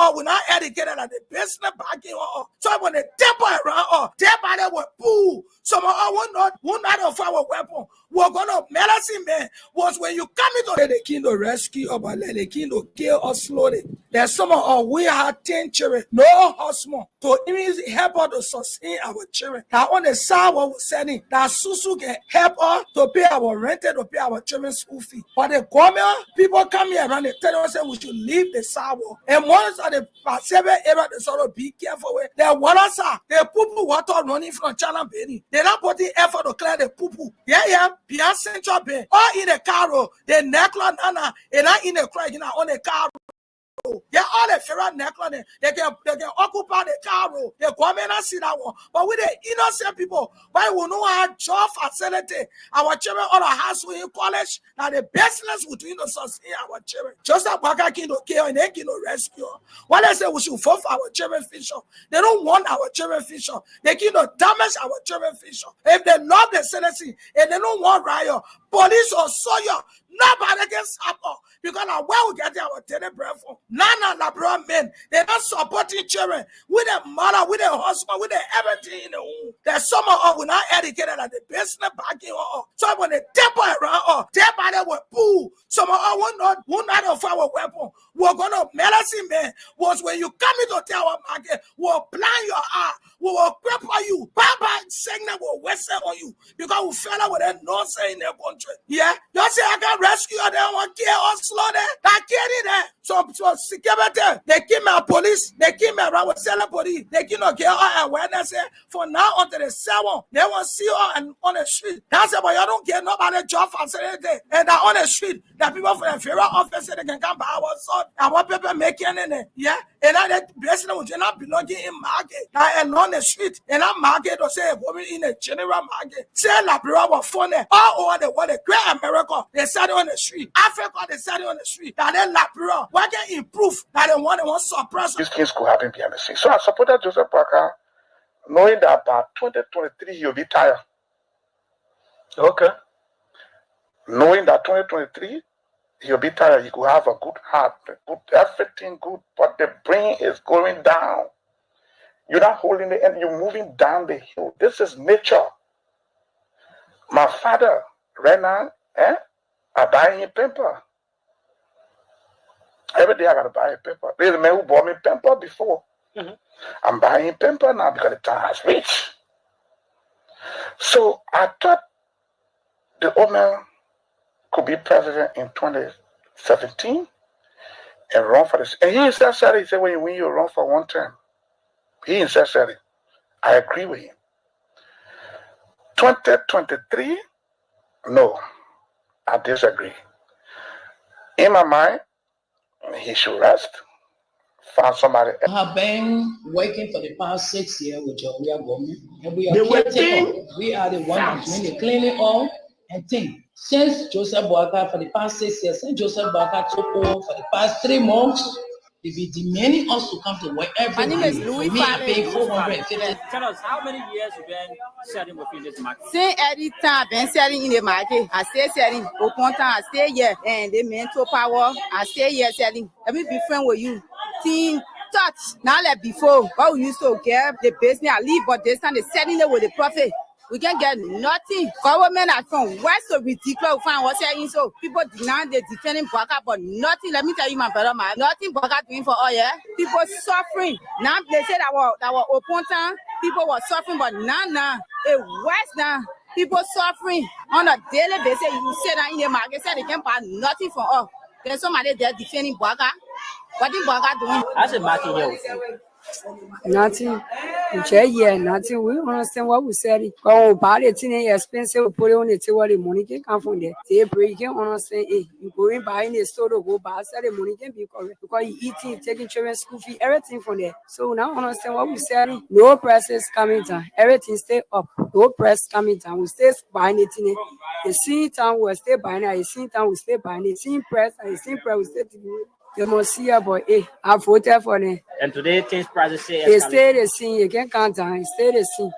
us will not educated at the business backing or so when the temper around they will pull. Some of us will not of our weapon. We're gonna medicine man was when you come into the king to rescue or let the king to kill us slowly. There's some of us we have 10 children, no husband to even help us to sustain our children. That on the side what we're sending that Susu can help us to pay our rent, to pay our children's school fee. But the government people come here around, they tell us that we should leave the sidewalk. And once of the seven area, they sort of be careful with. The water, the poo water running from China Bay. They're not putting effort to clear the poo. Yeah, beyond Central Bay. Or in the car, the necklace, and not in the crack, on the car. Yeah, all the ferret necklace, they can occupy the car road. The government see that one. But with the innocent people, why we know our job facility, our children all the house in college, now the business between the sustain our children. Just like Baka King to care and they can rescue. What they say we should vote for our children fisher. They don't want our children fisher. They can damage our children fisher. If they love the citizen and they don't want riot, police or soldier, nobody can stop us. Because where we get our daily bread from. None of the men, they're not supporting children with a mother, with a husband, with everything in the home. There's some of us who are not educated at the business backing or so when they temper around us, they will pull. Some of us will not of our weapon. We're gonna medicine man was when you come into our market, we'll plan your eye, we will cripple you, Baba signal will whistle on you because we fell out with a no say in their country. Yeah, you say I can rescue you, they want to kill us slow there, that get it there. So security, they keep my police, they keep my around with selling police, they keep not get our awareness for now until the 7, they want to see us on the street. That's about you don't get nobody job facility and that on the street, that people from the federal office they can come by our son. And what people making in it, yeah, and that blessing which not belonging in market, and on the street, and that market or say woman in a general market, say Labrador was funny all over the world, the great America, they sat on the street, Africa, they sat on the street, that they Labrador, what can improve that they want to suppress. These things could happen behind the scenes. So I supported Joseph Parker, knowing that by 2023 he'll be tired. Okay. Knowing that 2023 he'll be tired, he could have a good heart, good everything good, but the brain is going down. You're not holding the end, you're moving down the hill. This is nature. My father, right now, I buy him paper. Every day I gotta buy a paper. There's a man who bought me paper before. Mm-hmm. I'm buying paper now because the time has reached. So I thought the old man could be president in 2017 and run for this. And he himself said it. He said, when you win, you run for one term. He himself said it. I agree with him. 2023, no, I disagree. In my mind, he should rest. Find somebody else. I have been working for the past 6 years with your government, and we are caretaker. We are the one doing the cleaning all and thing. Since Joseph Boaka for the past 6 years, since Joseph Boaka took over for the past 3 months, they be demanding us to come to work every day. My name is Louis. Me, I pay 450. Tell us how many years you've been selling within this market? Since every time I've been selling in the market, I stay selling. Open time, I stay here. And the mental power, I stay here selling. Let me be friend with you. Team touch. Now like before, what we used to get the business, I leave, but this time they're selling it with the profit. We can get nothing. Government are from west to ridiculous. We find what's saying so. People now they defending Boaka, but nothing. Let me tell you, my brother, man, nothing Boaka doing for all, yeah. People suffering. Now they said our opponent, people were suffering, but now, it west now. People suffering on a daily basis. You say that in the market, say they can't buy nothing for all. There's somebody there defending Boaka. What is Boaka doing? How's the market here with you? Nothing. Nothing. We understand what we said. Oh, bad it's expensive. We put it on the table. The money can come from there. They break it. Understand? You go in buying the store to go buy. So the money can be correct because you eating, taking children's school fee, everything from there. So now understand what we said. No prices coming down. Everything stay up. No price coming down. We stay buying it in it. The same time we stay buying it. The same time we stay buying it. The same price. The same price we stay to you must see about I voted for them. And today things prices stay the same. You can't count down. Stay the same.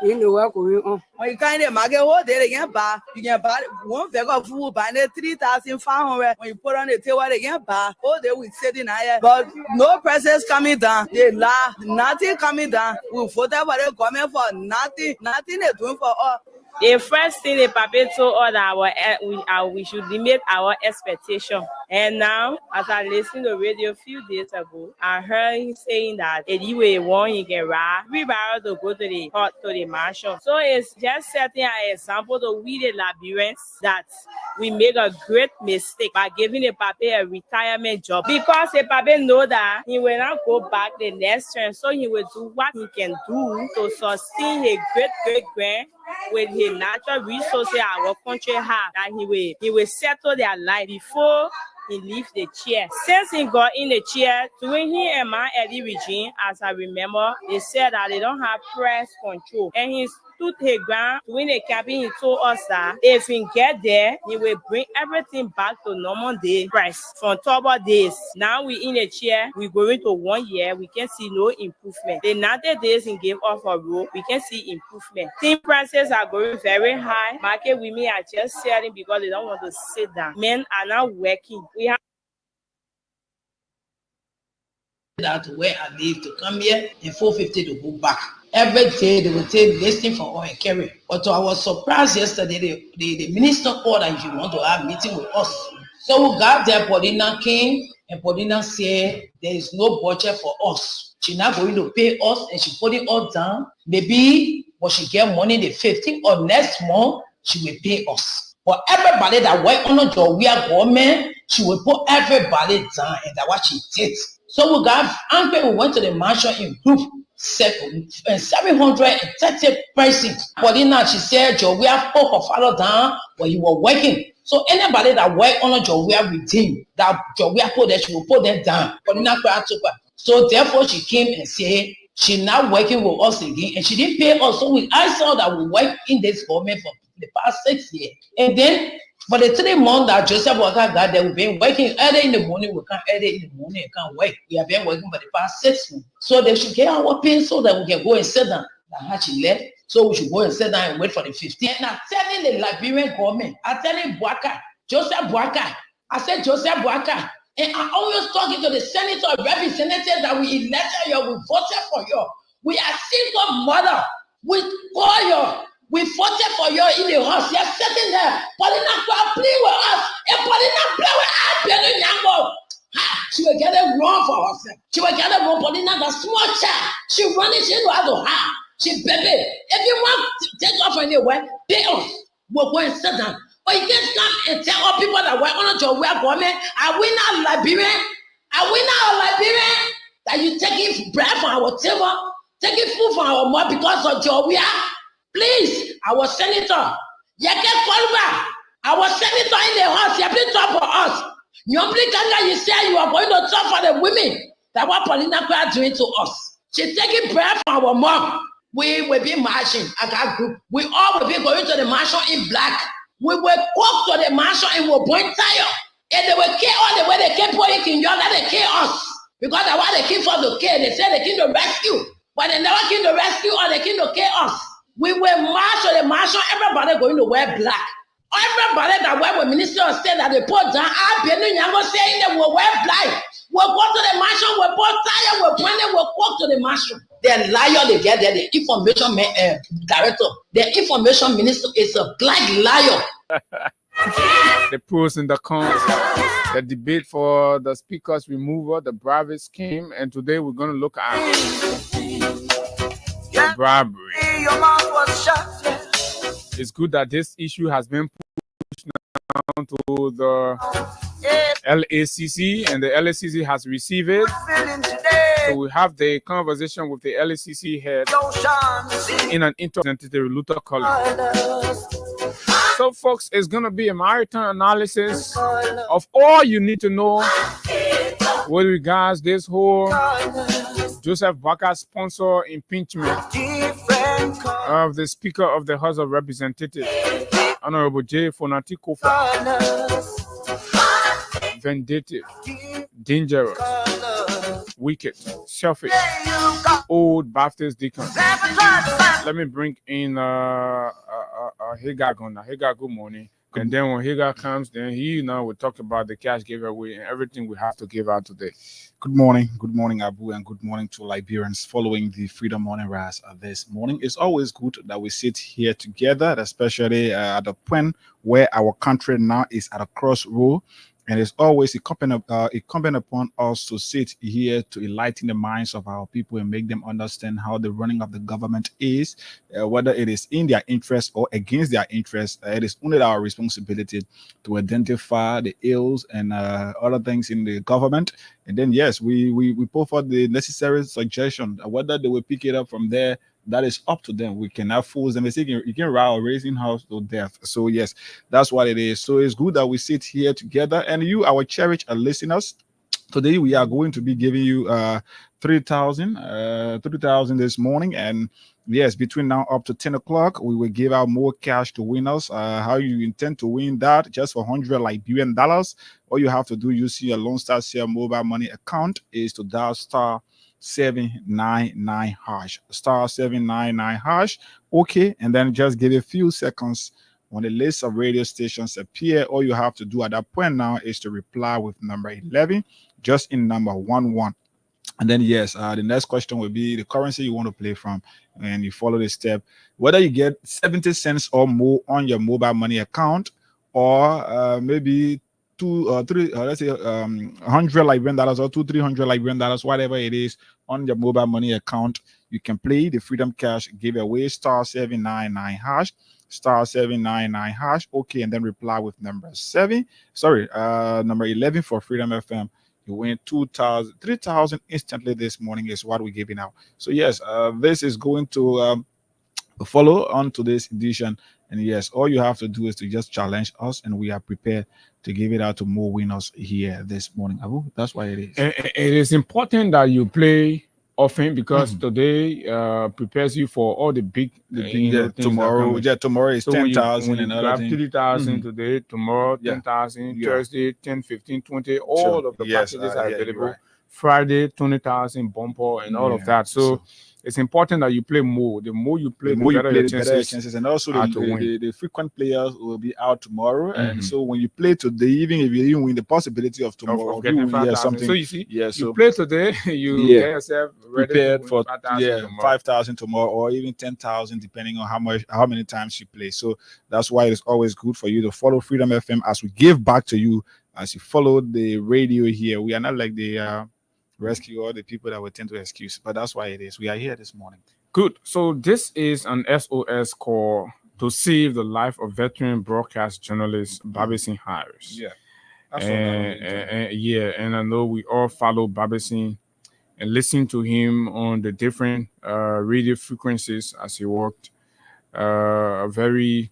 You know what going on. When you kind of market whole day, they can buy. You can buy one bag of food, buy 3,500. When you put on the table, they can buy. All day we sitting here, but no prices coming down. They lie, nothing coming down. We voted for the government for nothing. Nothing they doing for us. The first thing the Papa told us that we should limit our expectation. And now, as I listened to the radio a few days ago, I heard him saying that anyway, one he can ride, we borrow to go to the mansion. So it's just setting an example to we the Liberians that we make a great mistake by giving the Papa a retirement job, because the Papa know that he will not go back the next term, so he will do what he can do to sustain his great-great-grand with his natural resources our country have, that he will settle their life before he leaves the chair. Since he got in the chair, during him and my early regime, as I remember, they said that they don't have press control. And he stood his ground during the campaign. He told us that if he get there, he will bring everything back to normal day press from trouble days. Now we in the chair, we going to 1 year, we can see no improvement. The 90 days he gave off a road, we can see improvement. Team prices are going very high. Market women are just selling because they don't want to sit down. Men are not working. We have that where I live to come here and 450 to go back. Every day they will take listing for oil and carry. But I was surprised yesterday, the minister called and she want to have meeting with us. So we got there, Paulina came and Paulina said there is no budget for us. She's not going to pay us and she put it all down. Maybe when she get money the 15th or next month, she will pay us. For everybody that work on the job, we are government, she will put everybody down, and that's what she did. So we got angry, we went to the mansion in group 730 persons. But then now she said, Joe, we have put her father down when you were working. So anybody that work on a job, we are redeemed. That job we have put there, she will put them down. But then now, so therefore she came and said, she's not working with us again, and she didn't pay us. So I saw that we work in this government for the past 6 years. And then for the 3 months that Joseph Walker got there, we've been working early in the morning, we can't early in the morning, can't work. We have been working for the past 6 months. So they should get our pay so that we can go and sit down. That's how she left. So we should go and sit down and wait for the 15th. And I'm telling the Liberian government, I'm telling Boaka, Joseph Boaka, I said Joseph Boaka, and I'm always talking to the senator and representatives that we elected you, we voted for you. We are single mother. We call you. We voted for you in the house. You're sitting there. Paulina play with us. And Paulina play with us. She will get it wrong for herself. She will get it wrong. Paulina, the small child. She running. She know how to have. She baby. If you want to take off anywhere, pay us. We'll go and sit down. But you can't come and tell all people that we're on a job. We're government. Are we not Liberian? Are we not Liberian? That you taking bread from our table, taking food from our mouth because of job we are? Please, our senator, you can call back. Our senator in the house, you please talk for us. You say you are going to talk for the women. That's what Paulina is doing to us. She's taking bread from our mom. We will be marching as a group. We all will be going to the mansion in black. We will walk to the mansion and we'll point tire. And they will care all the way they keep putting in your let they care us. Because that's why they keep for the care. They say they came to rescue. But they never came to rescue or they came to care us. We will march to the mansion, everybody going to wear black. Everybody that wear with minister of state that they put down, I've been saying they will wear black. We'll go to the mansion, we'll put tire, we'll point it, we'll walk to the mansion. The liar they get there, the information director, the information minister is a black liar. The pros and the cons, the debate for the speaker's removal, the bribery scheme, and today we're going to look at bribery. It's good that this issue has been pushed down to the LACC, and the LACC has received it. So we have the conversation with the LACC head in an interview with Luther Collins. So, folks, it's going to be a marathon analysis of all you need to know with regards this whole Joseph Boaka sponsor impeachment of the Speaker of the House of Representatives, Honorable J. Fonati Kofa. Vindictive, dangerous, wicked, selfish, old Baptist deacon. Let me bring in Hagar Gona. Hagar, good morning. And then when Hagar comes, then he now will talk about the cash giveaway and everything we have to give out today. Good morning, Abu, and good morning to Liberians following the Freedom Morning Rise this morning. It's always good that we sit here together, especially at the point where our country now is at a crossroad. And it's always incumbent upon us to sit here to enlighten the minds of our people and make them understand how the running of the government is, whether it is in their interest or against their interest. It is only our responsibility to identify the ills and other things in the government. And then, yes, we put forth the necessary suggestion. Whether they will pick it up from there, that is up to them. We cannot force them. You can row raising house to death. So yes, that's what it is. So it's good that we sit here together. And you, our cherished listeners, today we are going to be giving you 3,000 this morning. And yes, between now up to 10 o'clock, we will give out more cash to winners. How you intend to win that? Just for $100 Liberian dollars. All you have to do, you see a Lone Star Share mobile money account, is to dial star 799 hash, star 799 hash. Okay, and then just give a few seconds. When the list of radio stations appear, all you have to do at that point now is to reply with number 11, just in number 11. And then yes, the next question will be the currency you want to play from, and you follow this step. Whether you get 70 cents or more on your mobile money account, or maybe let's say 100 Liberian dollars or 300 Liberian dollars, whatever it is, on your mobile money account, you can play the Freedom Cash giveaway, star 799 hash, star 799 hash. Okay, and then reply with number 11 for Freedom FM. You win 3,000 instantly this morning is what we're giving out. So yes, this is going to follow on to this edition. And yes, all you have to do is to just challenge us, and we are prepared to give it out to more winners here this morning. Abu, that's why it is. It is important that you play often, because today prepares you for all the big things tomorrow. Yeah, tomorrow is so 10,000 and other 30,000 today, tomorrow 10,000, Thursday 10, 15, 20. All of the packages are available. Right. Friday 20,000 bumper and all of that. So it's important that you play more. The more you play, the better your chances. And also the frequent players will be out tomorrow. And so when you play today, even if you didn't win, the possibility of tomorrow of getting 5,000. So you see, you play today, you get yourself prepared for 5,000 tomorrow, or even 10,000, depending on how many times you play. So that's why it's always good for you to follow Freedom FM as we give back to you, as you follow the radio here. We are not like the rescue all the people that we tend to excuse, but that's why it is. We are here this morning. Good. So this is an SOS call to save the life of veteran broadcast journalist Babison Harris. Yeah. And I know we all follow Babison and listen to him on the different radio frequencies as he worked. A very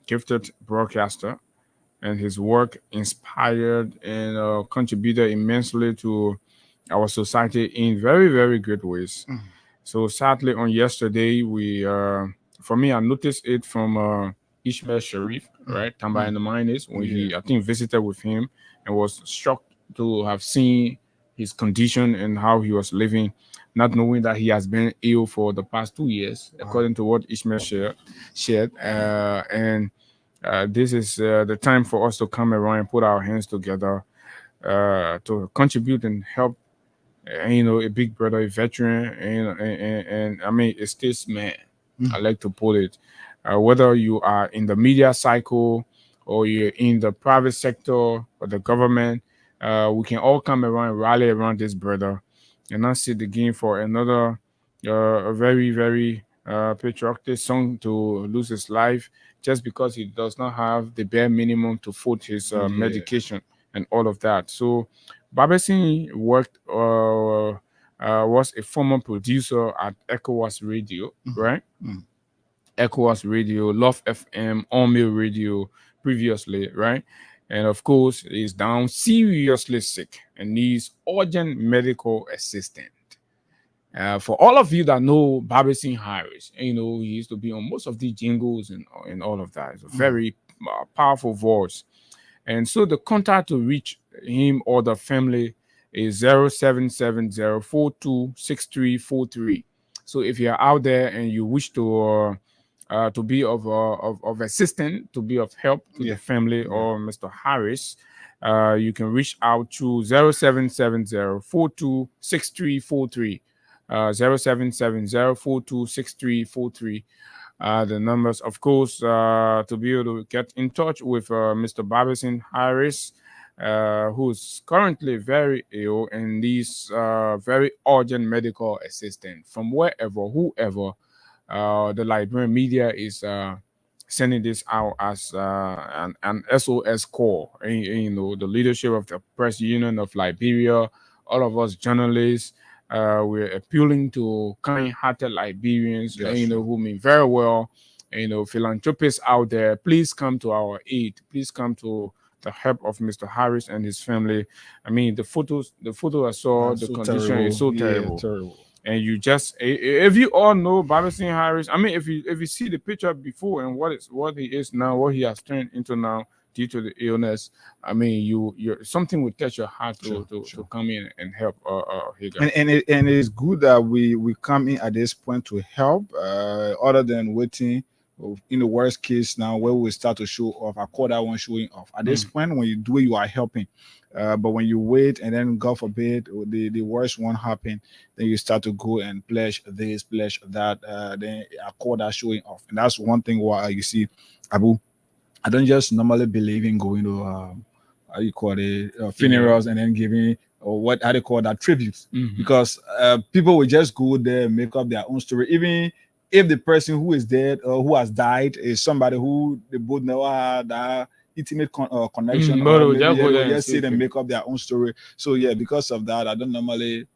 gifted broadcaster. And his work inspired and contributed immensely to our society in very, very good ways. So sadly, on yesterday, for me, I noticed it from Ishmael Sharif, right? Tamba in the Miners, when he, I think, visited with him and was shocked to have seen his condition and how he was living, not knowing that he has been ill for the past 2 years, according to what Ishmael shared. This is the time for us to come around and put our hands together to contribute and help, a big brother, a veteran, and I mean, a statesman. I like to put it. Whether you are in the media cycle or you're in the private sector or the government, we can all come around and rally around this brother and not sit again for another a very, very patriotic son to lose his life just because he does not have the bare minimum to foot his medication and all of that. So Babison worked, was a former producer at ECOWAS Radio, right? ECOWAS Radio, Love FM, On Mail Radio previously, right? And of course, he's down seriously sick and needs urgent medical assistance. For all of you that know Babison Harris, he used to be on most of the jingles and all of that. It's a very powerful voice. And so the contact to reach him or the family is 0770426343. So if you're out there and you wish to be of assistance, to be of help to the family or Mr. Harris, you can reach out to 0770426343. 0770426343. The numbers, of course, to be able to get in touch with Mr. Babison Harris, who's currently very ill and needs very urgent medical assistance from wherever, whoever. The Liberian media is sending this out as an SOS call. And, the leadership of the Press Union of Liberia, all of us journalists, we're appealing to kind-hearted Liberians, who mean very well. Philanthropists out there, please come to our aid. Please come to the help of Mr. Harris and his family. I mean, the photo I saw, the condition is so terrible. And you just, if you all know Babison Harris, I mean, if you see the picture before and what he is now, what he has turned into now due to the illness, I mean, you're something would touch your heart to come in and help. And it's good that we come in at this point to help, other than waiting. In the worst case now, where we start to show off, I call that one showing off. At this point, when you do it, you are helping. But when you wait and then, God forbid, the worst one happen, then you start to go and pledge this, pledge that. Then I call that showing off. And that's one thing why you see, Abu, I don't just normally believe in going to how you call it, funerals and then giving, or how they call that, tributes. Because people will just go there and make up their own story. Even if the person who is dead or who has died is somebody who they both never had that intimate connection, or maybe they just sit and make up their own story. So yeah, because of that, I don't normally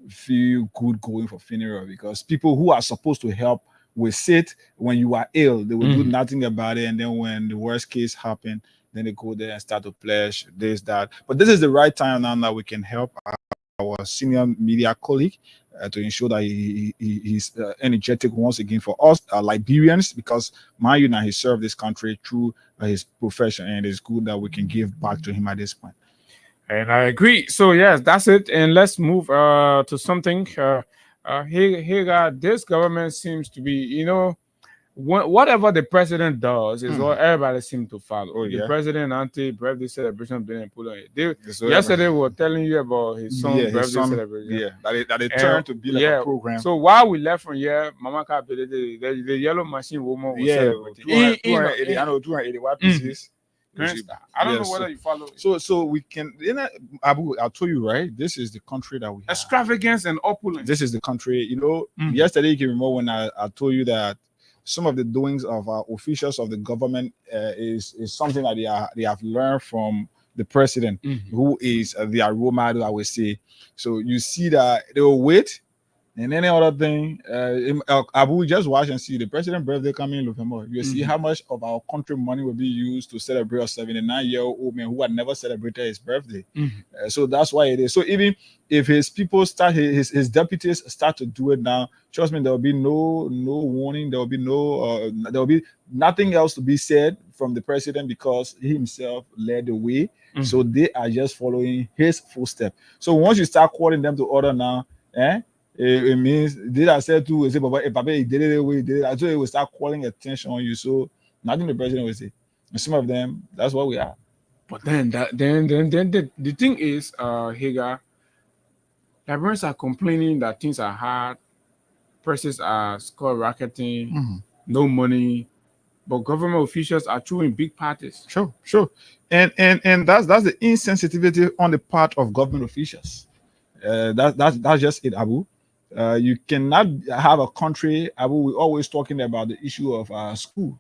feel good going for funeral, because people who are supposed to help will sit when you are ill. They will do nothing about it, and then when the worst case happen, then they go there and start to pledge this, that. But this is the right time now that we can help our senior media colleague to ensure that he's energetic once again for us Liberians, because he served this country through his profession, and it's good that we can give back to him at this point. And I agree. So yes, that's it. And let's move to something. Here, this government seems to be, whatever the president does is what everybody seems to follow. The president birthday celebration being put on it. Yesterday we were telling you about his son's birthday celebration. That it turned to be like a program. So while we left from here, Mama Kabe, the yellow machine woman was celebrating. 281 pieces. I don't know whether you follow. So we can, Abu, I told you, right? This is the country that we have. Extravagance and opulence. This is the country. Yesterday you can remember when I told you that some of the doings of our officials of the government is something that they have learned from the president, who is their role model, I would say. So you see that they will wait. And any other thing, Abu, just watch and see the president's birthday coming in November. You'll see how much of our country money will be used to celebrate a 79-year-old man who had never celebrated his birthday. So that's why it is. So even if his people start, his deputies start to do it now, trust me, there will be no warning. There will be there will be nothing else to be said from the president, because he himself led the way. So they are just following his footsteps. So once you start calling them to order now, it means did I say to say, Papa, he did it away, did it. I told you, will start calling attention on you. So nothing the president will say. And some of them, that's what we are. But then the thing is, Hagar, Liberians are complaining that things are hard, prices are skyrocketing, no money, but government officials are throwing big parties. Sure. And that's the insensitivity on the part of government officials. That's just it, Abu. You cannot have a country, Abu, we're always talking about the issue of school.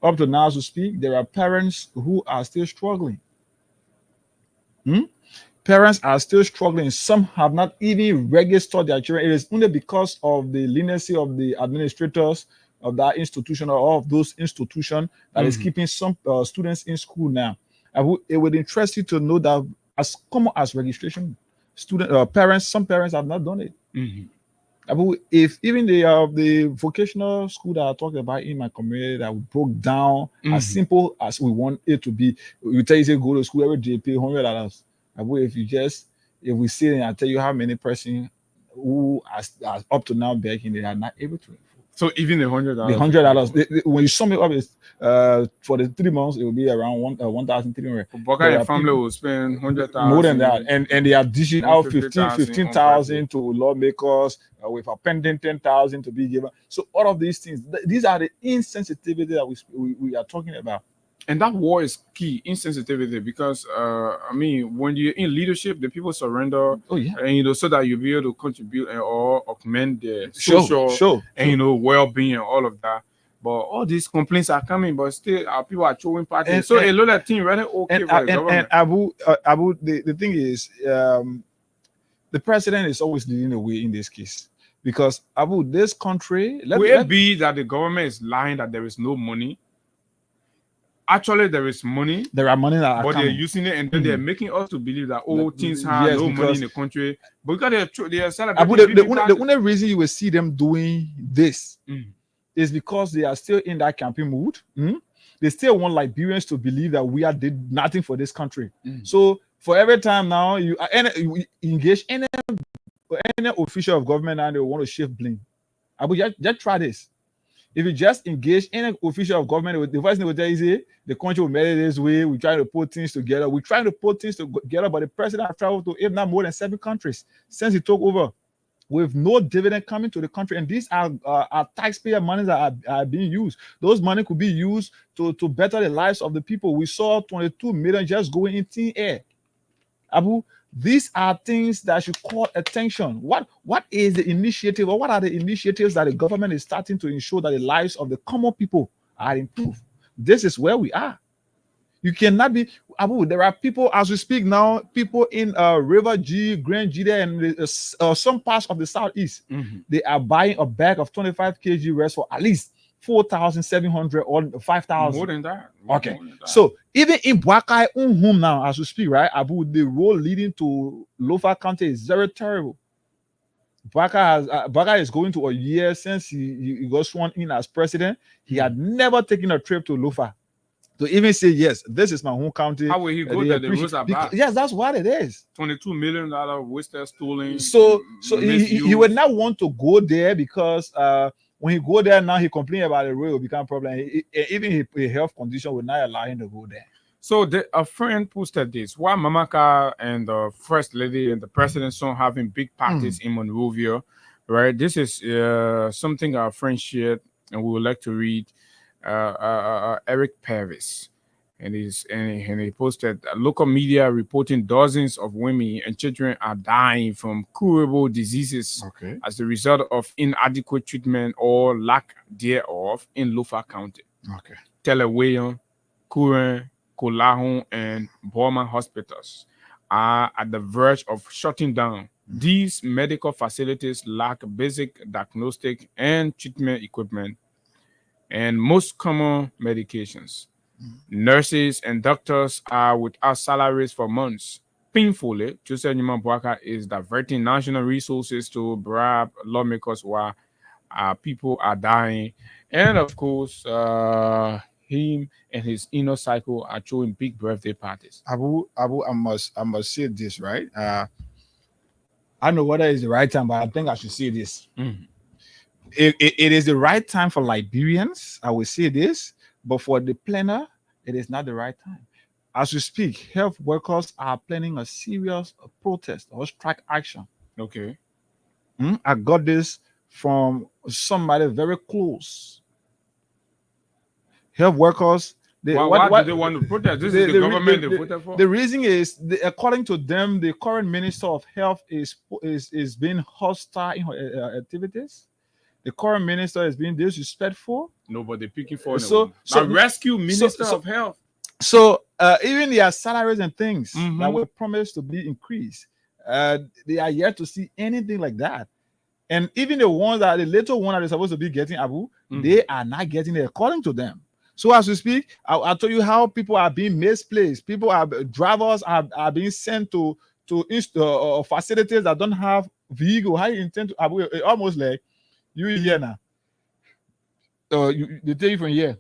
Up to now, to speak, there are parents who are still struggling. Parents are still struggling. Some have not even registered their children. It is only because of the leniency of the administrators of that institution or of those institutions that is keeping some students in school now. It would interest you to know that as common as registration, some parents have not done it. If even the vocational school that I talked about in my community that broke down as simple as we want it to be, we tell you say go to school every day, pay $100. If if we see and I tell you how many persons who are up to now begging, they are not able to. So even the $100, the $100, when you sum it up, is for the 3 months, it will be around 1,300. Baka and family will spend 100,000 more than that, and they are dishing out 15,000 to lawmakers with a pending 10,000 to be given. So all of these things, these are the insensitivity that we are talking about. And that war is key, insensitivity, because I mean, when you're in leadership, the people surrender, and so that you'll be able to contribute and or augment their social and well-being and all of that. But all these complaints are coming, but still our people are throwing parties. So a lot of things really okay for the government. And Abu, the thing is, the president is always leading the way in this case. Because Abu, this country, will it be that the government is lying that there is no money? Actually, there is money. There are money that are but coming. They're using it, and then they're making us to believe that things have no money in the country. But because they are celebrating. The only reason you will see them doing this is because they are still in that campaign mood. They still want Liberians to believe that we did nothing for this country. So for every time now you engage any official of government and they want to shift blame. Abu, just try this. If you just engage any official of government, the first thing will tell you is the country will make it this way. We're trying to put things together. We're trying to put things together, but the president has traveled to, if not more than 7 countries since he took over, with no dividend coming to the country. And these are taxpayer money that are being used. Those money could be used to better the lives of the people. We saw 22 million just going in thin air. Abu, these are things that should call attention. What is the initiative, or what are the initiatives that the government is starting to ensure that the lives of the common people are improved? This is where we are. You cannot be, Abu, there are people as we speak now, people in River G, Grand G, and some parts of the southeast. They are buying a bag of 25 kg rice for at least 4,700 or 5,000. More than that. Okay. So even in Buakai home now, as we speak, right, Abu, the road leading to Lofa County is very terrible. Buakai is going to a year since he got sworn in as president. He had never taken a trip to Lofa to even say, yes, this is my home county. How will he go there? The roads are bad. Yes, that's what it is. $22 million wasted, stolen. So he would not want to go there because when he go there now, he complain about the road will become a problem. Even his health condition would not allow him to go there. So a friend posted this: why Mamaka and the first lady and the president's son having big parties in Monrovia, right? This is something our friend shared, and we would like to read. Eric Pavis, and he posted local media reporting dozens of women and children are dying from curable diseases as a result of inadequate treatment or lack thereof in Lofa County. Telewayon, Kuren, Kolahon, and Borman hospitals are at the verge of shutting down. These medical facilities lack basic diagnostic and treatment equipment and most common medications. Nurses and doctors are without salaries for months. Painfully, Joseph Newman Boaka is diverting national resources to bribe lawmakers while people are dying. And of course, him and his inner cycle are throwing big birthday parties. Abu, I must say this, right? I don't know whether it's the right time, but I think I should say this. It is the right time for Liberians, I will say this, but for the planner, it is not the right time. As we speak, health workers are planning a serious protest or strike action. Okay. I got this from somebody very close. Health workers. Why do they want to protest? This is the government they voted for? The reason is, according to them, the current Minister of Health is being hostile in her activities. The current minister is being disrespectful. No, but they're picking for the rescue minister of health. So even their salaries and things that were promised to be increased, they are yet to see anything like that. And even the little one that is supposed to be getting Abu, they are not getting it according to them. So as we speak, I'll tell you how people are being misplaced. Drivers are being sent to facilities that don't have vehicle. How you intend to Abu? Almost like you here now. They take you from here.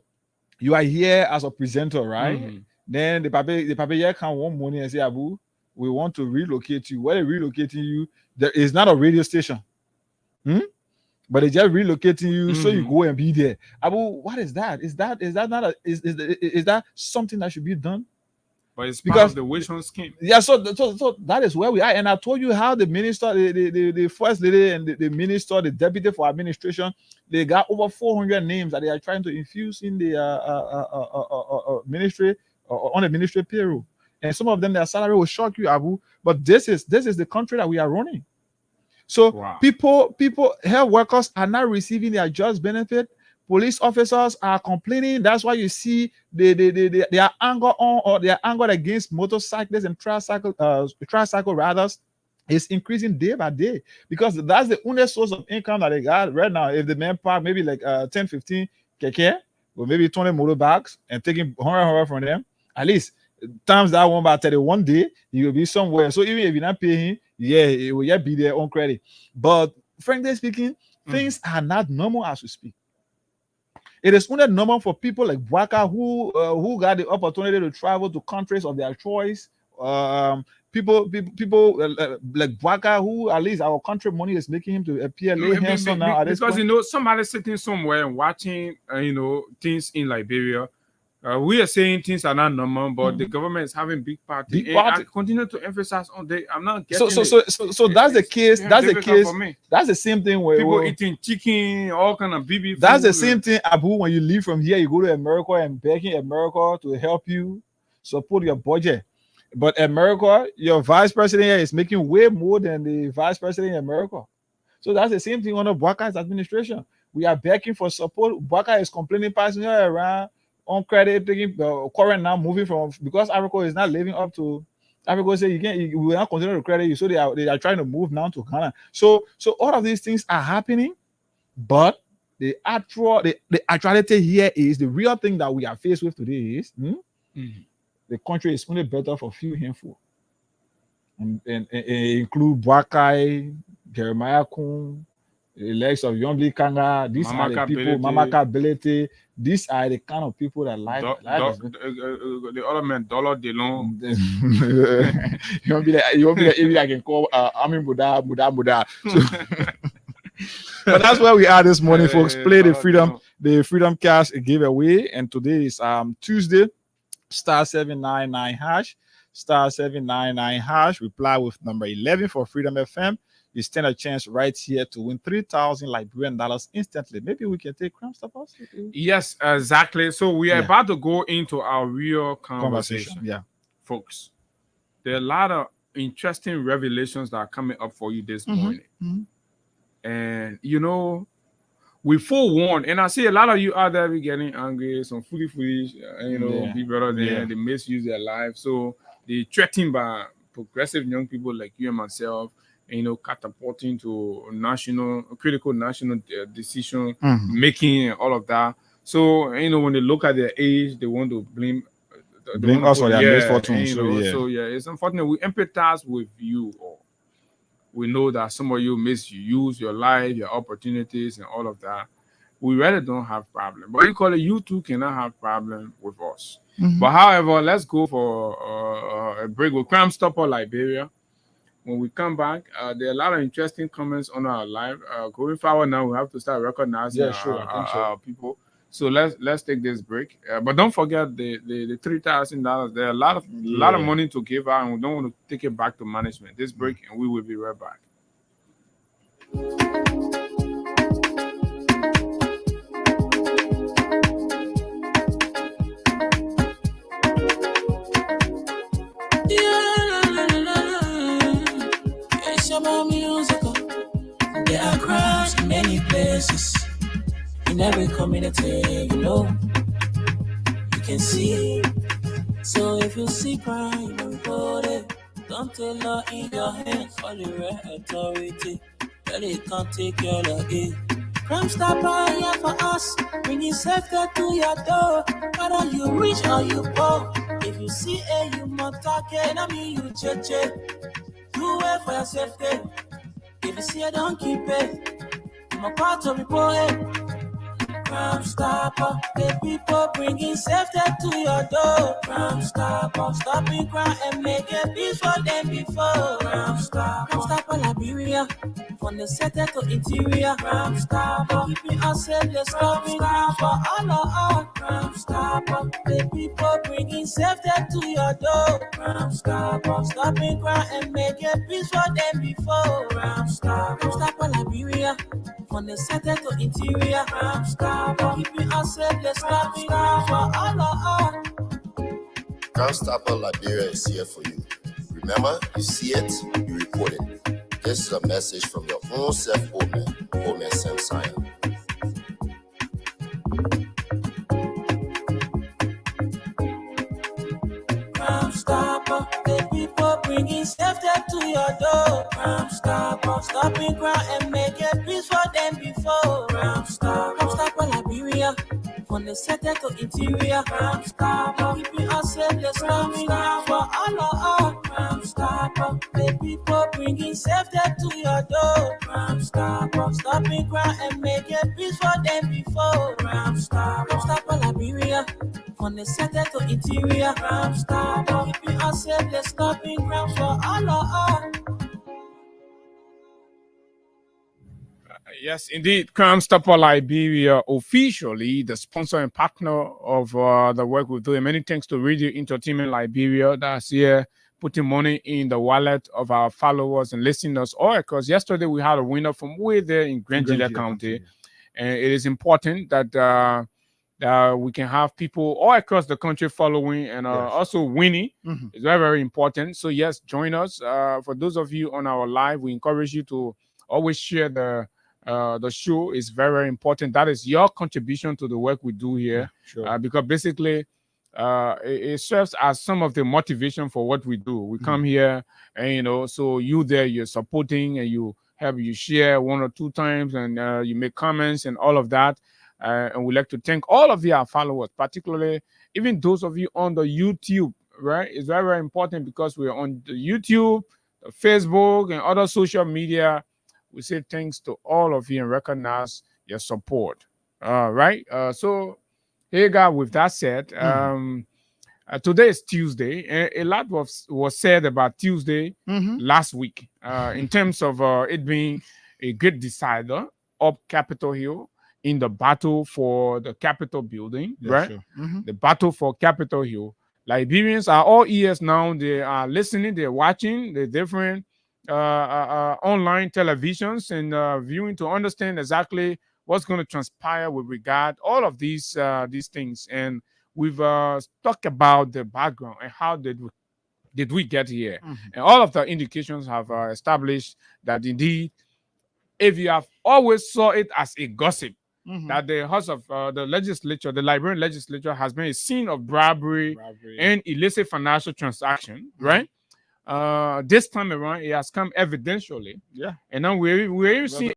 You are here as a presenter, right? Then the paper here can want money and say, Abu, we want to relocate you. Where they're relocating you, there is not a radio station. But they're just relocating you so you go and be there. Abu, what is that? Is that not is that something that should be done? But it's because of the wage scheme. Yeah, so that is where we are. And I told you how the minister, the first lady and the minister, the deputy for administration, they got over 400 names that they are trying to infuse in the ministry on the ministry payroll. And some of them, their salary will shock you, Abu. But this is the country that we are running. So people, health workers are not receiving their just benefit. Police officers are complaining. That's why you see their anger on, or they are angered against motorcyclists and tricycle riders is increasing day by day, because that's the only source of income that they got right now. If the man park maybe like 10, 15 keke or maybe 20 motorbikes and taking 100 from them, at least times that one by 31 day, you will be somewhere. So even if you're not paying, it will yet be their own credit. But frankly speaking, things are not normal as we speak. It is only normal for people like Waka who got the opportunity to travel to countries of their choice. People like Waka who at least our country money is making him to appear handsome now. Because somebody sitting somewhere and watching things in Liberia. We are saying things are not normal, but the government is having big party. I continue to emphasize on that. I'm not getting so that's the case. That's the case. That's the same thing where people eating chicken, all kind of BB. That's the same thing, Abu. When you leave from here, you go to America and begging America to help you support your budget. But America, your vice president here is making way more than the vice president in America. So that's the same thing under Bwaka's administration. We are begging for support. Bwaka is complaining, passing her around on credit, taking current now moving from, because Africa is not living up to. Africa say we will not continue to credit you, so they are trying to move now to Ghana. So all of these things are happening, but the actuality here is the real thing that we are faced with today is the country is only better for a few handful, and include Bwakai, Jeremiah Kun, the legs of Yombli Kanga. These are the people, Mamaka Ability. These are the kind of people that like the other man, Dollar DeLong. You won't be like if I can call Amin Buddha. So, but that's where we are this morning, folks. Play the Freedom Cash giveaway, and today is Tuesday. *799#, *799#. Reply with number 11 for Freedom FM. You stand a chance right here to win 3,000 Liberian dollars instantly. Maybe we can take Crime Stoppers. Yes, exactly. So we are about to go into our real conversation. Yeah, folks. There are a lot of interesting revelations that are coming up for you this morning. And we forewarned, and I see a lot of you out there be getting angry, some foolish, be better than they misuse their life. So they threatened by progressive young people like you and myself, catapulting to critical national decision making and all of that. So when they look at their age, they want to blame us for their misfortune. So it's unfortunate. We empathize with you all. We know that some of you misuse your life, your opportunities, and all of that. We really don't have problem. But you too cannot have problem with us. But however, let's go for a break with Crime Stopper Liberia. When we come back, there are a lot of interesting comments on our live. Going forward now, we have to start recognizing our people. So let's take this break. But don't forget the $3,000. There are a lot of money to give out, and we don't want to take it back to management. This break, and we will be right back. There are crimes in many places. In every community, you can see. So if you see crime, report it. Don't take law in your hands for the right authority. Tell it can't take your luggage. Crime Stopper here for us. Bringing safety to your door. Whether you rich or you poor. If you see a human target, I mean you check. Do it for your safety. If you see it, don't keep it. I'm a part of report it. Crime Stopper, the people bringing safety to your door. Crime Stopper, stopping crime and making peace for them before. Crime Stopper, Liberia, from the center to interior. Crime Stopper, keeping us safe, they're stopping crime for all of us. Crime Stopper, the people bringing safety to your door. Crime Stopper, stopping crime and making peace for them before. Crime Stopper, Liberia, from the center to interior. Crime Stopper, keeping us safe, they're stopping crime for all of us. Crime Stopper Liberia is here for you. Remember, you see it, you report it. This is a message from your own self, Omen Sam Sion. Crime Stopper, the people bringing safety to your door. Crime Stopper, stopping crime and making peace for them before. Crime Stopper, Liberia, from the center to interior. Crime Stopper, keeping us safe, they're stopping crime for all of us. Crime Stopper, the people bringing safety to your door. Crime Stopper, stopping crime and making peace for them before. Crime Stopper, Liberia, from the center to interior. Crime Stopper, keeping us safe, they're stopping crime for all of us. Yes, indeed. Crime Stopper Liberia, officially the sponsor and partner of the work we're doing. Many thanks to Radio Entertainment Liberia that's here putting money in the wallet of our followers and listeners all across. Yesterday, we had a winner from way there in Grangela County. And it is important that we can have people all across the country following and also winning. It's very, very important. So, yes, join us. For those of you on our live, we encourage you to always share the show. Is very, very important. That is your contribution to the work we do here. Because basically, it serves as some of the motivation for what we do. We come here and, so you there, you're supporting and you share 1 or 2 times and you make comments and all of that. And we'd like to thank all of our followers, particularly even those of you on the YouTube, right? It's very, very important because we're on the YouTube, the Facebook, and other social media. We say thanks to all of you and recognize your support. Right? So, hey, guys, with that said, today is Tuesday. And a lot was said about Tuesday last week in terms of it being a great decider up Capitol Hill in the battle for the Capitol building, right? The battle for Capitol Hill. Liberians are all ears now. They are listening, they're watching the different online televisions and viewing to understand exactly what's going to transpire with regard all of these things. And we've talked about the background and how did we get here. And all of the indications have established that indeed, if you have always saw it as a gossip, that the House of the legislature, the Liberian legislature, has been a scene of bribery and illicit financial transaction, right? This time around, it has come evidentially. And now we're seeing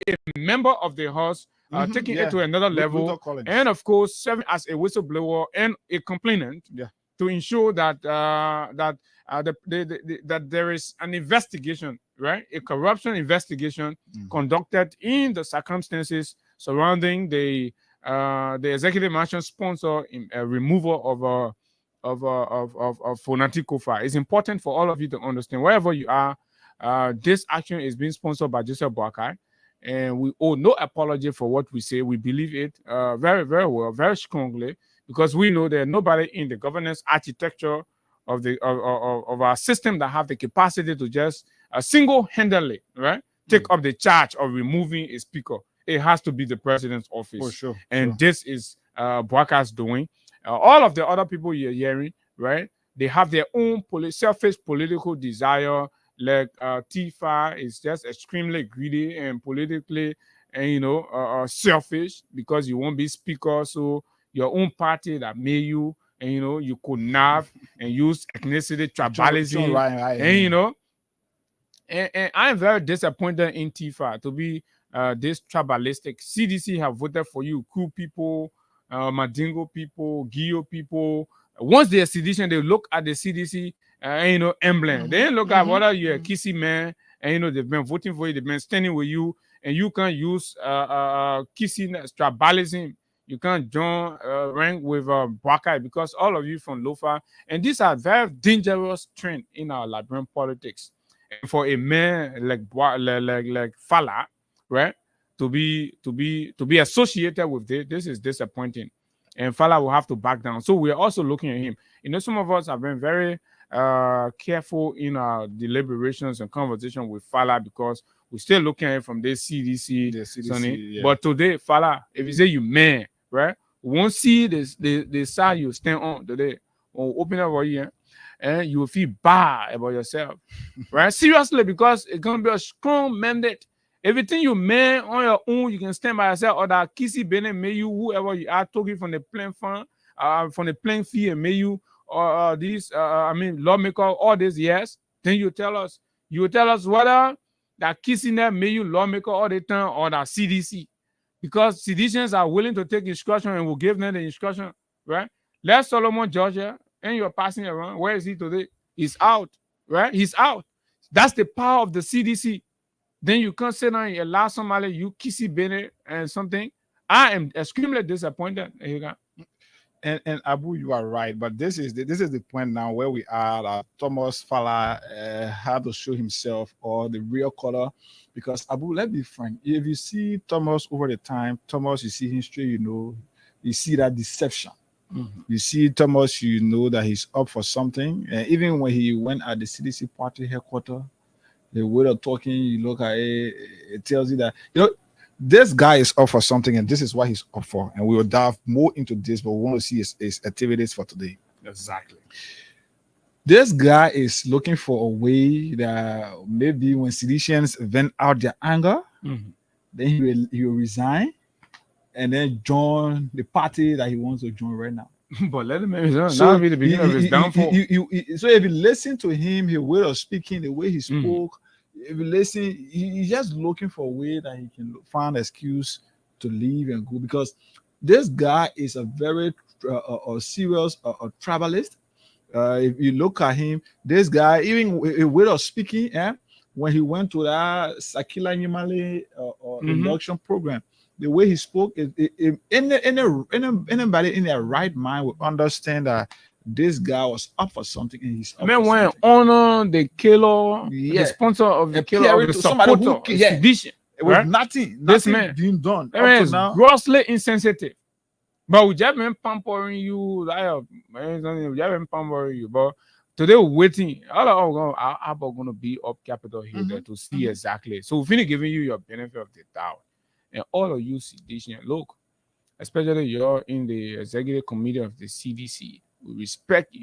a member of the House taking it to another level, and of course, serving as a whistleblower and a complainant to ensure that that there is an investigation, right? A corruption investigation conducted in the circumstances surrounding the executive mansion sponsor in removal of Fonati Kofa. It's important for all of you to understand wherever you are. This action is being sponsored by Joseph Boakai, and we owe no apology for what we say. We believe it very, very well, very strongly, because we know that nobody in the governance architecture of our system that have the capacity to just single-handedly, right, take up the charge of removing a speaker. It has to be the president's office. For sure. And this is Boakai's doing. All of the other people you're hearing, right, they have their own selfish political desire. Like Tifa is just extremely greedy and politically, and selfish because you won't be speaker. So your own party that made you, and you could nab and use ethnicity, tribalism, and I am very disappointed in Tifa to be this tribalistic. CDC have voted for you, Ku people, Madingo people, Gio people. Once they are sedition, they look at the CDC, emblem. They don't look at whether you're a Kissy man and they've been voting for you, they've been standing with you, and you can't use kissing tribalism. You can't join rank with Baka because all of you from Lofa, and these are very dangerous trend in our Liberian politics. And for a man like Fala, right, to be associated with this is disappointing, and Fala will have to back down. So we are also looking at him. Some of us have been very careful in our deliberations and conversation with Fala because we're still looking at it from this CDC. Sonny. Yeah. But today, Fala, if you say you man, right, we won't see the side you stand on today. We'll open up for you, and you will feel bad about yourself, right? Seriously, because it's gonna be a strong mandate. Everything you man on your own, you can stand by yourself, or that Kissy Bene may you, whoever you are, talking from the plain fund, from the plain fee, and may you, or these, lawmaker, all this, yes. Then you tell us whether that Kissy there may you lawmaker all the time, or that CDC. Because citizens are willing to take instruction and will give them the instruction, right? Let Solomon Georgia, and you're passing around. Where is he today? He's out, right? He's out. That's the power of the CDC. Then you can't say now you allow somebody, you Kissy Bene and something. I am extremely disappointed. And Abu, you are right, but this is the point now where we are. Thomas Fala had to show himself or the real color, because Abu, let's be frank. If you see Thomas over the time, Thomas, you see history, you see that deception. Mm-hmm. You see Thomas, you know that he's up for something. And even when he went at the CDC party headquarters, the way of talking, you look at it, it tells you that this guy is up for something, and this is what he's up for. And we will dive more into this, but we want to see his activities for today. Exactly. This guy is looking for a way that maybe when Sidicians vent out their anger, then he will resign and then join the party that he wants to join right now. But let him resign. So that'll be the beginning of his downfall. So if you listen to him, his way of speaking, the way he spoke, if you listen, he's just looking for a way that he can find an excuse to leave and go, because this guy is a very serious tribalist. If you look at him, this guy, even a way of speaking, when he went to that Sakila Nyimale induction program, the way he spoke, anybody in their right mind would understand that this guy was up for something, and he's up for when honor the killer, the sponsor of the killer, of the supporter, vision, with nothing being done. That man is grossly insensitive. But we just been pampering you, we just been pampering you. But today we're waiting. Our going to be up Capitol Hill there to see exactly. So we're finna giving you your benefit of the doubt, and all of you CDC, look, especially you're in the executive committee of the CDC. We respect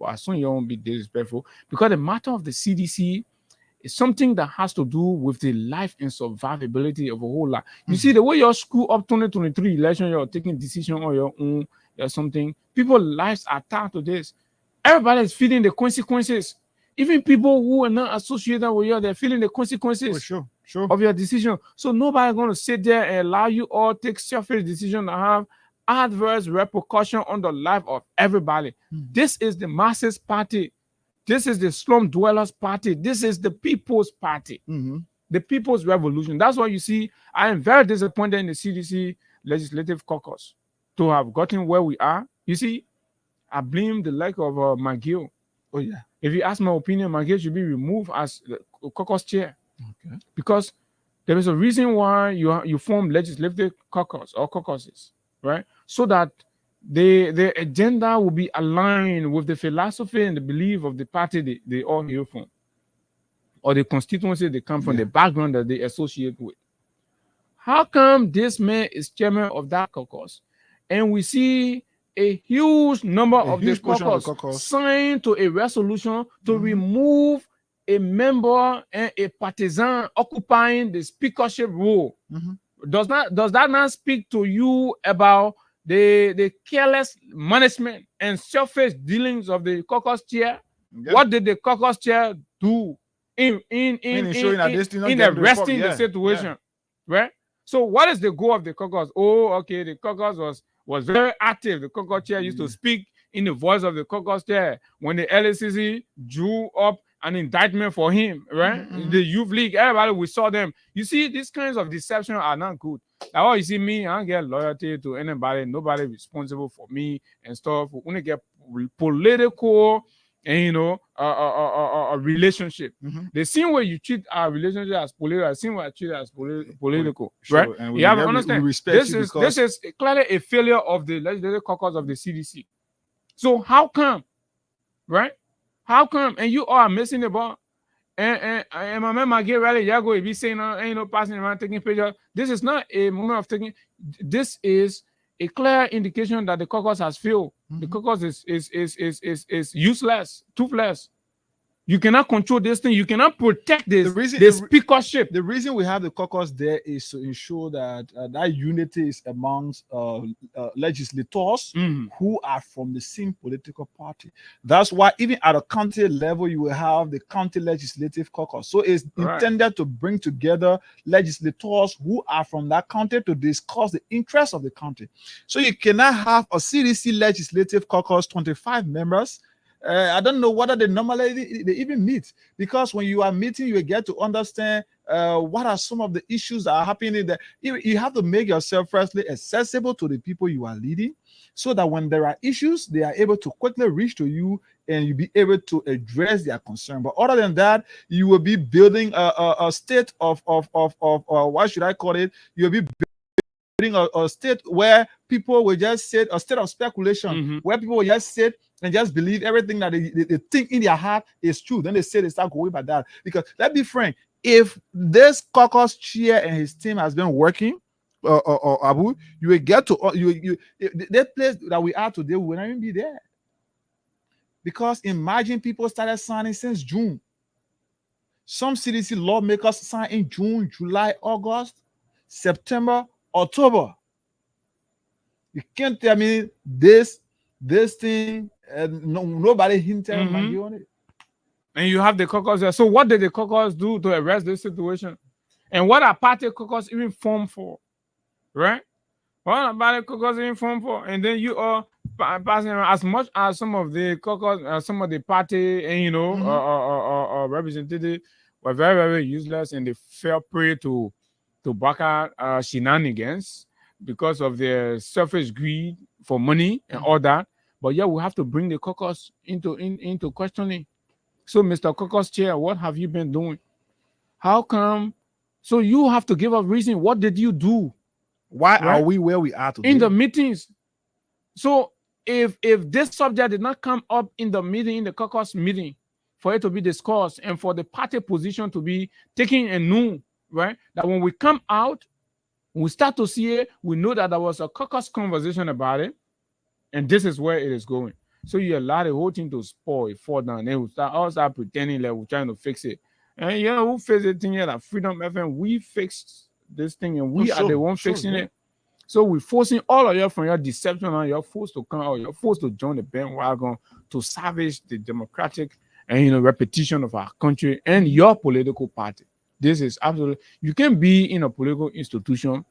but as soon as you won't be disrespectful, because the matter of the CDC is something that has to do with the life and survivability of a whole lot. You see, the way you screw up 2023 election, you're taking decision on your own or something. People's lives are tied to this. Everybody is feeling the consequences. Even people who are not associated with you, they're feeling the consequences of your decision. So nobody's going to sit there and allow you all take selfish decisions that have adverse repercussion on the life of everybody. This is the masses party. This is the slum dwellers party. This is the people's party. The people's revolution. That's why you see, I am very disappointed in the CDC legislative caucus to have gotten where we are. You see, I blame the lack of McGill. Oh yeah. If you ask my opinion, McGill should be removed as the caucus chair. Okay. Because there is a reason why you form legislative caucus or caucuses, right? So that the agenda will be aligned with the philosophy and the belief of the party they all hail from, or the constituency they come from, the background that they associate with. How come this man is chairman of that caucus, and we see a huge number of this caucus signed to a resolution to remove a member and a partisan occupying the speakership role? Does that not speak to you about the careless management and selfish dealings of the caucus chair? What did the caucus chair do in arresting the situation? Right? So what is the goal of the caucus? Oh, okay, the caucus was very active. The caucus chair used to speak in the voice of the caucus chair when the LACC drew up an indictment for him, right? The youth league, everybody, we saw them. You see, these kinds of deception are not good. Like, oh, you see me, I don't get loyalty to anybody, nobody responsible for me and stuff. We only get political and, you know, a relationship. The same way you treat our relationship as political, the same way I treat it as political, right? And you have to understand, this is clearly a failure of the legislative caucus of the CDC. So how come, right? How come? And you are missing the ball. And my man might get rally, y'all go be saying, ain't no passing around taking pictures. This is not a moment of taking. This is a clear indication that the caucus has failed. The caucus is useless, toothless. You cannot control this thing. You cannot protect this. The speakership. The reason we have the caucus there is to ensure that that unity is amongst legislators who are from the same political party. That's why even at a county level, you will have the county legislative caucus. So it's intended to bring together legislators who are from that county to discuss the interests of the county. So you cannot have a CDC legislative caucus, 25 members. I don't know whether they even meet, because when you are meeting, you get to understand what are some of the issues that are happening there. You have to make yourself firstly accessible to the people you are leading, so that when there are issues, they are able to quickly reach to you and you be able to address their concern. But other than that, you will be building a state of what should I call it? You'll be building a state where people will just sit, a state of speculation, where people will just sit and just believe everything that they think in their heart is true. Then they start going by that. Because let's be frank, if this caucus chair and his team has been working, Abu, you will get to that place that we are today, we will not even be there. Because imagine people started signing since June. Some CDC lawmakers signed in June, July, August, September, October. You can't tell me this thing, nobody hinted money on it. And you have the caucus there. So what did the caucus do to arrest this situation? And what are party caucus even formed for? Right? What are party caucus even formed for? And then you are passing around as much as some of the caucus, some of the party and, you know, representatives were very, very useless, and they fell prey to Baka shenanigans because of their selfish greed for money and all that. But yeah, we have to bring the caucus into questioning. So, Mr. Caucus Chair, what have you been doing? How come? So you have to give a reason. What did you do? Why are we where we are today? In the meetings. So if this subject did not come up in the meeting, in the caucus meeting, for it to be discussed and for the party position to be taken and known, right? That when we come out, we start to see it, we know that there was a caucus conversation about it, and this is where it is going. So you allow the whole thing to spoil, fall down, and we start pretending like we're trying to fix it. And you know who fixed the thing here? That Freedom FM, we fixed this thing, and we are the one fixing it. So we're forcing all of you from your deception, and you're forced to come out, you're forced to join the bandwagon to salvage the democratic and repetition of our country and your political party. This is absolutely, you can be in a political institution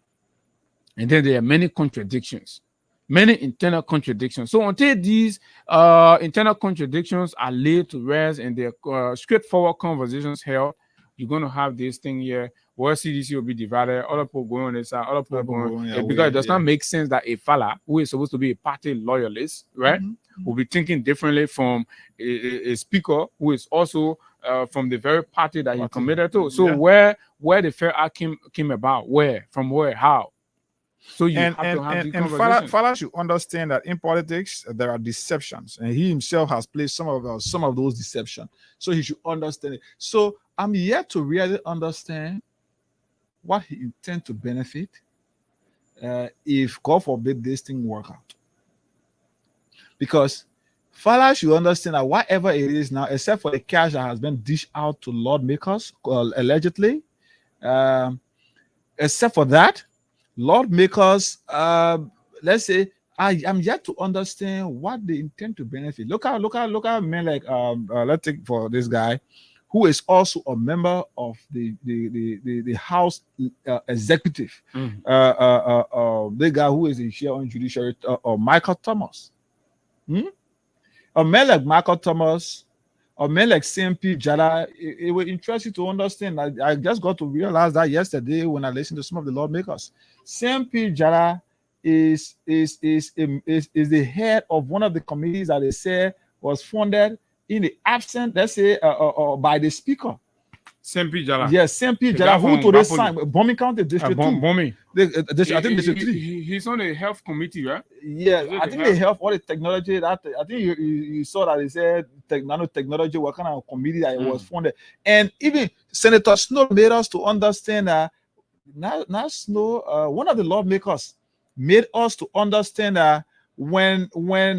and then there are many contradictions, many internal contradictions. So until these internal contradictions are laid to rest and there are straightforward conversations held, you're going to have this thing here where CDC will be divided, other people going on this side, other people going, because it does not make sense that a fella who is supposed to be a party loyalist, right, will be thinking differently from a speaker who is also from the very party that he committed to. So where the fair act came about, from where, how? So you have to have these conversations. And Fala should understand that in politics there are deceptions, and he himself has played some of those deceptions. So he should understand it. So I'm yet to really understand what he intends to benefit if, God forbid, this thing work out. Because Fala should understand that whatever it is now, except for the cash that has been dished out to lawmakers allegedly, except for that, lawmakers, let's say, I'm yet to understand what they intend to benefit. Look at men like let's take for this guy, who is also a member of the House executive. The guy who is the chair on judiciary, Michael Thomas. A man like Michael Thomas or men like CMP Jada, it will interest you to understand. I just got to realize that yesterday when I listened to some of the lawmakers. CMP Jada is the head of one of the committees that they say was funded in the absence, let's say, by the speaker. CMP Jala. Yes, CMP Jala, who today signed Bombing County District 2. Bombing. I think District 3. He's on the health committee, right? Yeah, I think they have all the technology. That I think you saw that they said nanotechnology, what kind of committee that it was funded. And even Senator Snow made us to understand that now Snow, one of the lawmakers, made us to understand that when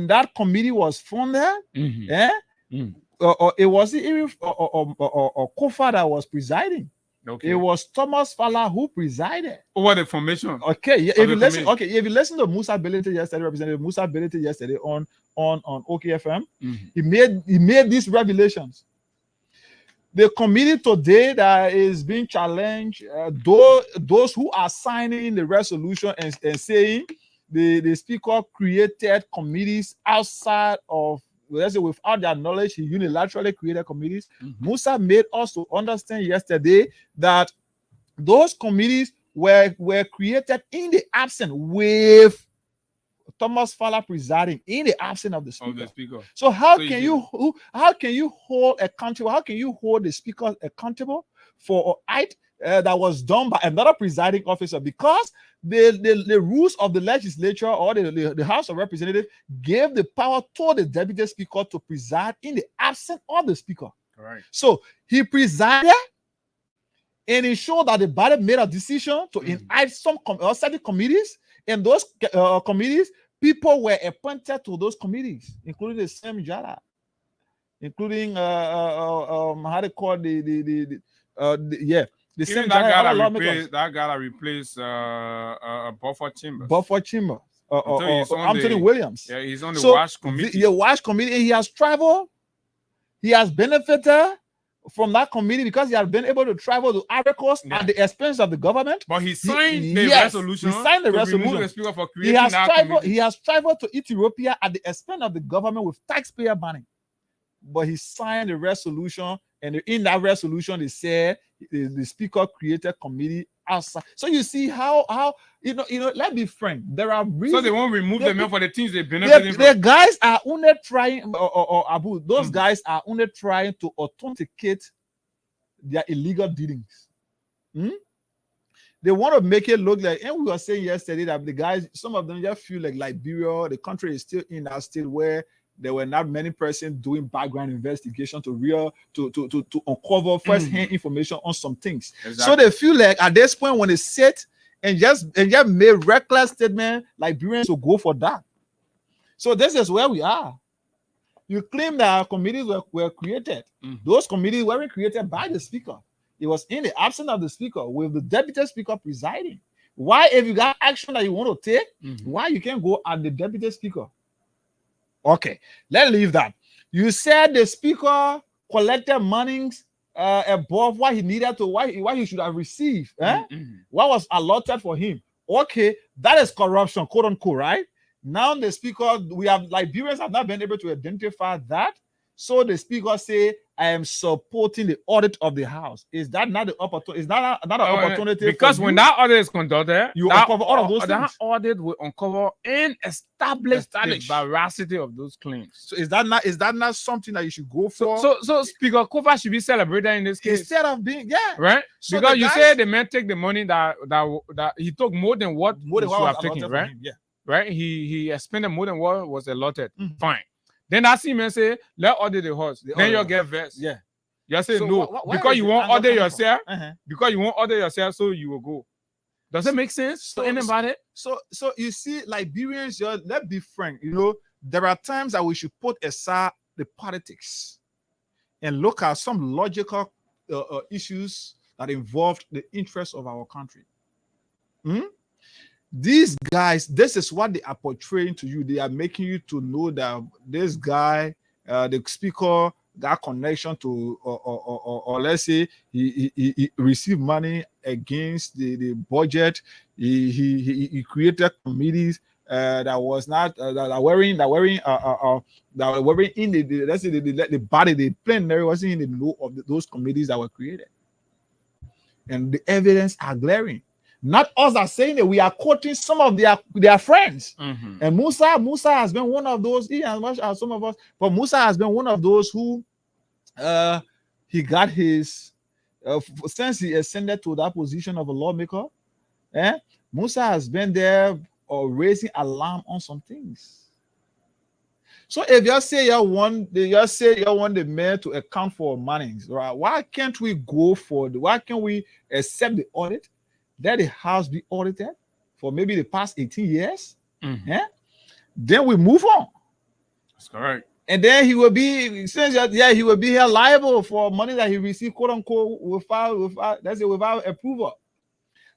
that committee was funded, it wasn't even Kofa that was presiding. Okay. It was Thomas Fala who presided over the formation. Okay, yeah. If you listen to Musa Ability yesterday, Representative Musa Ability yesterday on OKFM, he made these revelations. The committee today that is being challenged, those who are signing the resolution and saying the speaker created committees outside of, let's say, without their knowledge, he unilaterally created committees. Musa made us to understand yesterday that those committees were created in the absence with Thomas Fala presiding, in the absence of the speaker. So how can you hold accountable? How can you hold the speaker accountable for an act that was done by another presiding officer? Because the rules of the legislature or the House of Representatives gave the power to the deputy speaker to preside in the absence of the speaker. Correct. So he presided, and it showed that the body made a decision to invite some certain committees, and those committees, people were appointed to those committees, including the same Jara, including how they call the same that guy replaced Beaufort Chambers. Beaufort Chambers. Anthony Williams. Yeah, he's on the WASH committee. The WASH committee, and he has traveled. He has benefited from that committee because he has been able to travel to Ivory Coast at the expense of the government. But he signed the resolution. He signed the resolution. The speaker for creating he has traveled to Ethiopia at the expense of the government with taxpayer money. But he signed the resolution, and in that resolution, they said the speaker created committee outside. So you see how you know. Let's be frank. There are reasons. So they won't remove the men for the things they benefit. The guys are only trying, or Abu. Those guys are only trying to authenticate their illegal dealings. They want to make it look like, and we were saying yesterday that the guys, some of them just feel like Liberia, the country is still in that state where there were not many persons doing background investigation to uncover first-hand information on some things. Exactly. So they feel like at this point when they sit and just made reckless statement, Liberians will go for that. So this is where we are. You claim that committees were created. Those committees weren't created by the speaker. It was in the absence of the speaker with the deputy speaker presiding. Why, if you got action that you want to take, why you can't go at the deputy speaker? Okay, let's leave that. You said the speaker collected monies above what he needed to, what he should have received. What was allotted for him. Okay, that is corruption, quote unquote, right? Now the speaker, Liberians have not been able to identify that. So the speaker say, I am supporting the audit of the house. Is that not the opportunity? Is that not an opportunity? Because when that audit is conducted, you uncover all of those things. That audit will uncover and establish the veracity of those claims. So is that not something that you should go for? So Speaker Kofa should be celebrated in this case. Instead of being, right? So because you say the man take the money that he took more than what he should have taken, right? Right? He expended more than what was allotted. Fine. Then that same man say, let order the horse. Then you'll get vexed. Yeah. You say so no. Because you won't order yourself. Because you won't order yourself, so you will go. Does it make sense to anybody? So you see, Liberians, let's be frank, there are times that we should put aside the politics and look at some logical issues that involve the interests of our country. These guys, this is what they are portraying to you. They are making you to know that this guy, the speaker, got connection to, or let's say he received money against the budget. He created committees that was not that wearing in the let's say the body, the plenary wasn't in the know of those committees that were created, and the evidence are glaring. Not us are saying that, we are quoting some of their friends. And Musa has been one of those, as much as some of us, but Musa has been one of those who he got his since he ascended to that position of a lawmaker. Musa has been there raising alarm on some things. So if you say you want the mayor to account for money, right? Why can't we why can't we accept the audit, that the house be audited for maybe the past 18 years? Then we move on. That's correct. And then he will be here liable for money that he received, quote unquote, without approval.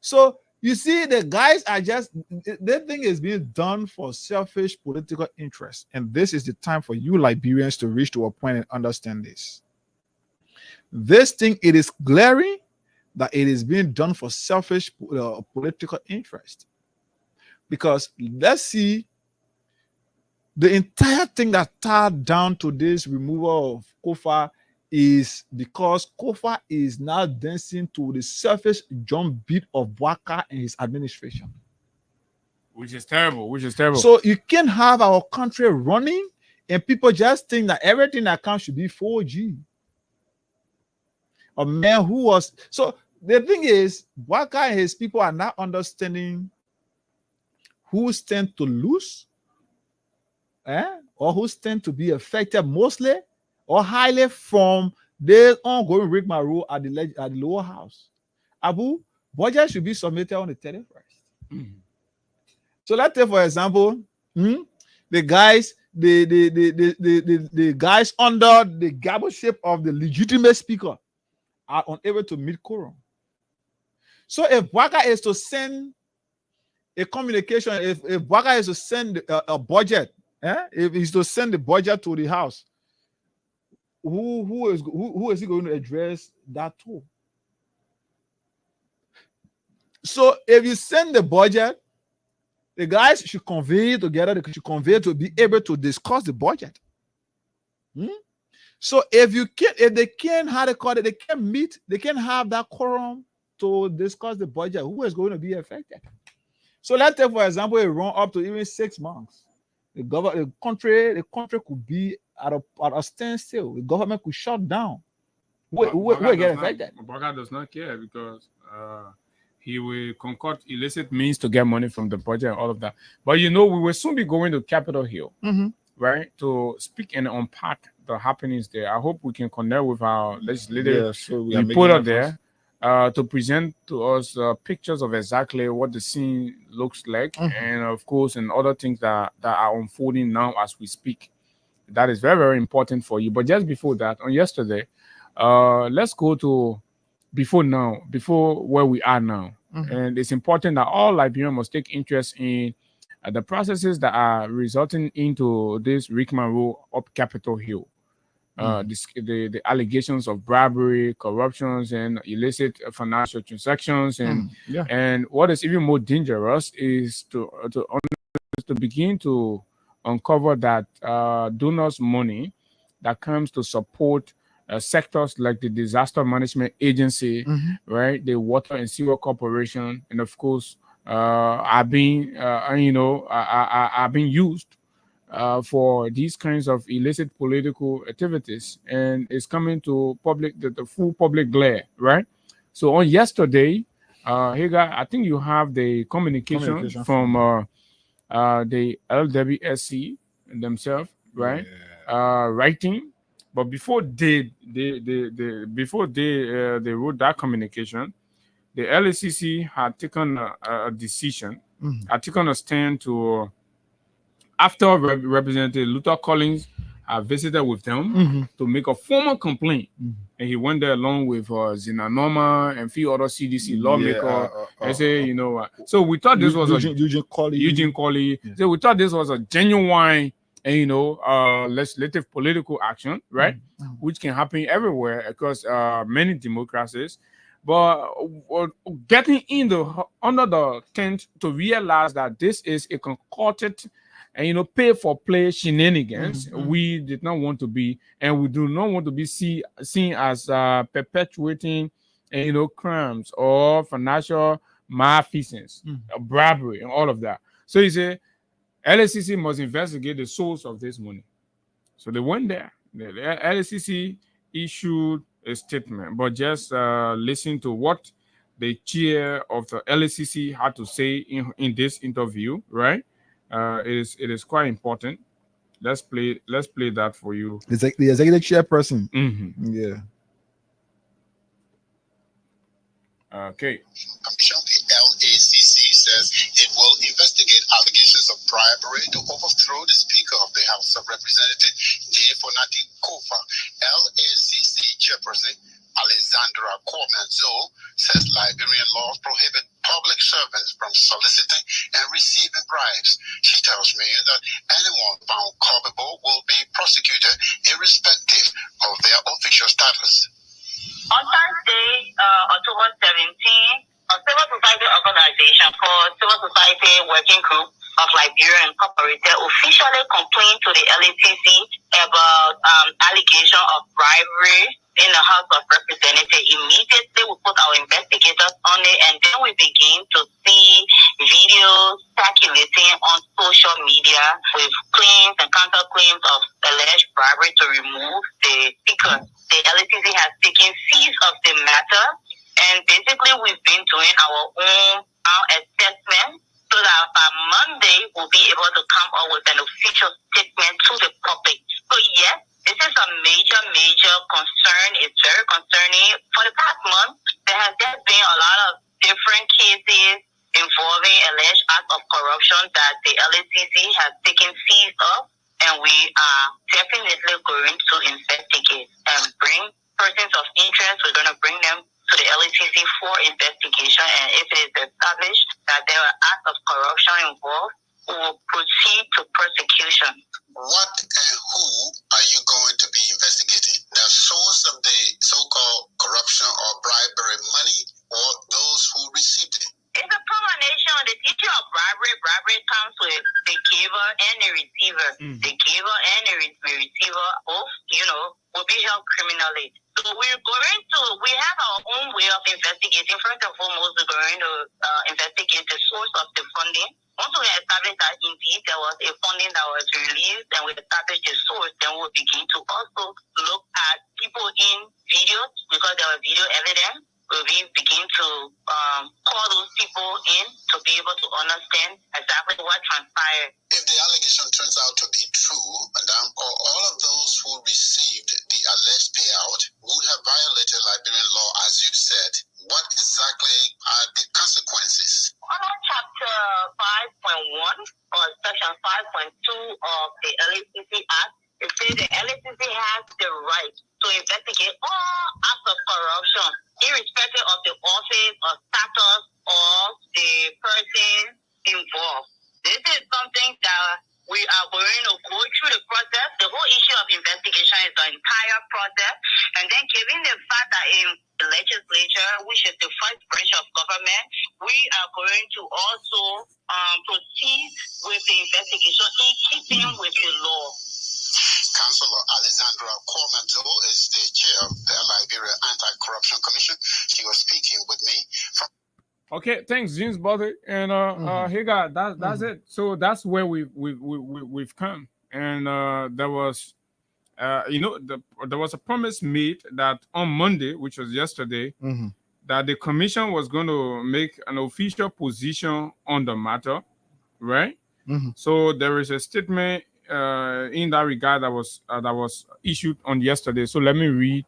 So you see, the guys are just, the thing is being done for selfish political interest. And this is the time for you Liberians to reach to a point and understand this. This thing, it is glaring that it is being done for selfish political interest. Because let's see, the entire thing that tied down to this removal of Kofa is because Kofa is now dancing to the selfish drum beat of Bwaka and his administration. Which is terrible. So you can't have our country running and people just think that everything that comes should be 4G. A man who was... So the thing is, Bwaka and his people are not understanding who stand to lose, or who stand to be affected mostly or highly from the ongoing rigmarole at the lower house. Abu, budget should be submitted on the 31st. So let's take, for example, the guys under the governorship of the legitimate speaker are unable to meet quorum. So if Bwaka is to send a communication, if Bwaka is to send a budget, if he's to send the budget to the house, who is he going to address that to? So if you send the budget, the guys should convene together. They should convene to be able to discuss the budget. So if they can't have they can't meet, they can't have that quorum to discuss the budget. Who is going to be affected? So let's take, for example, a run up to even 6 months. The country could be at a standstill. The government could shut down. Who get affected? Bwaka does not care because he will concoct illicit means to get money from the budget and all of that. But we will soon be going to Capitol Hill, right, to speak and unpack the happenings there. I hope we can connect with our legislative reporter there to present to us pictures of exactly what the scene looks like, and of course, and other things that are unfolding now as we speak. That is very, very important for you. But just before that, on yesterday, let's go to before where we are now. And it's important that all Liberians must take interest in the processes that are resulting into this rigmarole up Capitol Hill. The allegations of bribery, corruptions, and illicit financial transactions, and what is even more dangerous is to begin to uncover that donors' money that comes to support sectors like the Disaster Management Agency, right, the Water and Sewer Corporation, and of course are being used for these kinds of illicit political activities, and it's coming to the full public glare, right? So on yesterday, Hagar, I think you have the communication from the LWSC themselves, right? Writing, but before they wrote that communication, the LACC had taken a decision, had taken a stand to. After Representative Luther Collins visited with them to make a formal complaint, and he went there along with Zina Norma and a few other CDC lawmakers. And say, so we thought this was Eugene Colley. Yeah. So we thought this was a genuine, legislative political action, right? Which can happen everywhere across many democracies. But getting under the tent to realize that this is a concocted and pay for play shenanigans, we did not want to be, and we do not want to be seen as perpetuating crimes or financial malfeasance, bribery, and all of that. So he said LSCC must investigate the source of this money. So they went there. The LSCC issued a statement, but just listen to what the chair of the LSCC had to say in this interview, right? It is quite important. Let's play that for you. It's like the executive chairperson. Yeah. Okay. LACC says it will investigate allegations of bribery to overthrow the Speaker of the House of Representatives, Fonati Kofa. LACC chairperson Alexandra Cormanzo says Liberian laws prohibit public servants from soliciting and receiving bribes. She tells me that anyone found culpable will be prosecuted irrespective of their official status. On Thursday, October 17th, a civil society organization called Civil Society Working Group of Liberia Incorporated officially complained to the LATC about allegation of bribery in the House of Representatives. Immediately, we put our investigators on it, and then we begin to see videos circulating on social media with claims and counterclaims of alleged bribery to remove the speaker. The LATC has taken seize of the matter, and basically we've been doing our own assessment so that by Monday we'll be able to come up with an official statement to the public. So yes, this is a major concern. It's very concerning. For the past month, there has just been a lot of different cases involving alleged acts of corruption that the LATC has taken seize of, and we are definitely going to investigate and bring persons of interest. We're going to bring them to the LATC for investigation, and if it is established that there are acts of corruption involved, we will proceed to prosecution. What and who are you going to be investigating? The source of the so-called corruption or bribery money, or those who received it? It's a combination. The issue of bribery comes with the giver and the receiver. The giver and the receiver both, will be held criminally. So we have our own way of investigating. First and foremost, we're going to investigate the source of the funding. Once we establish that indeed there was a funding that was released and we establish the source, then we'll begin to also look at people in videos, because there was video evidence. We begin to call those people in to be able to understand exactly what transpired. If the allegation turns out to be true, Madam, all of those who received the alleged payout would have violated Liberian law, as you said. What exactly are the consequences? Under Chapter 5.1 or Section 5.2 of the LACC Act, it says the LACC has the right to investigate all acts of corruption, irrespective of the office or status of the person involved. This is something that we are going to go through the process. The whole issue of investigation is the entire process. And then given the fact that in the legislature, which is the first branch of government, we are going to also proceed with the investigation in keeping with the law. Councillor Alexandra Cormanzo is the chair of the Liberia Anti-Corruption Commission. She was speaking with me from... Okay, thanks, James Body. And hey, God, that's it. So that's where we've come. And there was, there was a promise made that on Monday, which was yesterday, that the commission was going to make an official position on the matter, right? So there is a statement in that regard that was issued on yesterday. So let me read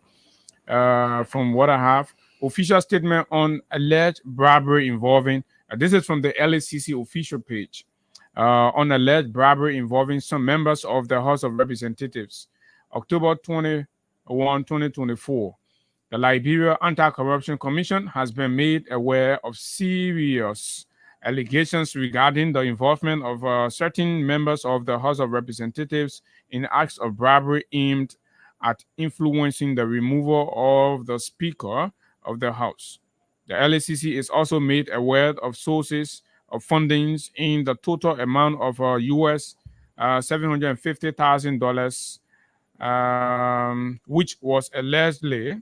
from what I have. Official statement on alleged bribery involving, this is from the LACC official page, on alleged bribery involving some members of the House of Representatives. October 21, 2024. The Liberia Anti-Corruption Commission has been made aware of serious allegations regarding the involvement of certain members of the House of Representatives in acts of bribery aimed at influencing the removal of the Speaker of the House. The LACC is also made aware of sources of fundings in the total amount of US $750,000, which was allegedly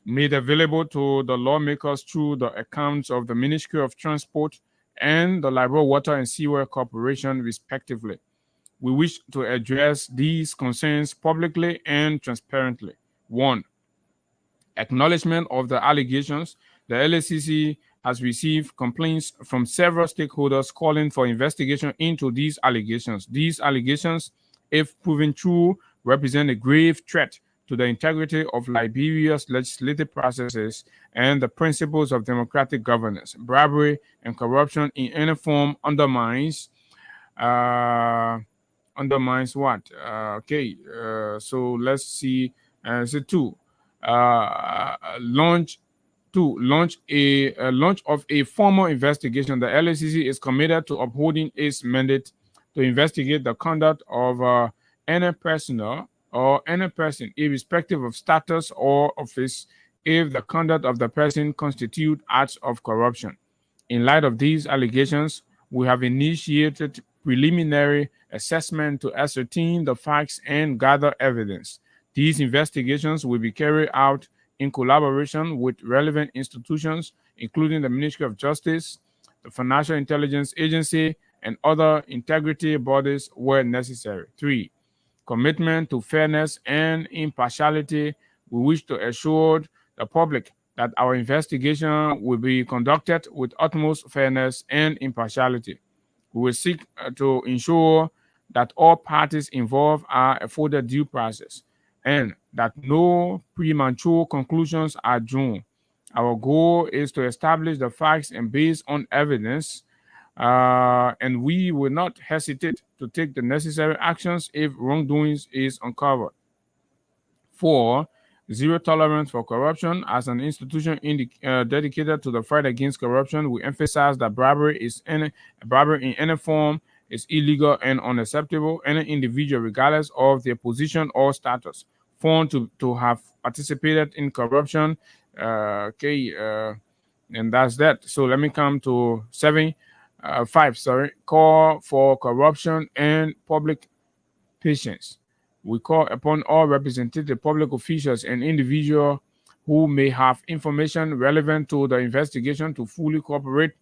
made available to the lawmakers through the accounts of the Ministry of Transport and the Liberia Water and Sewer Corporation, respectively. We wish to address these concerns publicly and transparently. 1. Acknowledgement of the allegations. The LACC has received complaints from several stakeholders calling for investigation into these allegations. These allegations, if proven true, represent a grave threat to the integrity of Liberia's legislative processes and the principles of democratic governance. Bribery and corruption in any form undermines what? So let's see. So 2. Launch of a formal investigation. The LACC is committed to upholding its mandate to investigate the conduct of any personnel or any person, irrespective of status or office, if the conduct of the person constitute acts of corruption. In light of these allegations, we have initiated preliminary assessment to ascertain the facts and gather evidence. These investigations will be carried out in collaboration with relevant institutions, including the Ministry of Justice, the Financial Intelligence Agency, and other integrity bodies where necessary. 3. Commitment to fairness and impartiality. We wish to assure the public that our investigation will be conducted with utmost fairness and impartiality. We will seek to ensure that all parties involved are afforded due process and that no premature conclusions are drawn. Our goal is to establish the facts and based on evidence, and we will not hesitate to take the necessary actions if wrongdoings is uncovered. 4. Zero tolerance for corruption. As an institution dedicated to the fight against corruption, we emphasize that bribery in any form is illegal and unacceptable. Any individual, regardless of their position or status, found to have participated in corruption. And that's that. So let me come to 5. Call for corruption and public patience. We call upon all representative public officials and individuals who may have information relevant to the investigation to fully cooperate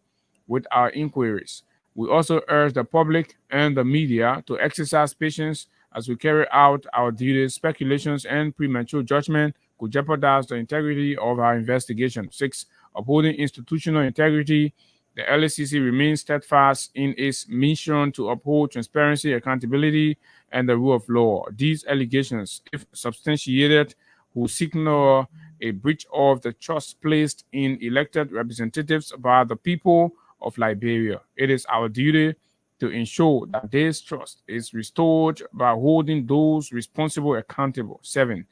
with our inquiries. We also urge the public and the media to exercise patience as we carry out our duties. Speculations and premature judgment could jeopardize the integrity of our investigation. 6. Upholding institutional integrity. The LACC remains steadfast in its mission to uphold transparency, accountability, and the rule of law. These allegations, if substantiated, will signal a breach of the trust placed in elected representatives by the people of Liberia. It is our duty to ensure that this trust is restored by holding those responsible accountable. 7.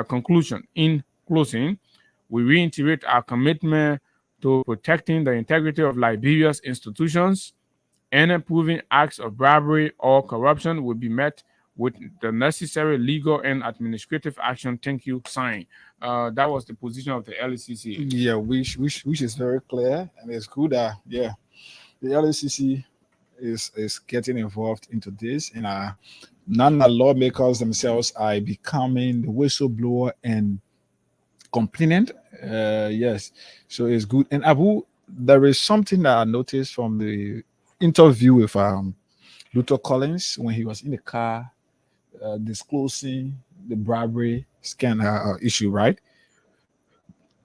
Conclusion. In closing, we reiterate our commitment to protecting the integrity of Liberia's institutions. Any proven acts of bribery or corruption will be met with the necessary legal and administrative action. Thank you. Sign. That was the position of the LACC. Yeah, which is very clear, and it's good that the LACC is getting involved into this, and none of the lawmakers themselves are becoming the whistleblower and complainant. Yes, so it's good. And Abu, there is something that I noticed from the interview with Luther Collins when he was in the car disclosing the bribery scandal issue, right?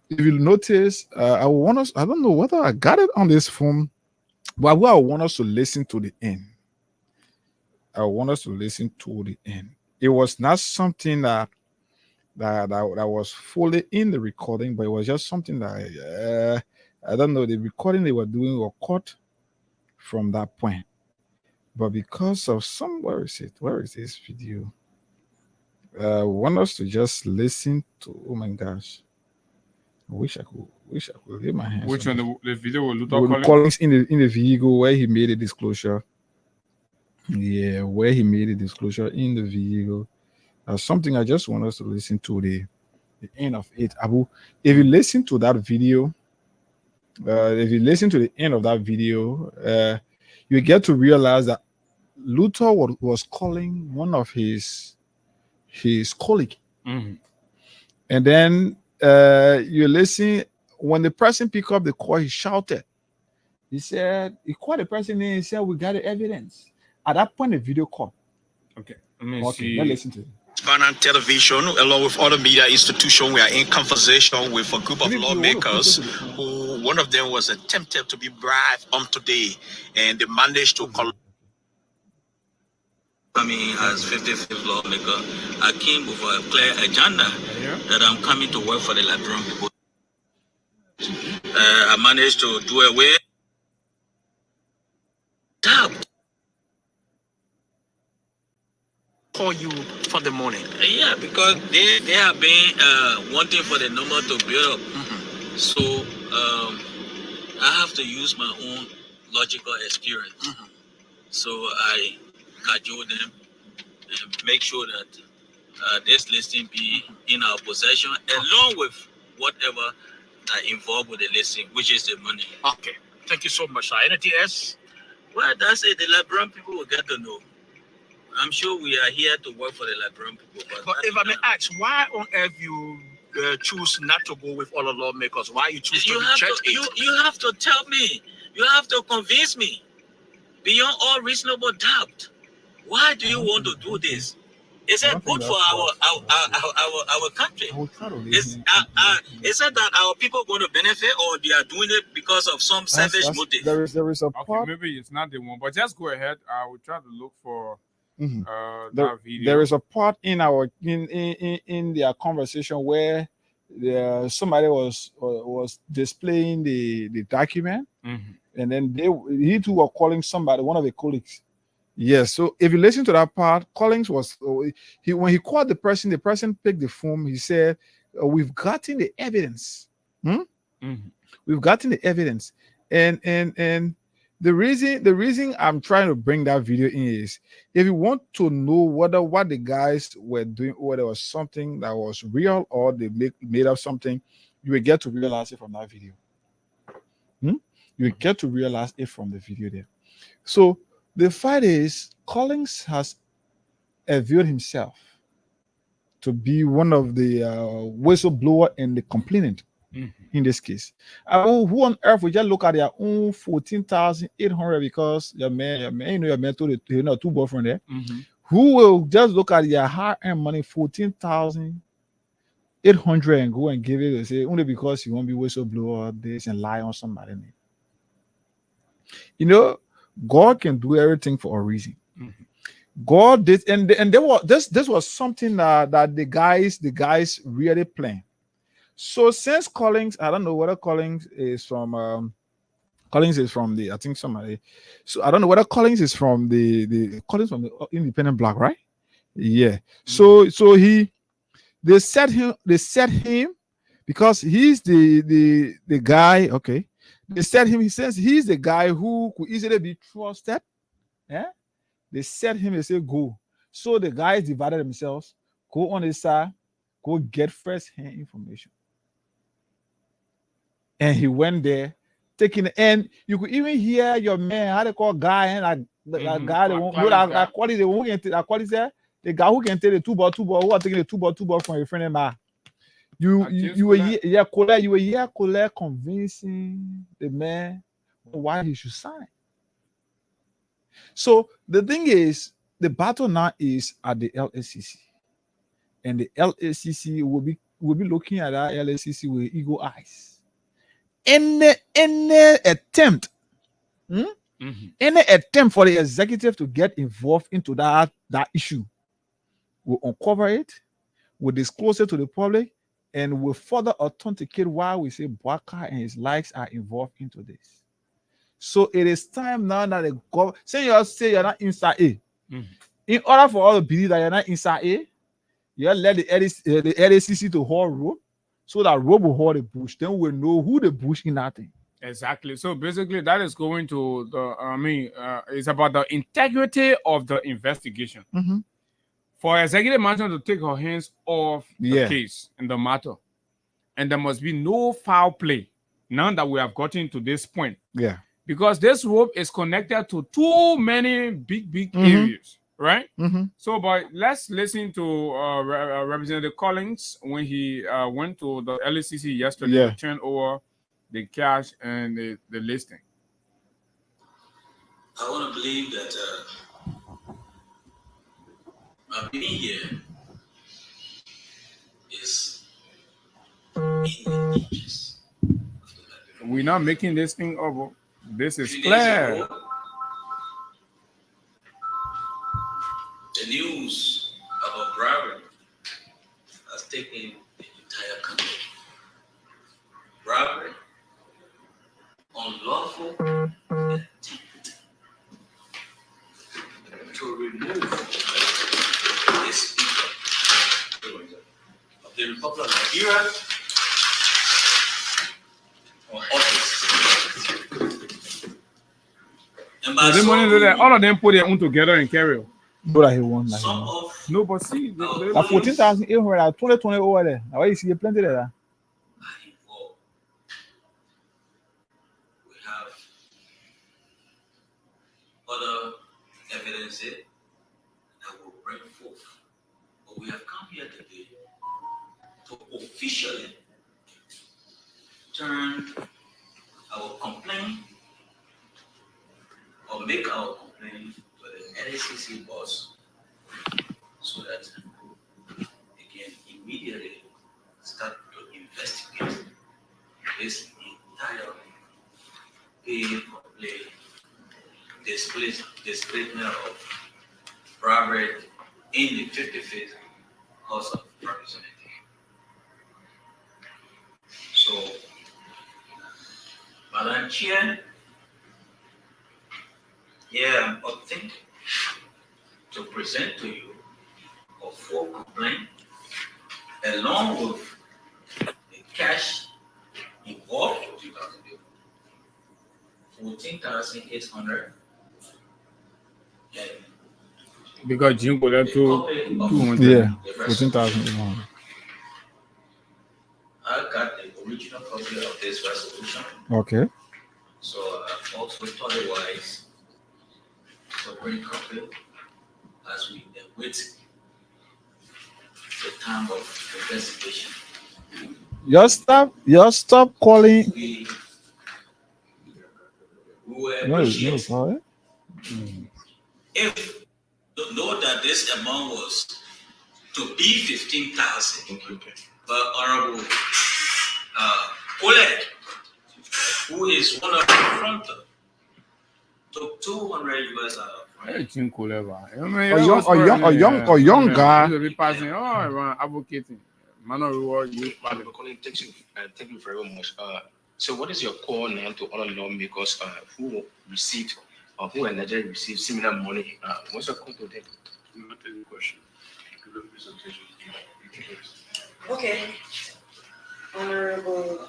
If you notice, I don't know whether I got it on this phone, but I want us to listen to the end. It was not something that was fully in the recording, but it was just something that I don't know, the recording they were doing were cut from that point. But because of where is this video? I want us to just listen to, oh my gosh. I wish I could lay my hands. Which one? The video with Luther Collins in the vehicle where he made a disclosure. Yeah, where he made a disclosure in the vehicle. Something I just want us to listen to the end of it. Abu, if you listen to that video, if you listen to the end of that video, you get to realize that Luther was calling one of his colleague, Mhm. and then you listen when the person picked up the call, he shouted. He said he called the person in. He said, "We got the evidence." At that point, the video call. Okay, let me Okay, see. let's listen to it. Spanner Television, along with other media institutions, we are in conversation with a group of lawmakers who one of them was attempted to be bribed today, and they managed to collect. Coming as 55th lawmaker, I came with a clear agenda that I'm coming to work for the Liberian people. I managed to do away doubt. Call you for the morning. Yeah, because they have been wanting for the number to build up. So I have to use my own logical experience. So I cajole them and make sure that this listing be in our possession, along with whatever that involved with the listing, which is the money. Okay. Thank you so much, sir. Anything else? Well, that's it. The Liberian people will get to know. I'm sure we are here to work for the Liberian people. But if I may ask, why on earth you choose not to go with all the lawmakers? Why you choose to reject it? You have to tell me. You have to convince me beyond all reasonable doubt. Why do you want to do this? Is it good for our country? Is it that our people are going to benefit, or they are doing it because of some selfish motive? There is a part. Okay, maybe it's not the one, but just go ahead. I will try to look for There, that video. there is a part in our in their conversation where somebody was displaying the document, and then he too were calling somebody, one of the colleagues. Yes. So if you listen to that part, Collins was when he called the person picked the phone. He said, "We've gotten the evidence. We've gotten the evidence." And the reason I'm trying to bring that video in is if you want to know what the guys were doing, whether it was something that was real or they made up something, you will get to realize it from that video. You will get to realize it from the video there. So the fact is, Collins has availed himself to be one of the whistleblower and the complainant in this case. Who on earth would just look at their own 14,800 because your man, you know, your man told you two boyfriend there. Who will just look at your hard-earned money, 14,800, and go and give it and say only because you won't be whistleblower this and lie on somebody? You know, God can do everything for a reason. God did, and there was this was something that the guys really planned. So since Collins, I don't know whether Collins is from the I think somebody. So I don't know whether Collins is from the Collins from the Independent Black, right? Yeah. So they set him because he's the guy. Okay. They set him. He says he's the guy who could easily be trusted. Yeah. They set him and say go. So the guys divided themselves. Go on his side. Go get first-hand information. And he went there, taking the end. You could even hear your man, how they call guy, and that guy, they won't know that quality. They won't get that quality there. The guy who can take the two ball, who are taking the two ball from your friend and ma. You were here, Colette convincing the man why he should sign. So the thing is, the battle now is at the LSCC, and the LSCC will be looking at that LSCC with eagle eyes. Any attempt for the executive to get involved into that issue will uncover it, will disclose it to the public, and will further authenticate why we say Bwaka and his likes are involved into this. So it is time now that the government say you're not inside A. In order for all to believe that you're not inside A, you let the LACC to hold rope, so that rope will hold the bush. Then we'll know who the bush in that thing. Exactly. So basically, that is going to it's about the integrity of the investigation. For executive management to take her hands off the case and the matter, and there must be no foul play, now that we have gotten to this point. Yeah. Because this rope is connected to too many big areas, right? So, but let's listen to Representative Collins when he went to the LCC yesterday to turn over the cash and the listing. I want to believe that my being here is in the interest. We're not making this thing over. This is 2 days clear. ago, the news about bribery has taken the entire country. Bribery, unlawful attempt to remove the Speaker of the Republic of Nigeria or office. And by So all of them put their own together and carry on. But he won. No, but see, the 14,800, 2020 over there. Now you see plenty there. We have other evidence that will bring forth. But we have come here today to officially turn our complaint or make our complaint to the LCC boss so that they can immediately start to investigate this entire pay for play displacement of bribery in the 55th House of Representatives. So, Madam Chair, I'm opting to present to you a full complaint along with the cash involved for 14,800. Because Jim got that 200. Yeah, 14,800. I got the original copy of this resolution. Okay. So I've also thought it wise to bring copy as we await the time of investigation. Just stop calling. We will appreciate if you know that this amount was to be 15,000, but Honorable Colette, who is one of the fronter, took 200 US dollars. A young guy. Around advocating. Man of reward youth party. Thank you very much. So what is your call now to other lawmakers who received or who allegedly received similar money? What's your call to them? Question. Okay. Honorable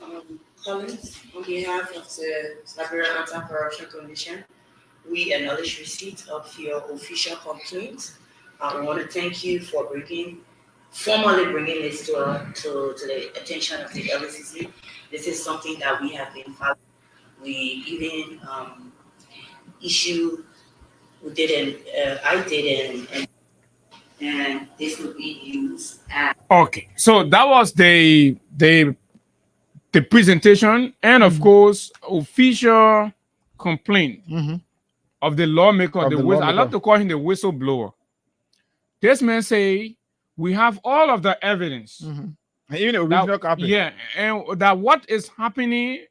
Collins, on behalf of the Liberian Anti-Corruption Commission, we acknowledge receipt of your official complaint. We want to thank you for formally bringing this to the attention of the LCC. This is something that we have been following. We even and this will be used as. Okay, so that was the presentation and of course official complaint of the lawmaker. I love to call him the whistleblower. This man say we have all of the evidence, even the original copy. Yeah, and that what is happening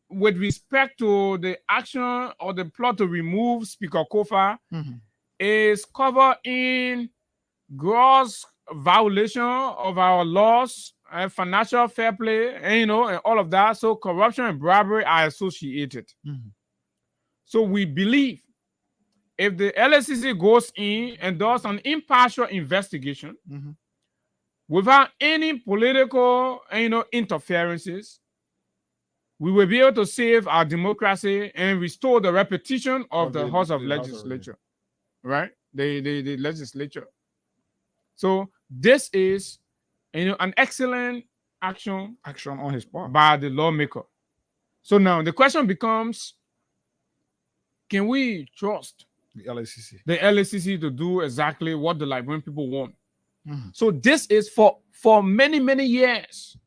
with respect to the action or the plot to remove Speaker Kofa is covered in gross violation of our laws and financial fair play, and and all of that. So corruption and bribery are associated. So we believe if the LSCC goes in and does an impartial investigation without any political interferences, we will be able to save our democracy and restore the repetition of the House of Legislature, right? The legislature. So this is an excellent action on his part by the lawmaker. So now the question becomes, can we trust the LACC to do exactly what the Liberian people want? So this is for many, many years.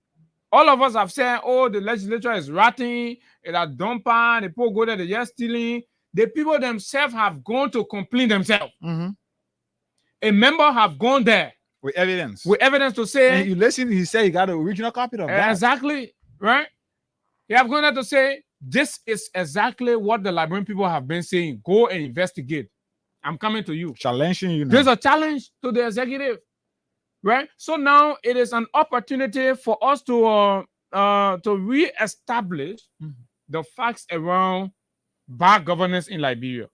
All of us have said, oh, the legislature is ratting, it has dumped, the people go there, they're just stealing. The people themselves have gone to complain themselves. A member have gone there with evidence to say, and you listen, he said he got an original copy of that. Exactly, right? He have gone there to say, this is exactly what the Liberian people have been saying. Go and investigate. I'm coming to you. Challenging you now. There's a challenge to the executive, right? So now it is an opportunity for us to re-establish the facts around bad governance in Liberia.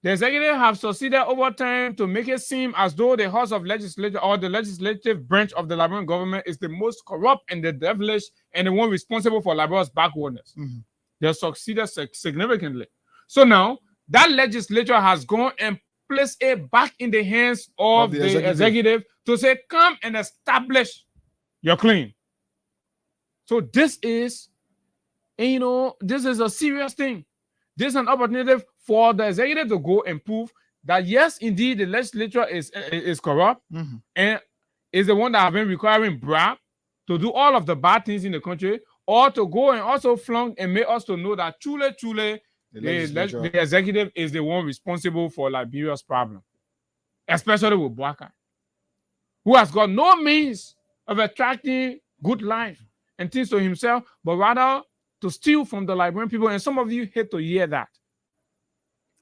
The executive have succeeded over time to make it seem as though the House of Legislature or the legislative branch of the Liberian government is the most corrupt and the devilish and the one responsible for Liberia's backwardness. They have succeeded significantly. So now that legislature has gone and placed it back in the hands of the executive to say, come and establish your claim. So this is, this is a serious thing. This is an opportunity for the executive to go and prove that yes, indeed, the legislature is corrupt and is the one that have been requiring bribe to do all of the bad things in the country, or to go and also flunk and make us to know that truly the executive is the one responsible for Liberia's problem, especially with Boakai, who has got no means of attracting good life and things to himself, but rather to steal from the Liberian people. And some of you hate to hear that.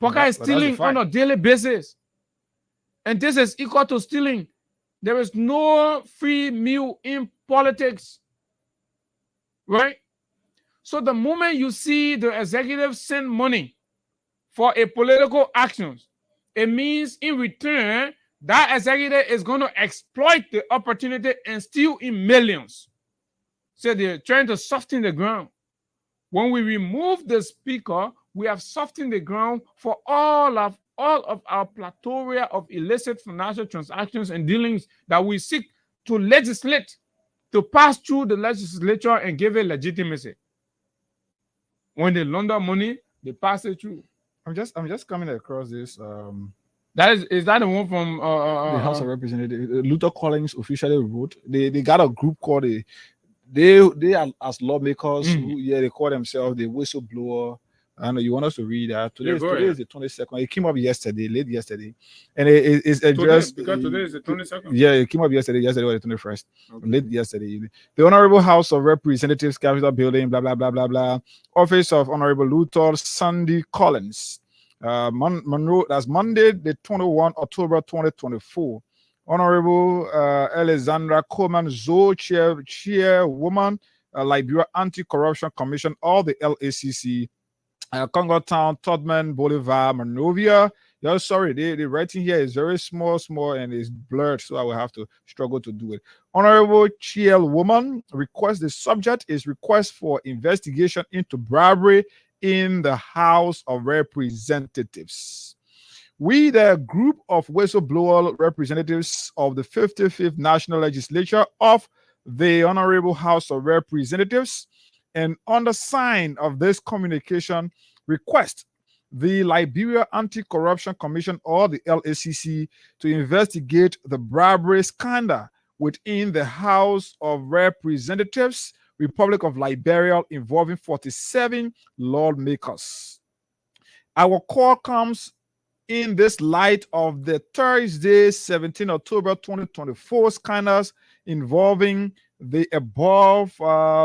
Boakai is stealing on a daily basis. And this is equal to stealing. There is no free meal in politics. Right? So the moment you see the executive send money for a political actions, it means in return, that executive is going to exploit the opportunity and steal in millions. So they're trying to soften the ground. When we remove the speaker, we have softened the ground for all of our plethora of illicit financial transactions and dealings that we seek to legislate, to pass through the legislature and give it legitimacy. When they launder money, they pass it through. I'm just coming across this. Is that the one from the House of Representatives? Luther Collins officially wrote. They got a group called they are as lawmakers who they call themselves the Whistleblower. I know you want us to read that. Today is the 22nd. It came up late yesterday. And it's addressed because today is the 22nd. Yeah, it came up yesterday. Yesterday was the 21st. Okay. Late yesterday. The Honorable House of Representatives, Capitol Building, blah, blah, blah, blah, blah. Office of Honorable Luther Sandy Collins. Monroe, that's Monday, the 21 October 2024. Honorable Alexandra Coleman Zoe, Chairwoman, Liberia Anti-Corruption Commission, all the LACC, Congo Town, Todman, Bolivar, Monrovia. Yeah, sorry, the writing here is very small, and it's blurred, so I will have to struggle to do it. Honorable Chairwoman, the subject is request for investigation into bribery in the House of Representatives. We, the group of whistleblower representatives of the 55th National Legislature of the Honorable House of Representatives, and on the sign of this communication, request the Liberia Anti-Corruption Commission, or the LACC, to investigate the bribery scandal within the House of Representatives, Republic of Liberia, involving 47 lawmakers. Our call comes in this light of the Thursday, 17 October 2024 scandals involving the above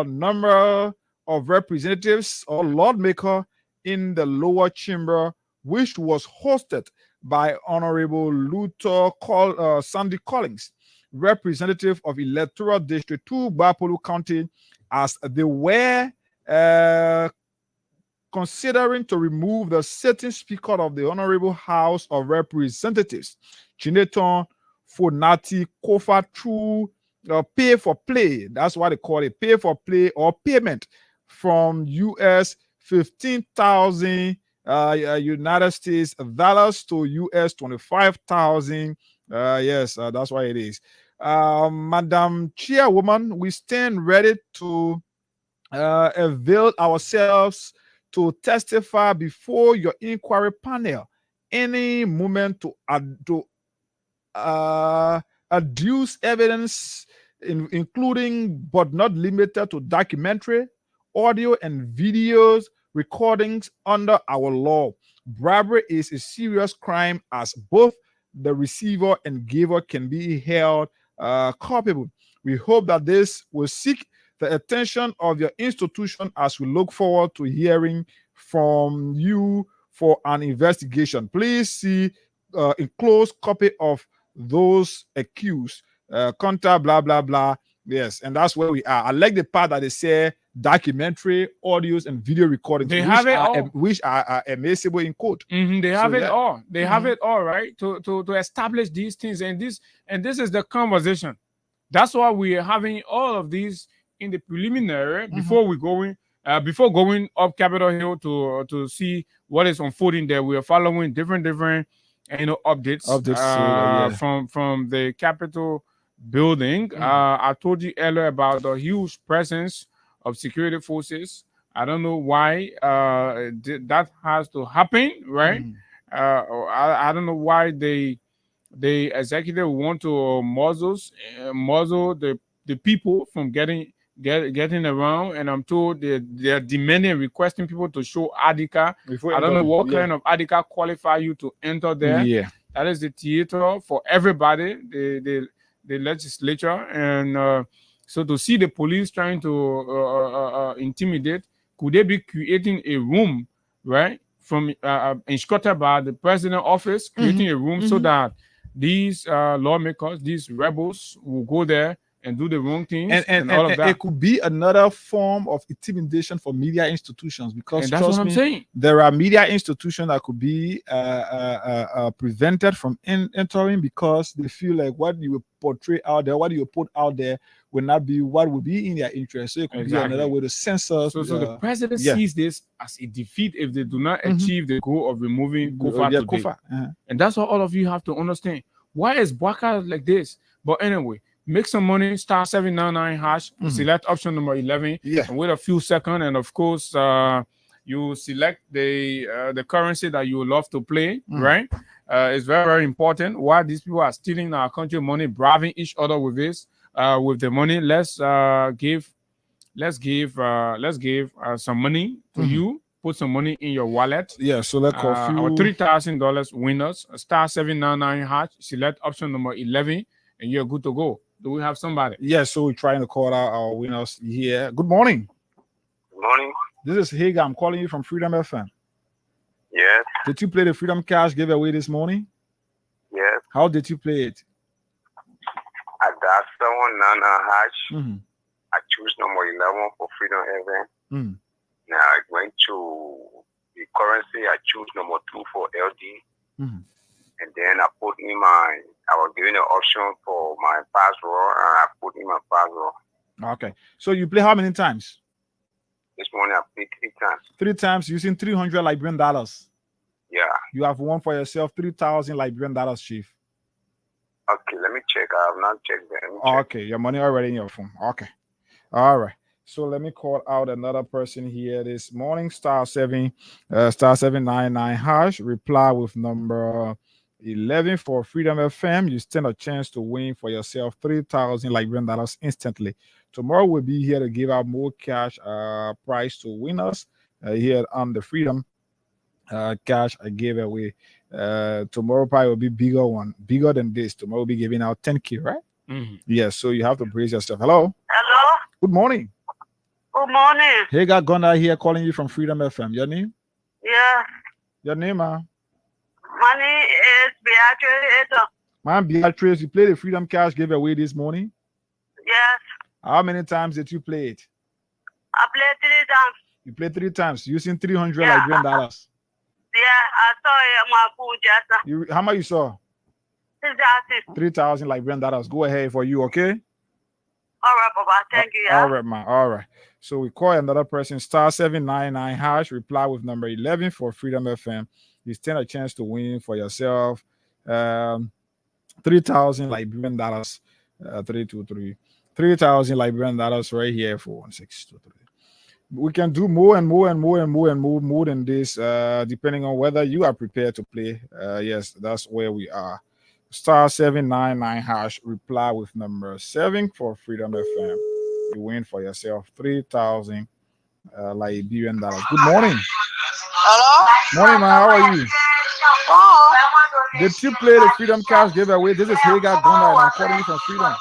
number of representatives or lawmaker in the lower chamber, which was hosted by Honorable Luther Sandy Collins, representative of Electoral District 2, Bapolu County, as they were considering to remove the sitting speaker of the Honorable House of Representatives, Chineton Fonati Kofa, through pay for play. That's why they call it pay for play, or payment from US 15,000 United States dollars to US 25,000. Yes, that's why it is. Madam Chairwoman, we stand ready to avail ourselves to testify before your inquiry panel any moment to adduce evidence including but not limited to documentary, audio, and videos recordings under our law. Bribery is a serious crime as both the receiver and giver can be held culpable. We hope that this will seek the attention of your institution as we look forward to hearing from you for an investigation. Please see enclosed copy of those accused. Contact blah blah blah. Yes, and that's where we are. I like the part that they say documentary, audios, and video recordings. They have it all. Which are admissible in court. They have it all. They have Mhm. it all, right? To establish these things, and this is the conversation. That's why we are having all of these in the preliminary before we going before going up Capitol Hill to see what is unfolding there. We are following different updates, from the Capitol building. I told you earlier about the huge presence of security forces. I don't know why that has to happen, right? I don't know why the executive want to muzzle the people from getting around, and I'm told they're demanding and requesting people to show ADICA. I don't know what kind of ADICA qualify you to enter there. Yeah. That is the theater for everybody, the legislature, and so to see the police trying to intimidate, could they be creating a room, right, from instructed by the president office, creating a room so that these lawmakers, these rebels, will go there and do the wrong things and all of that. It could be another form of intimidation for media institutions, because And that's what I'm saying. there are media institutions that could be prevented from entering because they feel like what you portray out there, what you put out there, will not be what will be in their interest. So it could be another way to censor. So the president sees this as a defeat if they do not achieve the goal of removing Kofa today. And that's what all of you have to understand. Why is Bwaka like this? But anyway, make some money, star 799 hash, select option number 11, and wait a few seconds, and of course, you select the currency that you love to play, right? It's very, very important. Why these people are stealing our country money, bribing each other with this, with the money. Let's give some money to you. Put some money in your wallet. Yeah, so let's call our $3,000 winners, star 799 hash, select option number 11, and you're good to go. Do we have somebody? Yes, so we're trying to call out our winners here. Good morning. Good morning. This is Hagar. I'm calling you from Freedom FM. Yes. Did you play the Freedom Cash giveaway this morning? Yes. How did you play it? I got 799 hash. I choose number 11 for Freedom FM. Now I went to the currency. I choose number 2 for LD. And then I put in I was given an option for my password, and I put in my password. Okay. So you play how many times? This morning I played 3 times. 3 times using $300 Liberian dollars. Yeah. You have won for yourself 3,000 Liberian dollars, Chief. Okay, let me check. I have not checked that. Okay, your money already in your phone. Okay. All right. So let me call out another person here this morning. Star 799 hash. Reply with number 11 for Freedom FM. You stand a chance to win for yourself 3,000 Liberian dollars instantly. Tomorrow we'll be here to give out more cash prize to winners here on the Freedom cash I gave away. Tomorrow probably will be bigger than this. Tomorrow we'll be giving out 10K, right? Yes, so you have to brace yourself. Hello. Good morning. Good morning. Hey, got Gonda here calling you from Freedom FM. Your name? Yeah. Your name, My name is Beatrice. Man, Beatrice, you played the Freedom Cash giveaway this morning? Yes. How many times did you play it? I played 3 times. You played 3 times using $300 Liberian dollars. Yeah, I saw it on my phone just now. How much you saw? 3,000. 3,000 Liberian dollars. Go ahead for you, okay? All right, Baba. Thank you. Yeah. All right, man. All right. So we call another person, star 799 hash. Reply with number 11 for Freedom FM. You stand a chance to win for yourself 3,000 Liberian dollars. 323. 3,000 Liberian dollars right here for 1623. We can do more and more and more and more and more than this, depending on whether you are prepared to play. Yes, that's where we are. Star 799 hash. Reply with number 7 for Freedom FM. You win for yourself 3,000 Liberian dollars. Good morning. Hello? Morning, man. How are you? Oh. Did you play the Freedom Cash giveaway? This is Hagar Gonda, and I'm calling you from Freedom.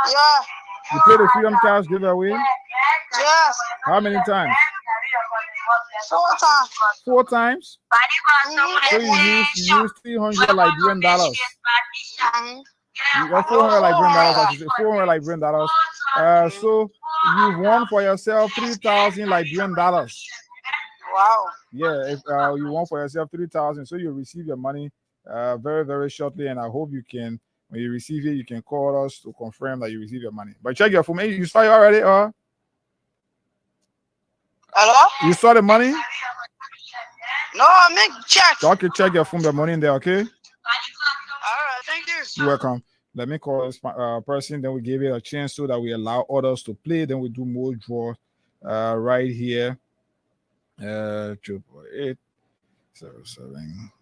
Yeah. You played the Freedom Cash giveaway? Yes. How many times? 4 times. 4 times? So you used 300 Liberian dollars. You got 400 Liberian dollars. I should say 400 Liberian dollars. So you won for yourself 3,000 Liberian dollars. Wow. Yeah, if you won for yourself 3,000, so you'll receive your money very, very shortly. And I hope you can, when you receive it, you can call us to confirm that you receive your money. But check your phone. You saw it already, or? Hello? You saw the money? No, I make check. Okay, check your phone. The money in there, okay? All right, thank you. You're welcome. Let me call this person. Then we give it a chance so that we allow others to play. Then we do more draw right here. 877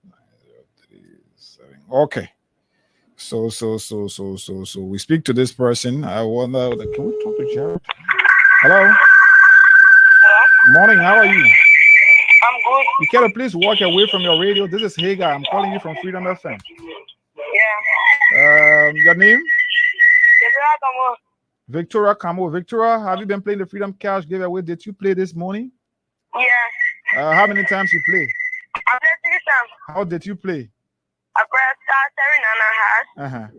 903. Okay. So we speak to this person. I wonder, can we talk to Jared? Hello. Morning. How are you? I'm good. You care to please walk away from your radio? This is Hagar. I'm calling you from Freedom FM. Yeah. Your name? Victoria Kamo. Victoria Kamo. Victoria, have you been playing the Freedom Cash giveaway? Did you play this morning? Yeah. How many times you play? I played 3 times. How did you play? I pressed star 7 and a hash.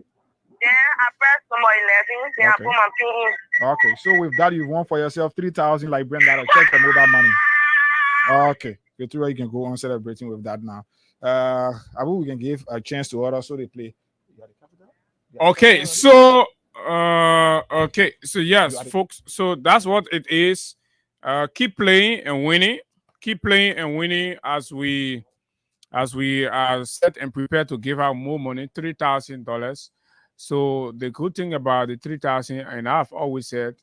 Then I pressed number 11. Then I put my pin in. Okay, so with that, you won for yourself 3,000 Liberian dollars. Check the mobile money. Okay, Victoria, you can go on celebrating with that now. Abu, we can give a chance to others so they play. Okay, so yes, folks. So that's what it is. Keep playing and winning. Keep playing and winning as we are set and prepared to give out more money, $3,000. So the good thing about the 3,000, and I've always said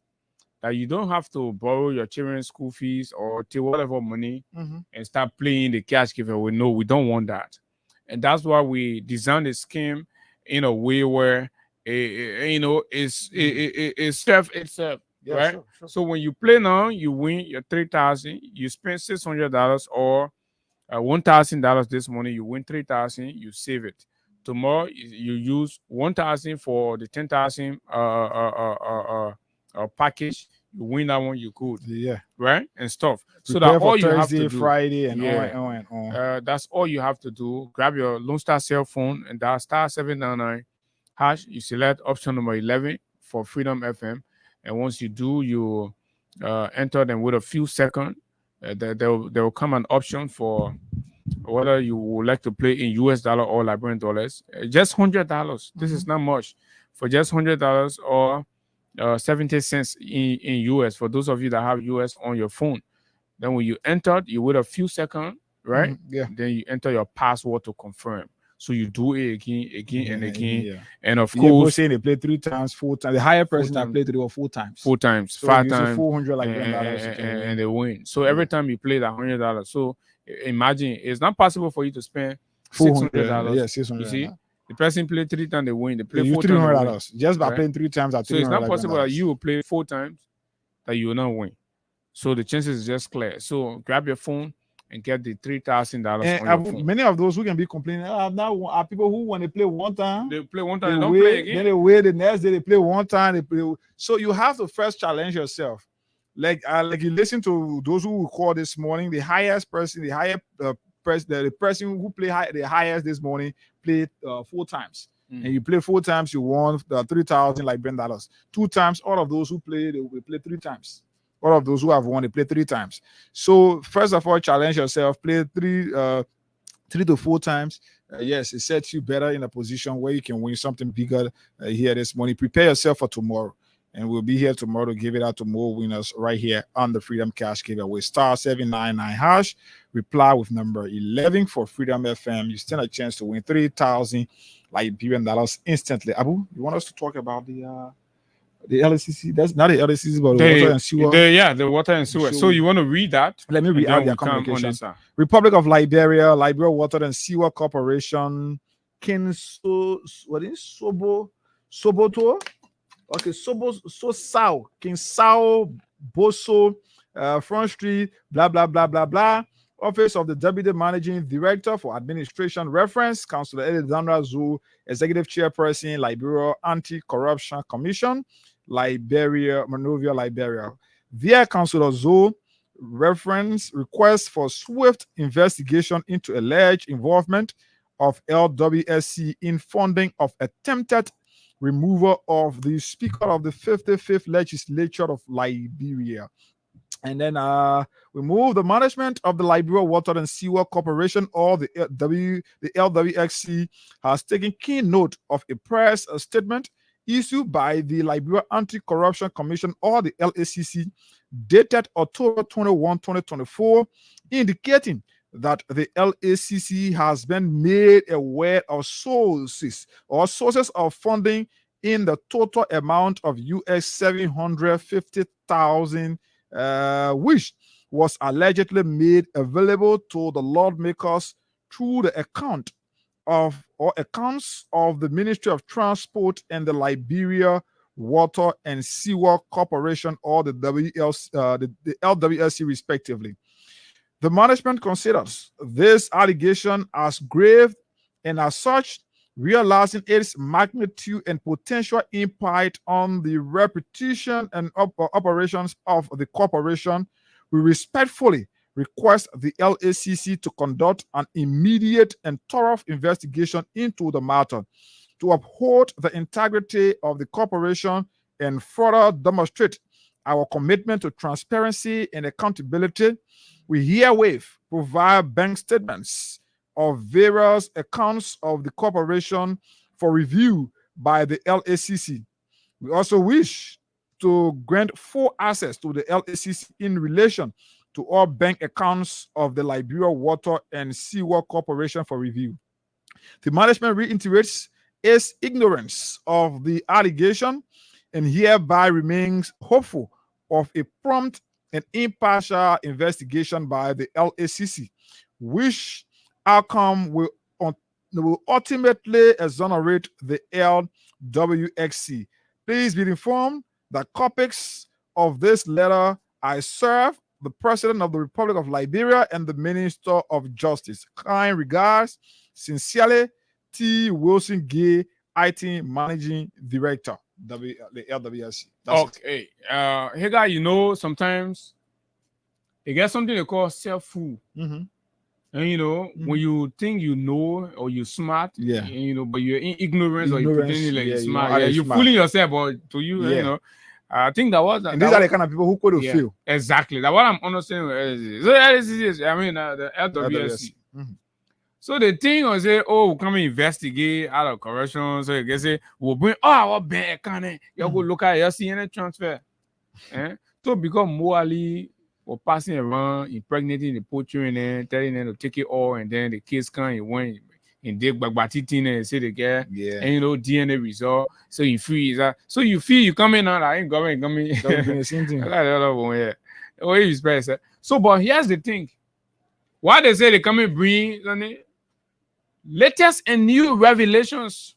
that you don't have to borrow your children's school fees or take whatever money and start playing the cash giveaway. No, we don't want that. And that's why we designed a scheme in a way where it's serve itself, Yeah, right? sure. So when you play now, you win your 3,000. You spend $600 or $1,000 this morning. You win 3,000. You save it. Tomorrow you use 1,000 for the 10,000 package. You win that one, you good. Yeah. Right? And stuff. So Prepare that for all you have Thursday, to do, Friday, and on and on. that's all you have to do. Grab your Lone Star cell phone and dial star 799 hash. You select option number 11 for Freedom FM. And once you do, you enter them with a few seconds. There will come an option for whether you would like to play in US dollar or Liberian dollars. Just $100. This is not much. For just $100 or 70 cents in US for those of you that have US on your phone. Then when you enter, you wait a few seconds, right? Yeah. Then you enter your password to confirm. So you do it again and again. Yeah. And of People course, saying they play 3 times, 4 times. The higher person that played 3 or 4 times. 4 times, So 5 using times, 400 Liberian dollars, you can win. and they win. So every time you play that $100, so imagine it's not possible for you to spend $600. Yeah, $600. You see, the person play 3 times, they win. They play You 4 times, they win. $300 just by Right? playing 3 times at $300. So it's not possible that you will play 4 times that you will not win. So the chances is just clear. So grab your phone and get the $3,000 on your phone. Many of those who can be complaining, now are people who when they play one time, They play one time, they don't play again. Then they wait the next day, they play one time, they play. So you have to first challenge yourself. Like you listen to those who called this morning, the highest person, the person who played the highest this morning played 4 times. And you play 4 times, you won the 3,000 Liberian dollars. 2 times, all of those who played, they will play 3 times. All of those who have won, they play 3 times. So first of all, challenge yourself. Play 3 to 4 times. Yes, it sets you better in a position where you can win something bigger here this morning. Prepare yourself for tomorrow. And we'll be here tomorrow to give it out to more winners right here on the Freedom Cash giveaway. Star 799 hash. Reply with number 11 for Freedom FM. You stand a chance to win 3,000 Liberian dollars instantly. Abu, you want us to talk about the LCC? That's not the LCC, but the water and sewer. The water and sewer. So you want to read that? Let me read out their communication. Republic of Liberia Water and Sewer Corporation, Soboto. Okay, Kinsao, Boso, Front Street, blah, blah, blah, blah, blah. Office of the Deputy Managing Director for Administration Reference, Councilor Alexandra Zhu, Executive Chairperson, Liberia Anti-Corruption Commission, Liberia, Monrovia, Liberia. Via Councilor Zhu, reference request for swift investigation into alleged involvement of LWSC in funding of attempted removal of the Speaker of the 55th Legislature of Liberia. And then we move the management of the Liberia Water and Sewer Corporation, or the LWXC, has taken keen note of a press statement issued by the Liberia Anti-Corruption Commission, or the LACC, dated October 21, 2024, indicating that the LACC has been made aware of sources of funding in the total amount of US $750,000, which was allegedly made available to the lawmakers through the accounts of the Ministry of Transport and the Liberia Water and Sewer Corporation, or the LWSC, respectively. The management considers this allegation as grave, and as such, realizing its magnitude and potential impact on the reputation and operations of the corporation, we respectfully request the LACC to conduct an immediate and thorough investigation into the matter, to uphold the integrity of the corporation and further demonstrate our commitment to transparency and accountability. We herewith provide bank statements of various accounts of the corporation for review by the LACC. We also wish to grant full access to the LACC in relation to all bank accounts of the Liberia Water and Sewer Corporation for review. The management reiterates its ignorance of the allegation and hereby remains hopeful of a prompt and impartial investigation by the LACC, which outcome will ultimately exonerate the LWXC. Please be informed that copies of this letter I serve the President of the Republic of Liberia and the Minister of Justice. Kind regards, sincerely, T. Wilson Gay, IT Managing Director, the LWSC. Okay. Hey, guy, sometimes you get something they call self-fool. Mm-hmm. And when you think you know or you're smart, but you're in ignorance or you're pretending like you're smart. You're fooling yourself, but to you, I think that was. And these are the kind of people who could feel. Exactly. That's what I'm understanding. So the LWSC. Mm-hmm. So the thing was say, we'll come and investigate out of corruption. So you can say, we'll bring our bank account. You go look at your CNN transfer. So because morally, or passing around, impregnating the poacher and then telling them to take it all, and then the case come and went and dig back and say the guy, and DNA result. So you freeze that. So you feel you come in now, I ain't coming. The same thing. So, but here's the thing. Why they say they come and bring latest and new revelations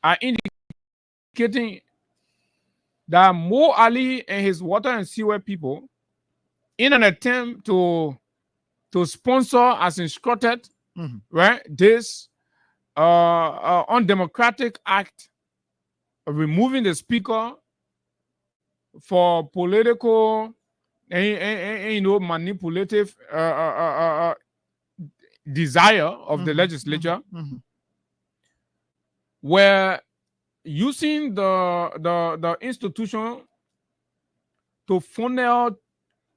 are indicating that Mo Ali and his water and sewer people, in an attempt to sponsor as instructed, right, this undemocratic act of removing the speaker for political manipulative desire of the legislature, were using the institution to funnel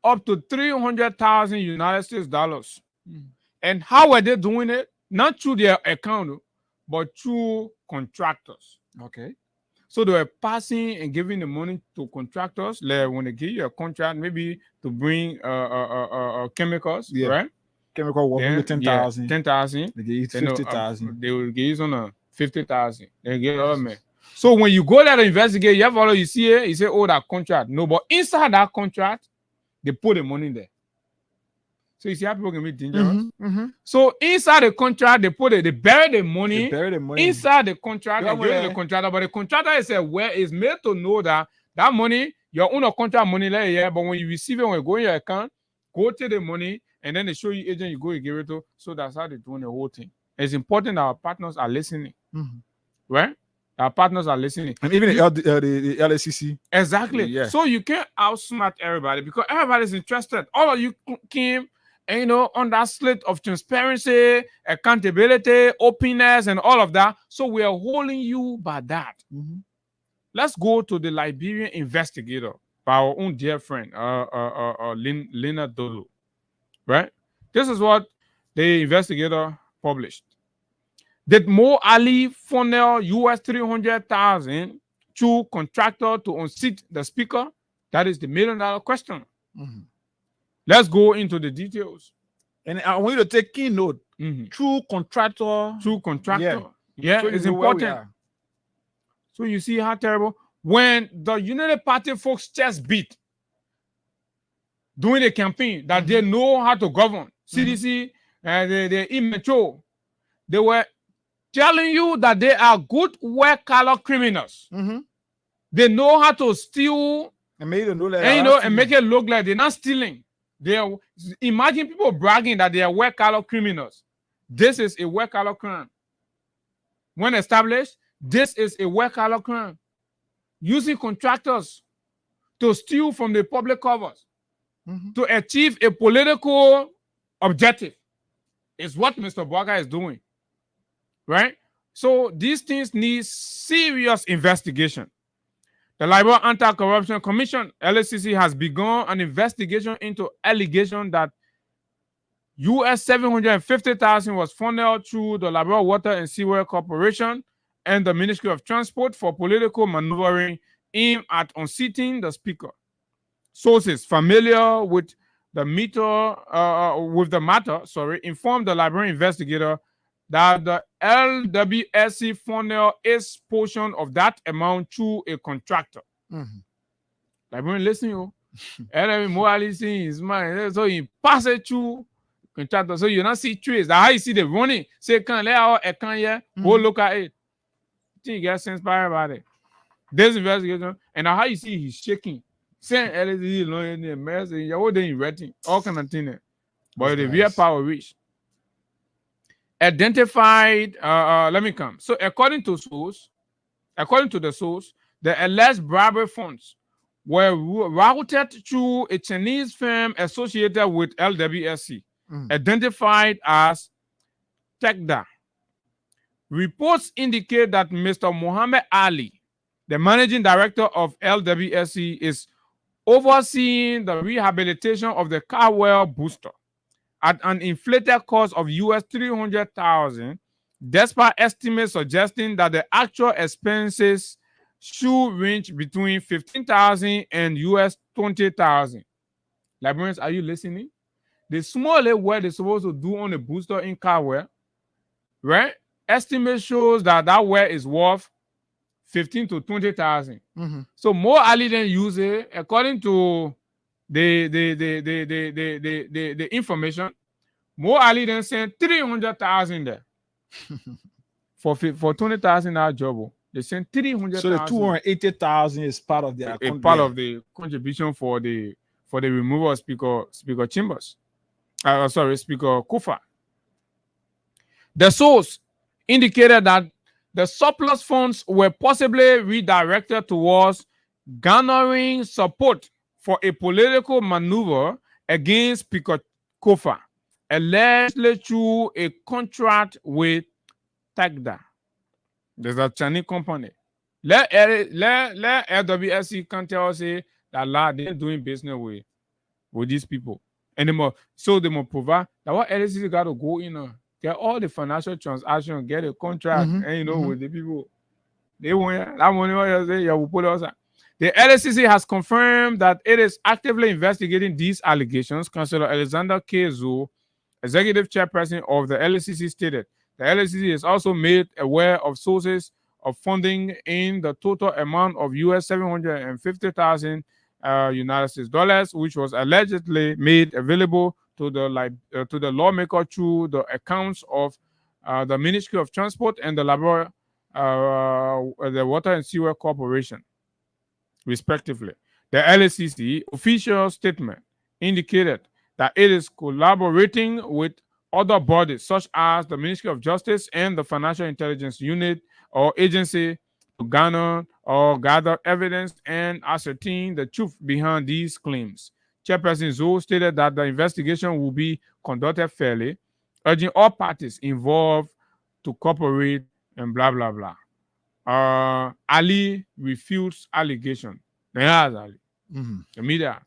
up to $300,000 United States dollars. And how were they doing it? Not through their account, but through contractors. Okay. So they were passing and giving the money to contractors. Like when they give you a contract, maybe to bring chemicals, right? Chemical work, 10,000. 10,000. They give you 50,000. They will give you on a 50,000. They get all man. So when you go there to investigate, you have all you see it, you say, oh, that contract. No, but inside that contract, they put the money there. So you see how people can be dangerous. So inside the contract, they bury the money. Inside the contract, they give it to the contractor. But the contractor is made to know that money, your own contract money there, yeah. But when you receive it, when you go in your account, go take the money, and then they show you agent you go and give it to. So that's how they're doing the whole thing. It's important that our partners are listening. Right? Our partners are listening. And even the LSCC. Exactly. Yeah. So you can't outsmart everybody because everybody's interested. All of you came, and, on that slate of transparency, accountability, openness, and all of that. So we are holding you by that. Let's go to the Liberian investigator by our own dear friend, Lena Dodo. Right? This is what the investigator published. Did Mo Ali funnel US 300,000 to contractor to unseat the speaker? That is the $1 million question. Let's go into the details. And I want you to take keynote. True contractor. Yeah, so it's important. So you see how terrible. When the United Party folks chest beat during the campaign that they know how to govern, CDC, they're immature, they were telling you that they are good white-collar criminals. They know how to steal and make it look like they're not stealing. Imagine people bragging that they are white-collar criminals. This is a white-collar crime. When established, this is a white-collar crime. Using contractors to steal from the public covers to achieve a political objective is what Mr. Bwaga is doing. Right? So these things need serious investigation. The Liberia Anti-Corruption Commission, LSCC, has begun an investigation into allegation that US 750,000 was funneled through the Liberia Water and Sewer Corporation and the Ministry of Transport for political maneuvering aimed at unseating the speaker. Sources familiar with the matter, informed the Liberian investigator that the LWSC funnel is portion of that amount to a contractor. Liberian, listen, you. is mine. So you pass it to contractor. So you don't see trees. That's how you see the running. Say, can let out a can here. Go look at it. You get inspired about it. This investigation, and how you see he's shaking. Saying LSD, loan in message, you're writing all kind of things. But the real power reach. Identified, let me come. So according to the source, the alleged bribery funds were routed through a Chinese firm associated with LWSC, identified as Tekda. Reports indicate that Mr. Muhammad Ali, the managing director of LWSC, is overseeing the rehabilitation of the Carwell booster at an inflated cost of US 300,000, despite estimates suggesting that the actual expenses should range between 15,000 and US 20,000. Liberians, are you listening? The smaller what they're supposed to do on the booster in Carwell, right? Estimate shows that well is worth 15 to 20,000. So more Ali than use it, according to the information, more Ali than sent 300,000 there for 20,000 our job. They sent 300,000. So the 280,000 is part of their of the contribution for the removal of Speaker Chambers. Speaker Kufa. The source indicated that the surplus funds were possibly redirected towards garnering support for a political maneuver against Speaker Kufa, allegedly through a contract with Tekda. There's a Chinese company. Let LWSC can tell us that they're doing business with these people anymore. So they must provide that what LSC got to go in get all the financial transactions, get a contract, and with the people, they want that money. Will put us. The LSCC has confirmed that it is actively investigating these allegations. Councillor Alexander K. Zou, executive chairperson of the LSCC, stated The LSCC is also made aware of sources of funding in the total amount of US 750,000 United States dollars, which was allegedly made available to the lawmaker through the accounts of the Ministry of Transport and the Water and Sewer Corporation, respectively. The LSCC official statement indicated that it is collaborating with other bodies such as the Ministry of Justice and the Financial Intelligence Unit or Agency to garner or gather evidence and ascertain the truth behind these claims. Chairperson Zhou stated that the investigation will be conducted fairly, urging all parties involved to cooperate and blah, blah, blah. Ali refutes allegation. The media.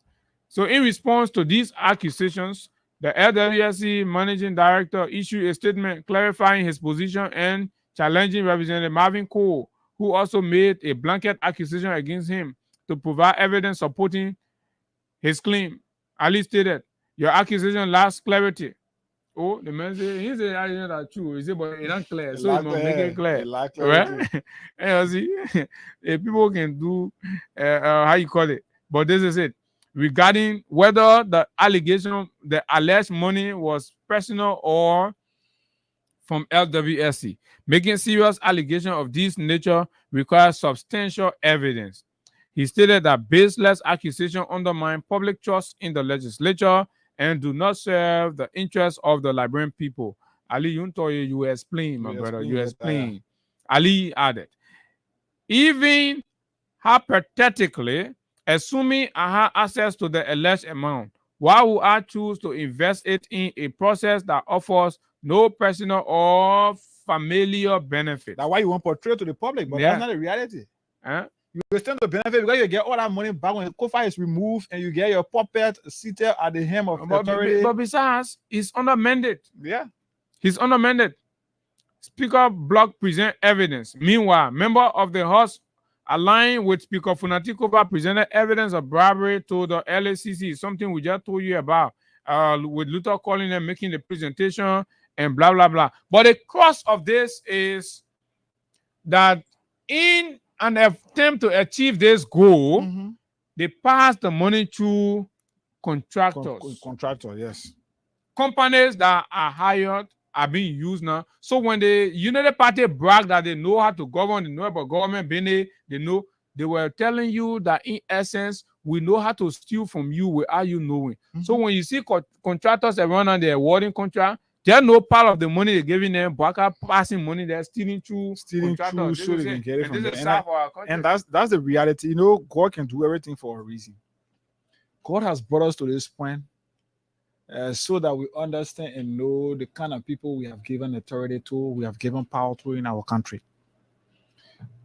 So in response to these accusations, the LWSC managing director issued a statement clarifying his position and challenging Representative Marvin Cole, who also made a blanket accusation against him, to provide evidence supporting his claim. Ali stated, "Your accusation lacks clarity." Oh, the man said, he said, "I know that true." He said, "But it's not clear, so you must make it clear." Right? And you see, people can do, how you call it. But this is it. Regarding whether the alleged money was personal or from LWSC, making serious allegation of this nature requires substantial evidence. He stated that baseless accusations undermine public trust in the legislature and do not serve the interests of the Liberian people. Ali Yuntoye, you explain, my brother, you explain. Ali added, even hypothetically, assuming I have access to the alleged amount, why would I choose to invest it in a process that offers no personal or familiar benefit? That's why you want to portray to the public, but that's not the reality. You stand to benefit because you get all that money back when the COFA is removed and you get your puppet seated at the hem of authority. But besides, it's under mandate. Yeah. He's under mandate. Speaker Block present evidence. Meanwhile, member of the House aligned with Speaker Funatikova presented evidence of bribery to the LACC, something we just told you about, with Luther calling them, making the presentation and blah, blah, blah. But the crux of this is that in an attempt to achieve this goal, they pass the money to contractors. Contractor, yes. Companies that are hired are being used now. So when the United Party brag that they know how to govern, they know about government, they were telling you that in essence, we know how to steal from you without you knowing. So when you see contractors around and they're awarding contract, they no part of the money they're giving them, Baka passing money, they're stealing through so they can get it from them. And that's the reality. You know, God can do everything for a reason. God has brought us to this point so that we understand and know the kind of people we have given authority to, we have given power to in our country.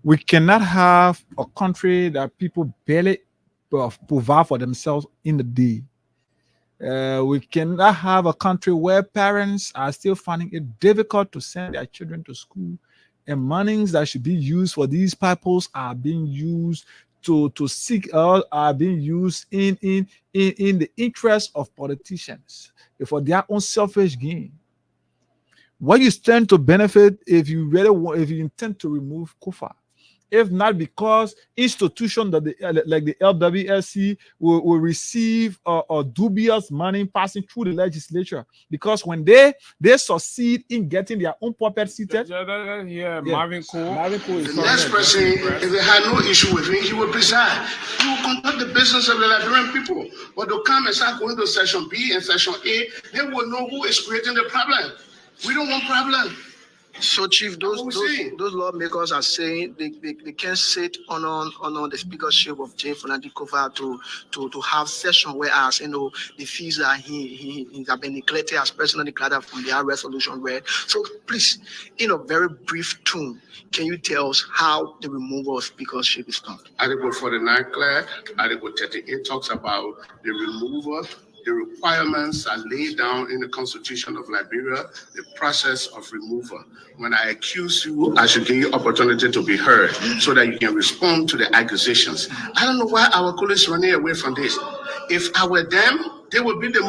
We cannot have a country that people barely provide for themselves in the day. We cannot have a country where parents are still finding it difficult to send their children to school, and monies that should be used for these purposes are being used to seek out, are being used in the interest of politicians for their own selfish gain. What you stand to benefit if you intend to remove COFA? If not because institutions like the LWSC will receive a dubious money passing through the legislature, because when they succeed in getting their own puppet seated, Marvin Cole. The next person, if they had no issue with him, he will preside. He will conduct the business of the Liberian people. But they'll come and start going to Section B and Section A, they will know who is creating the problem. We don't want problem. So, Chief, those lawmakers are saying they can't sit on the speakership of Jane Fonadikova to have session, whereas the fees that he have been neglected as personally declared from their resolution read. So, please, in a very brief tone, can you tell us how the removal of speakership is done? Article 49 clear. Article 38 talks about the removal. The requirements are laid down in the Constitution of Liberia, the process of removal. When I accuse you, I should give you opportunity to be heard so that you can respond to the accusations. I don't know why our colleagues are running away from this. If I were them, they would be the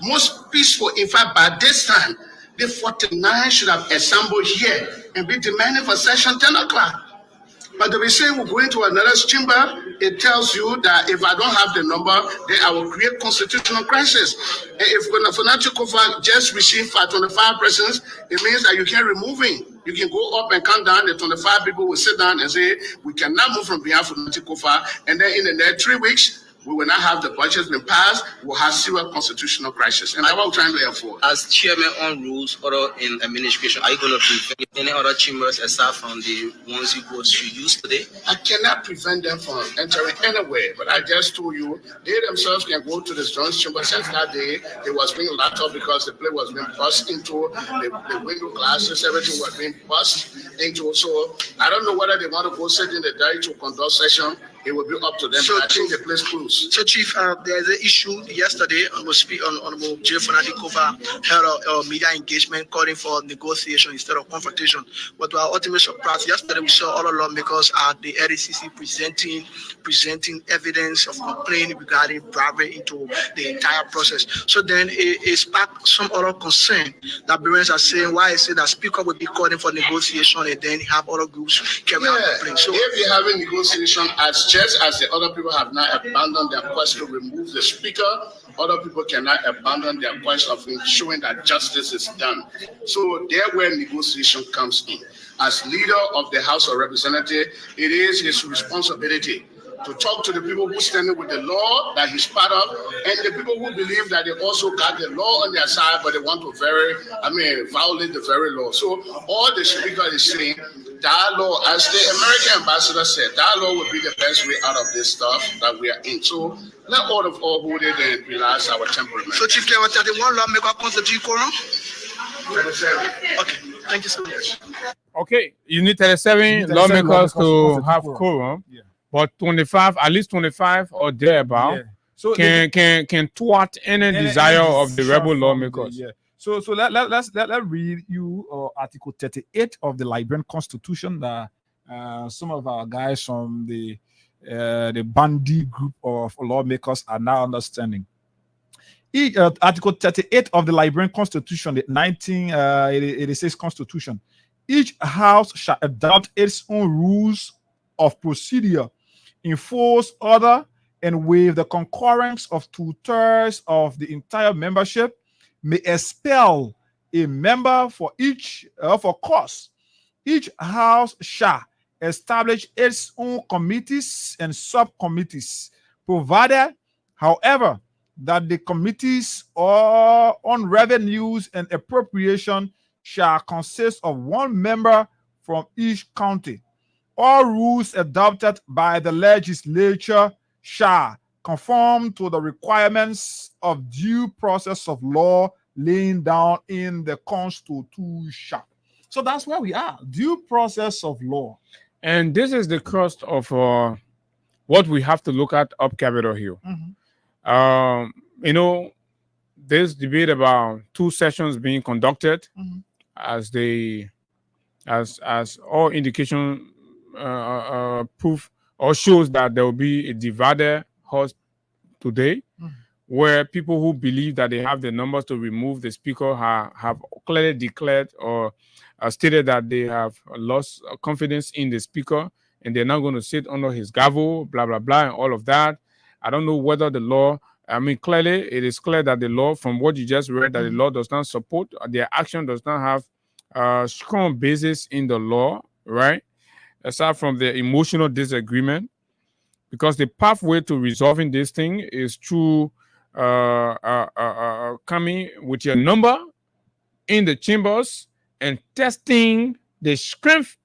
most peaceful. In fact, by this time, the 49 should have assembled here and be demanding for session 10 o'clock. But they be saying we're going to another chamber. It tells you that if I don't have the number, then I will create constitutional crisis. And if Fanatikofa just received 25 persons, it means that you can remove him. You can go up and count down. The 25 people will sit down and say, we cannot move from behalf of Fanatikofa. And then in the next 3 weeks, we will not have the budget been passed. We'll have serious constitutional crisis. And that's what we're trying to enforce. As chairman on rules or in administration, are you going to prevent any other chambers aside from the ones you go to use today? I cannot prevent them from entering anywhere, but I just told you, they themselves can go to the Jones chamber. Since that day, it was being locked up because the place was being bust into, the window glasses, everything was being bust into. So I don't know whether they want to go sit in the diary to conduct session. It will be up to them. So I think the place closed. So, Chief, there's an issue yesterday. I will speak on Honorable J. Fanatikofa held a media engagement calling for negotiation instead of confrontation. But to our ultimate surprise, yesterday we saw all the lawmakers at the LCC presenting evidence of complaint regarding bribery into the entire process. So then it sparked some other concern that parents are saying, why is it that Speaker will be calling for negotiation and then have other groups carry out complaints? So if you're having negotiation just as the other people have not abandoned their quest to remove the speaker, other people cannot abandon their quest of ensuring that justice is done. So there where negotiation comes in. As leader of the House of Representatives, it is his responsibility to talk to the people who stand with the law that he's part of, and the people who believe that they also got the law on their side, but they want to violate the very law. So all the speaker is saying, dialogue, as the American ambassador said, dialogue would be the best way out of this stuff that we are in. So let all hold it and relax our temperament. So Chief, can I tell you one lawmaker constitute quorum? Okay, thank you so much. Okay, you need 37 lawmakers to have quorum. Yeah. But 25, at least 25 or thereabout, so can thwart any desire of the rebel lawmakers. Yeah. So let's read you Article 38 of the Liberian Constitution that some of our guys from the Bandy group of lawmakers are now understanding. Article 38 of the Liberian Constitution, the 1986 Constitution. Each house shall adopt its own rules of procedure, enforce order, and with the concurrence of 2/3 of the entire membership, may expel a member for each for cause. Each house shall establish its own committees and subcommittees, provided, however, that the committees on revenues and appropriation shall consist of one member from each county. All rules adopted by the legislature shall conform to the requirements of due process of law laying down in the Constitution. So that's where we are, due process of law. And this is the cost of what we have to look at up Capitol Hill. Mm-hmm. This debate about 2 sessions being conducted, as all indication proof or shows that there will be a divided house today, where people who believe that they have the numbers to remove the speaker have clearly declared or stated that they have lost confidence in the speaker and they're not going to sit under his gavel, blah, blah, blah, and all of that. I don't know whether the law, clearly it is clear that the law, from what you just read, that the law does not support, their action does not have a strong basis in the law, right? Aside from the emotional disagreement, because the pathway to resolving this thing is through coming with your number in the chambers and testing the strength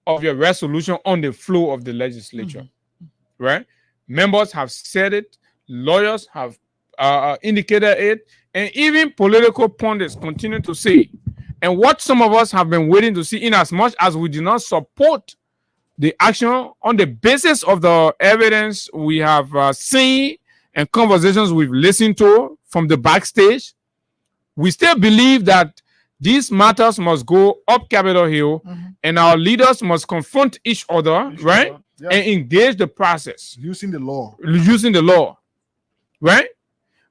of your resolution on the floor of the legislature, right? Members have said it, lawyers have indicated it, and even political pundits continue to say. And what some of us have been waiting to see, in as much as we do not support the action on the basis of the evidence we have seen and conversations we've listened to from the backstage, we still believe that these matters must go up Capitol Hill and our leaders must confront each other, right? Yeah. And engage the process. Using the law. Using the law, right?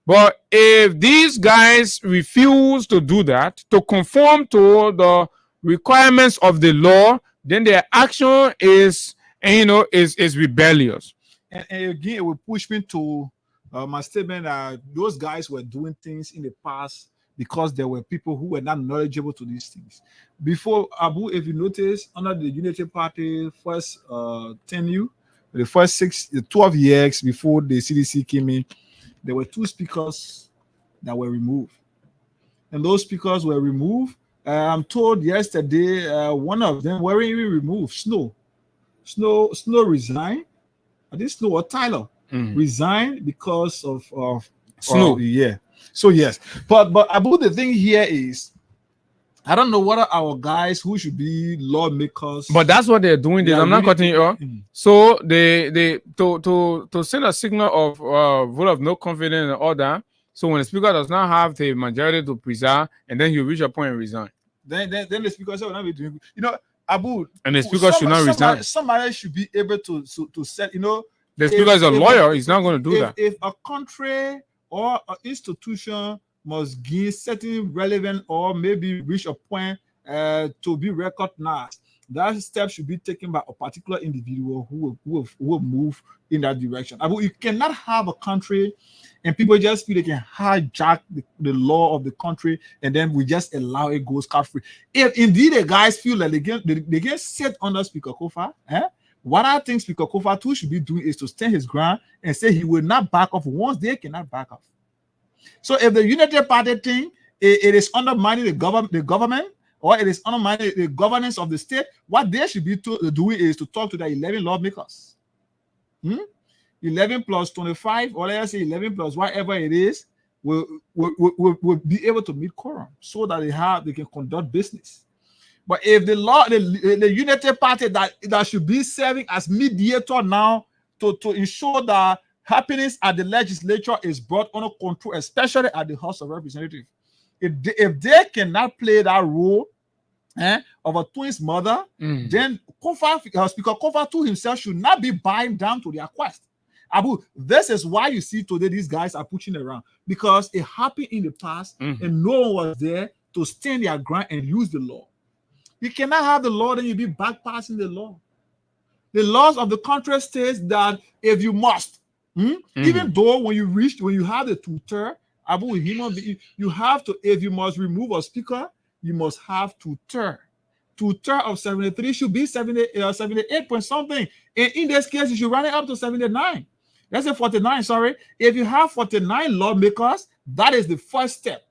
But if these guys refuse to do that, to conform to the requirements of the law, then their action is, is rebellious. And again, it will push me to my statement that those guys were doing things in the past because there were people who were not knowledgeable to these things. Before, Abu, if you notice, under the Unity Party first tenure, the first 12 years before the CDC came in, there were 2 speakers that were removed. And those speakers were removed. I'm told yesterday, one of them weren't even removed. Snow resigned. I think Snow or Tyler resigned because of Snow. Yeah. So yes, but Abu, the thing here is, I don't know what are our guys who should be lawmakers. But that's what they're doing. I'm not cutting you off. So they to send a signal of vote of no confidence and all that. So when the speaker does not have the majority to preserve, and then he'll reach a point and resign. Then the speaker said, "Will not be doing." Abu. And the speaker should not resign. Somebody should be able to set. The speaker is a lawyer. He's not going to do that. If a country or an institution must give certain relevant or maybe reach a point to be recognized, that step should be taken by a particular individual who will move in that direction. I mean, you cannot have a country and people just feel they can hijack the law of the country and then we just allow it go scot-free. If indeed the guys feel like they get sit under Speaker Kofa, what I think Speaker Kofa too should be doing is to stand his ground and say he will not back off once they cannot back off. So if the Unity Party thing, it is undermining the government, or it is undermining the governance of the state, what they should be doing is to talk to the 11 lawmakers. 11 plus 25, or let's say 11 plus whatever it is, will be able to meet quorum so that they can conduct business. But if the Unity Party that should be serving as mediator now to ensure that happiness at the legislature is brought under control, especially at the House of Representatives. If they cannot play that role of a twin's mother, then Speaker Kofa too himself should not be buying down to their quest. Abu, this is why you see today these guys are pushing around, because it happened in the past and no one was there to stand their ground and use the law. You cannot have the law, then you be backpassing the law. The laws of the country states that if you must, even though when you have the tutor, Abu, you have to, if you must remove a speaker, you must have tutor. Tutor of 73 should be 78 point something. And in this case, you should run it up to 79. Let's say 49, sorry. If you have 49 lawmakers, that is the first step.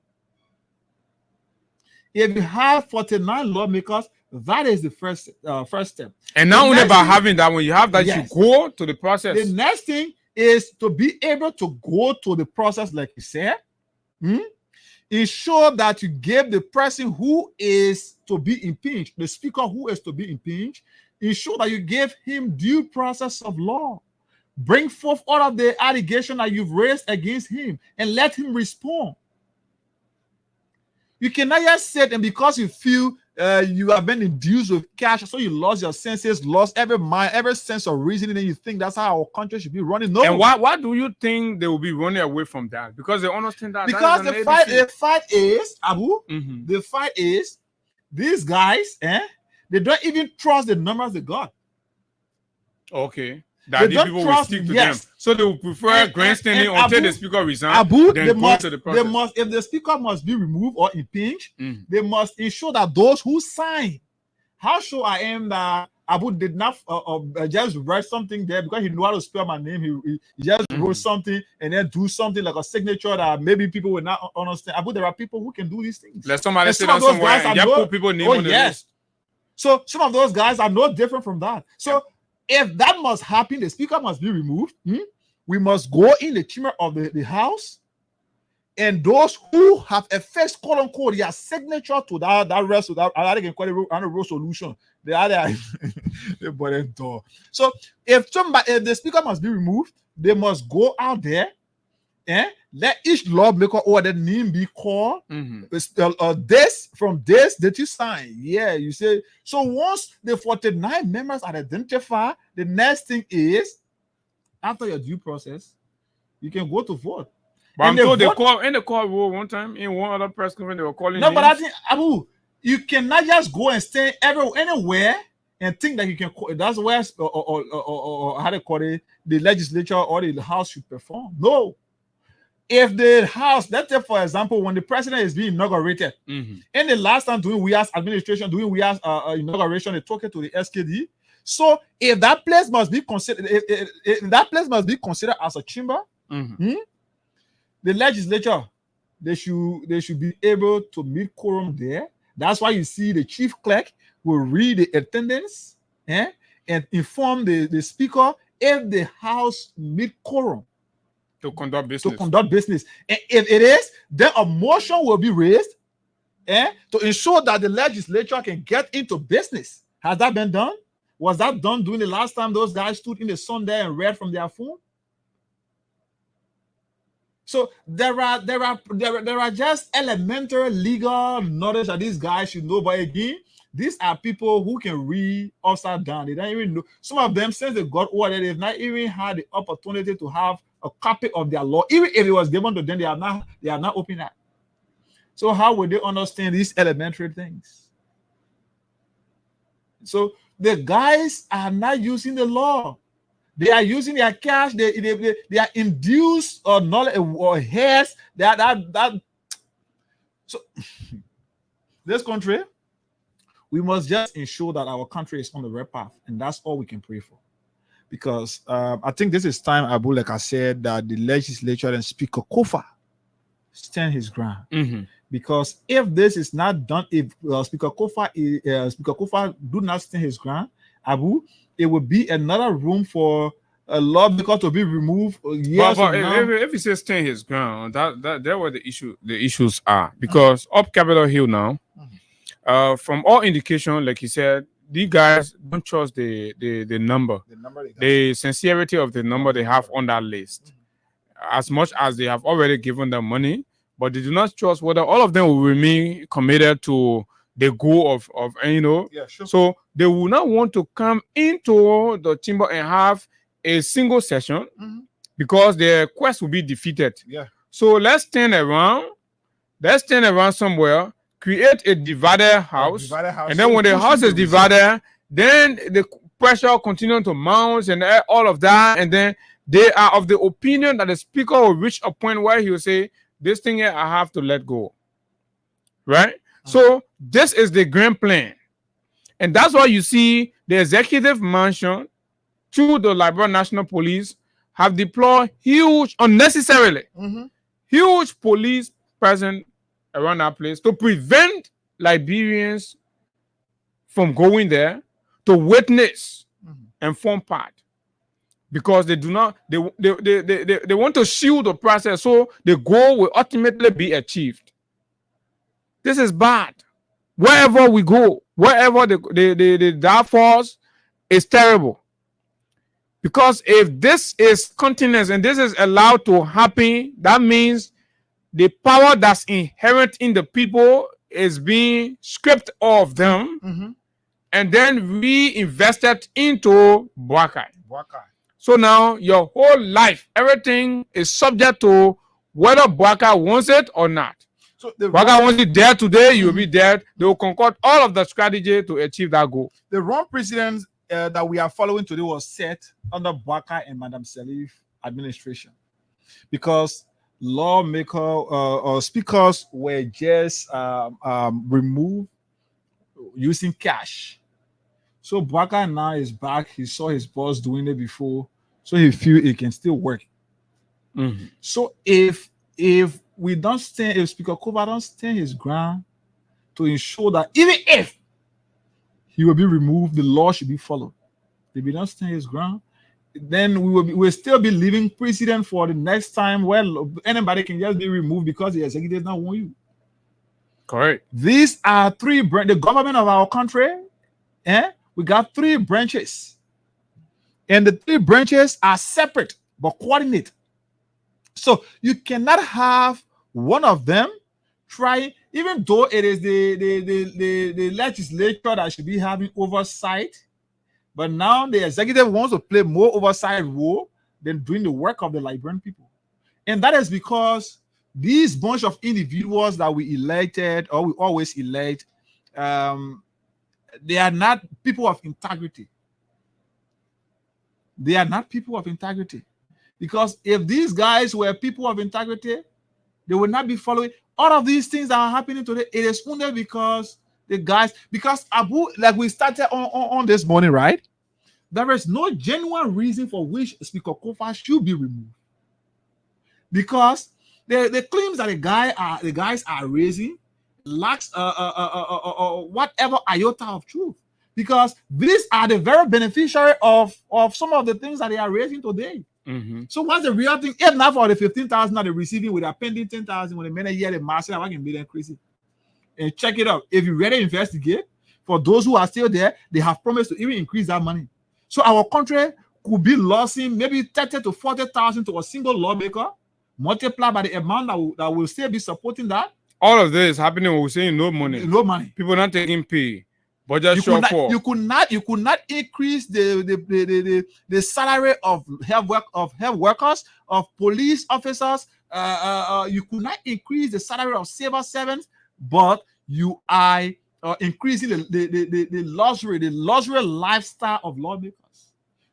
If you have 49 lawmakers, that is the first step. And not only about having that, when you have that, yes, you go to the process. The next thing is to be able to go to the process, like you said. Ensure that you give the person who is to be impeached, the speaker who is to be impeached, ensure that you give him due process of law. Bring forth all of the allegations that you've raised against him and let him respond. You cannot just sit and because you feel you have been induced with cash, so you lost your senses, lost every mind, every sense of reasoning, and you think that's how our country should be running. No. And why do you think they will be running away from that? Because they understand that. Because the fight is, Abu, the fight is these guys, they don't even trust the numbers they got. Okay. That these people will stick to them. So they will prefer grandstanding until the speaker resigns. Abu, then go to the process. if the speaker must be removed or impeached, they must ensure that those who sign. How sure I am that Abu did not just write something there because he knew how to spell my name. He just wrote something and then do something like a signature that maybe people will not understand. Abu, there are people who can do these things. Let somebody sit down somewhere and put people name on the list. So some of those guys are no different from that. So if that must happen, the speaker must be removed. We must go in the chamber of the House, and those who have a first quote unquote their signature to that rest of that, I can call it a real solution. The other, so if the speaker must be removed, they must go out there and let each lawmaker or the name be called. This from this that you sign. Yeah, you say. So once the 49 members are identified, the next thing is after your due process, you can go to vote. But I'm told they call in the court room one time in one other press conference they were calling. No, but I think Abu, you cannot just go and stay anywhere and think that you can. That's where or how they call it, the legislature or the house should perform. No, if the house, let's say for example, when the president is being inaugurated, in the last time doing WIA's administration, doing WIA's inauguration, they took it to the SKD. So if that place must be considered, if that place must be considered as a chamber, the legislature, they should be able to meet quorum there. That's why you see the chief clerk will read the attendance and inform the speaker if the house meet quorum to conduct business. And if it is, then a motion will be raised to ensure that the legislature can get into business. Has that been done? Was that done during the last time those guys stood in the sun there and read from their phone? So there are just elementary legal knowledge that these guys should know. But again, these are people who can read upside down. They don't even know. Some of them, since they got older, they've not even had the opportunity to have a copy of their law. Even if it was given to them, they are not open that. So how would they understand these elementary things? So the guys are not using the law. They are using their cash. They are induced or knowledge or hairs. So this country, we must just ensure that our country is on the right path, and that's all we can pray for. Because I think this is time, Abu, like I said, that the legislature and Speaker Kofa stand his ground. Because if this is not done, if Speaker Kofa do not stand his ground, Abu, it would be another room for a lawmaker to be removed. Yes, but if he says stand his ground, that where the issues are. Because up Capitol Hill now, from all indication, like he said, these guys don't trust the number, the sincerity of the number they have on that list, as much as they have already given them money, but they do not trust whether all of them will remain committed to the goal of So they will not want to come into the chamber and have a single session because their quest will be defeated. So let's turn around somewhere, create a divided house, and then when the house is divided, then the pressure continues to mount and all of that, and then they are of the opinion that the speaker will reach a point where he will say, this thing here I have to let go. Right? So this is the grand plan. And that's why you see the executive mansion through the Liberia National Police have deployed unnecessarily huge police presence around that place to prevent Liberians from going there to witness and form part. Because they do not, they want to shield the process so the goal will ultimately be achieved. This is bad. Wherever we go, wherever the downfalls is terrible. Because if this is continuous and this is allowed to happen, that means the power that's inherent in the people is being stripped of them and then reinvested into Boakai. So now your whole life, everything is subject to whether Boakai wants it or not. So Boakai wants it there today, you will be there. They will concoct all of the strategy to achieve that goal. The wrong precedent that we are following today was set under Boakai and Madam Salif administration. Because lawmakers or speakers were just removed using cash. So Boakai now is back. He saw his boss doing it before, so he feel it can still work. So if we don't stand, if Speaker Kofa don't stand his ground to ensure that even if he will be removed, the law should be followed. If he don't stand his ground, then we'll still be living precedent for the next time where anybody can just be removed because the executive don't want you. Correct. These are the government of our country. We got 3 branches, and the 3 branches are separate but coordinate. So you cannot have one of them try, even though it is the legislature that should be having oversight, but now the executive wants to play more oversight role than doing the work of the Liberian people. And that is because these bunch of individuals that we elected or we always elect, they are not people of integrity. They are not people of integrity. Because if these guys were people of integrity, they would not be following all of these things that are happening today. It is only because the guys, because Abu, like we started on this morning, right? There is no genuine reason for which Speaker Kofa should be removed. Because the claims that the guys are raising lacks whatever iota of truth. Because these are the very beneficiary of some of the things that they are raising today. So what's the real thing? If not for the 15,000 that they're receiving with a pending 10,000 when the men hear the master, I can be them crazy. And check it out. If you really investigate, for those who are still there, they have promised to even increase that money. So our country could be losing maybe 30 to 40,000 to a single lawmaker, multiplied by the amount that will still be supporting that. All of this is happening when we're saying no money. No money. People not taking pay. Budget shortfall. You could not increase the salary of health workers, of police officers. You could not increase the salary of civil servants, but you are increasing the luxury lifestyle of lawmakers.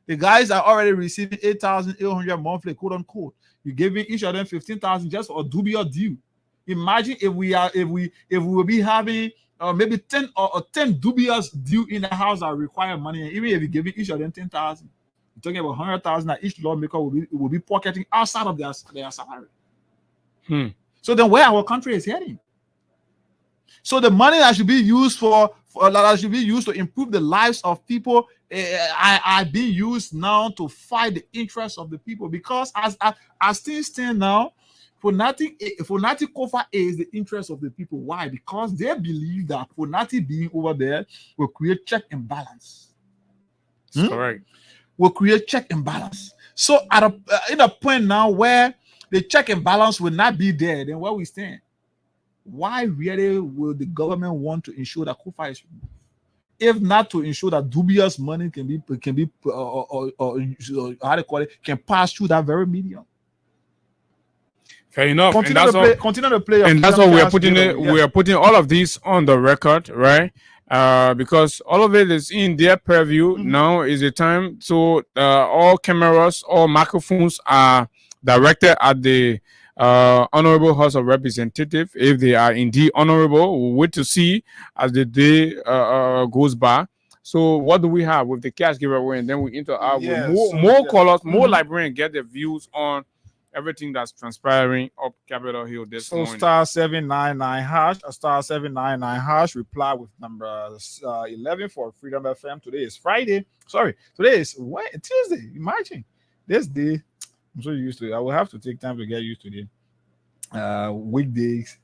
The guys are already receiving 8,800 monthly, quote unquote. You're giving each of them 15,000 just for a dubious deal. Imagine if we will be having maybe 10 dubious due in the house that require money, and even if you give each of them 10,000, you're talking about 100,000 that each lawmaker will be pocketing outside of their salary. So then, where our country is heading? So the money that should be used to improve the lives of people are being used now to fight the interests of the people. Because as things stand now, Fonati Kofa is the interest of the people. Why? Because they believe that Fonati being over there will create check and balance. Correct. Will create check and balance. So in a point now where the check and balance will not be there, then where we stand? Why really will the government want to ensure that Kofa is removed? If not to ensure that dubious money can be how to call it, can pass through that very medium. Fair enough. Continue to play. And that's why we are putting it. Yeah. We are putting all of this on the record, right? Because all of it is in their purview. Now is the time. So all cameras, all microphones are directed at the Honorable House of Representatives. If they are indeed honorable, we'll wait to see as the day goes by. So what do we have with the cash giveaway? And then we interact with more callers, more librarians, get their views on everything that's transpiring up Capitol Hill this morning. Star 799 hash, star 799 hash. Reply with number 11 for Freedom FM. Today is Friday. Sorry, today is Tuesday. Imagine this day. I'm so used to it. I will have to take time to get used to the weekdays.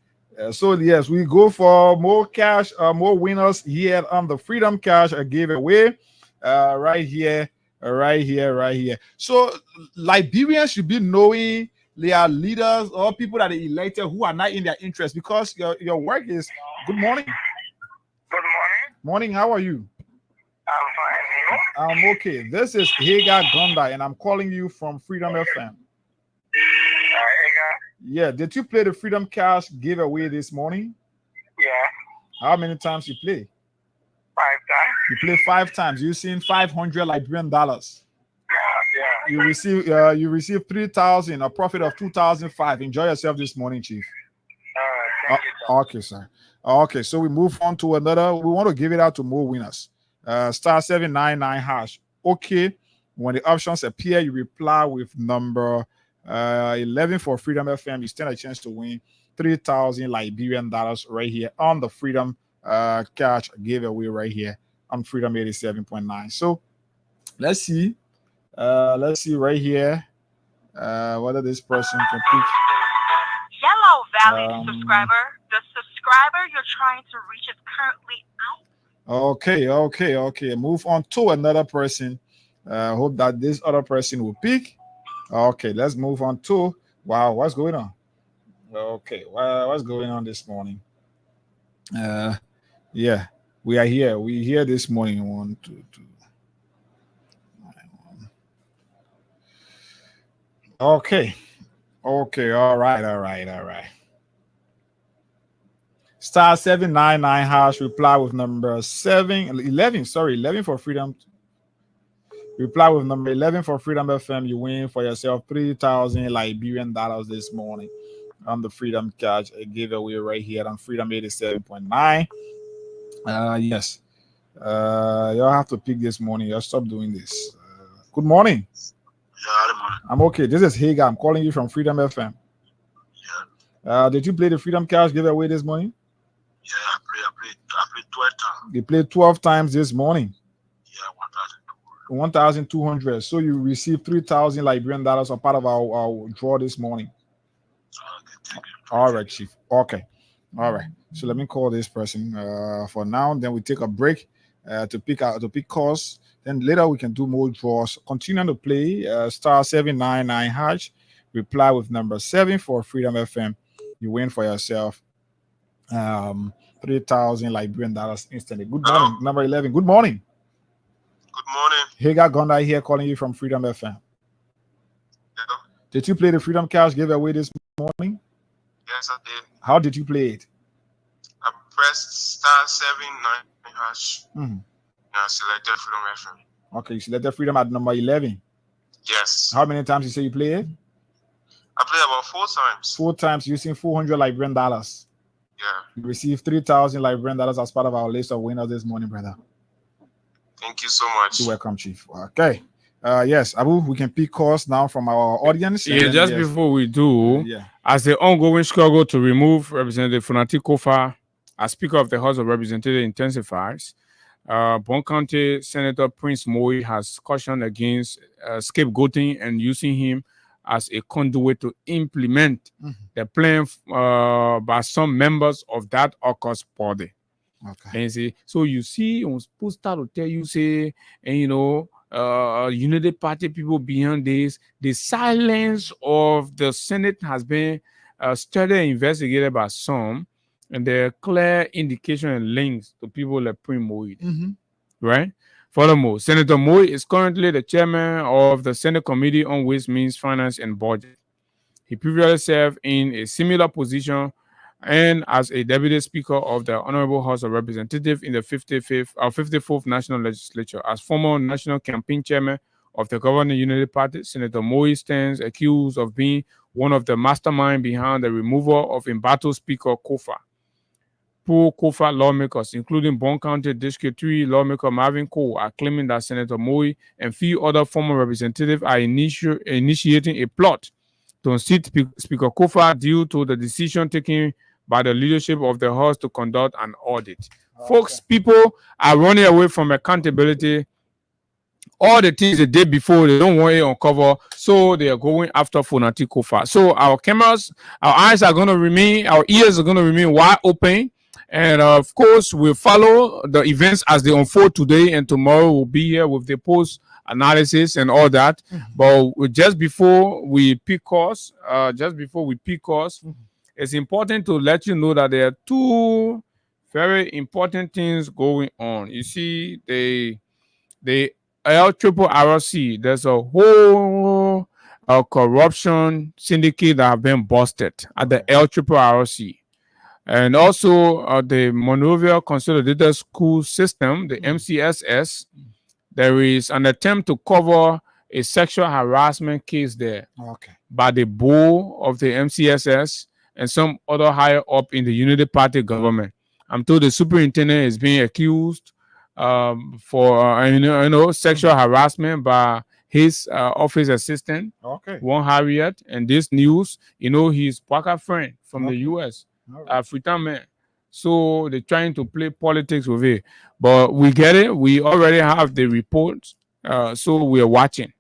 So yes, we go for more cash, more winners here on the Freedom Cash giveaway. Right here. So Liberians should be knowing their leaders or people that they elected who are not in their interest, because your work is. Good morning. Good morning. Morning. How are you? I'm fine. I'm okay. This is Hagar Gonda, and I'm calling you from Freedom FM. Yeah. Did you play the Freedom Cash giveaway this morning? Yeah. How many times you play? 5 times. You play 5 times. You seen $500 Liberian dollars. Yeah. You receive 3,000, a profit of 2,005. Enjoy yourself this morning, Chief. Thank you. Okay, sir. Okay, so we move on to another. We want to give it out to more winners. Star 799 hash. Okay, when the options appear, you reply with number 11 for Freedom FM. You stand a chance to win 3,000 Liberian dollars right here on the Freedom Cash giveaway right here on Freedom 87.9. So let's see right here whether this person can pick. Yellow Valley subscriber. The subscriber you're trying to reach is currently out. Okay. Move on to another person. Hope that this other person will pick. Okay, let's move on to. Wow, what's going on? Okay, what's going on this morning? Yeah, we are here. We here this morning. 1, 2, 3. Okay. Okay, all right. Star 799 hash, reply with number 11 for freedom. Reply with number 11 for Freedom FM. You win for yourself 3,000 Liberian dollars this morning on the Freedom Catch, a giveaway right here on Freedom 87.9. Yes. Y'all have to pick this morning. Y'all stop doing this. Good morning. Yeah, good morning. I'm okay. This is Hager. I'm calling you from Freedom FM. Yeah. Did you play the Freedom Cash giveaway this morning? Yeah, I played 12 times. You played 12 times this morning. Yeah, 1,200. So you received 3,000 Liberian dollars as part of our draw this morning. All right, Chief. Okay. All right. So let me call this person for now. Then we take a break to pick calls. Then later we can do more draws. Continue to play star 799 hash. Reply with number 7 for Freedom FM. You win for yourself 3,000 Liberian dollars instantly. Good morning. Number 11. Good morning. Good morning. Hagar Gonda here calling you from Freedom FM. Yeah. Did you play the Freedom Cash giveaway this morning? Yes, I did. How did you play it? I pressed star 799 hash. Mm-hmm. And I selected Freedom FM. Okay, you selected Freedom at number 11. Yes. How many times you say you play it? I played about 4 times. 4 times using 400 Liberian dollars. Yeah. You received 3,000 Liberian dollars as part of our list of winners this morning, brother. Thank you so much. You're welcome, Chief. Okay. Yes, Abu, we can pick calls now from our audience. Yeah, just before we do, as the ongoing struggle to remove Representative Funati Kofa as Speaker of the House of Representatives intensifies, Bon County Senator Prince Moy has cautioned against scapegoating and using him as a conduit to implement the plan by some members of that AUKUS body. Okay. And say, so you see, on poster to tell you, say, and Unity Party people behind this, the silence of the Senate has been studied and investigated by some, and there are clear indication and links to people like Prince Moy. Right? Furthermore, Senator Moy is currently the chairman of the Senate Committee on Ways, Means, Finance, and Budget. He previously served in a similar position and as a deputy speaker of the Honorable House of Representatives in the 54th National Legislature. As former national campaign chairman of the governing Unity Party, Senator Moy stands accused of being one of the masterminds behind the removal of embattled Speaker Kofa. Pro-Kofa lawmakers, including Bon County District 3 lawmaker Marvin Cole, are claiming that Senator Moy and few other former representatives are initiating a plot to unseat Speaker Kofa due to the decision taken by the leadership of the House to conduct an audit. Okay. Folks, people are running away from accountability. All the things they did before, they don't want it on cover, so they are going after Funati Kofa. So our cameras, our eyes are going to remain, our ears are going to remain wide open. And of course, we'll follow the events as they unfold today, and tomorrow we'll be here with the post analysis and all that. But just before we pick course, it's important to let you know that there are 2 very important things going on. You see, the LRRC, there's a whole corruption syndicate that have been busted at the LRRC. And also the Monrovia Consolidated School System, the MCSS, there is an attempt to cover a sexual harassment case there by the board of the MCSS and some other higher up in the Unity Party government. I'm told the superintendent is being accused for sexual harassment by his office assistant, one Harriet. And this news, he's Parker friend from the U.S., African man. So they're trying to play politics with it. But we get it. We already have the reports. So we're watching.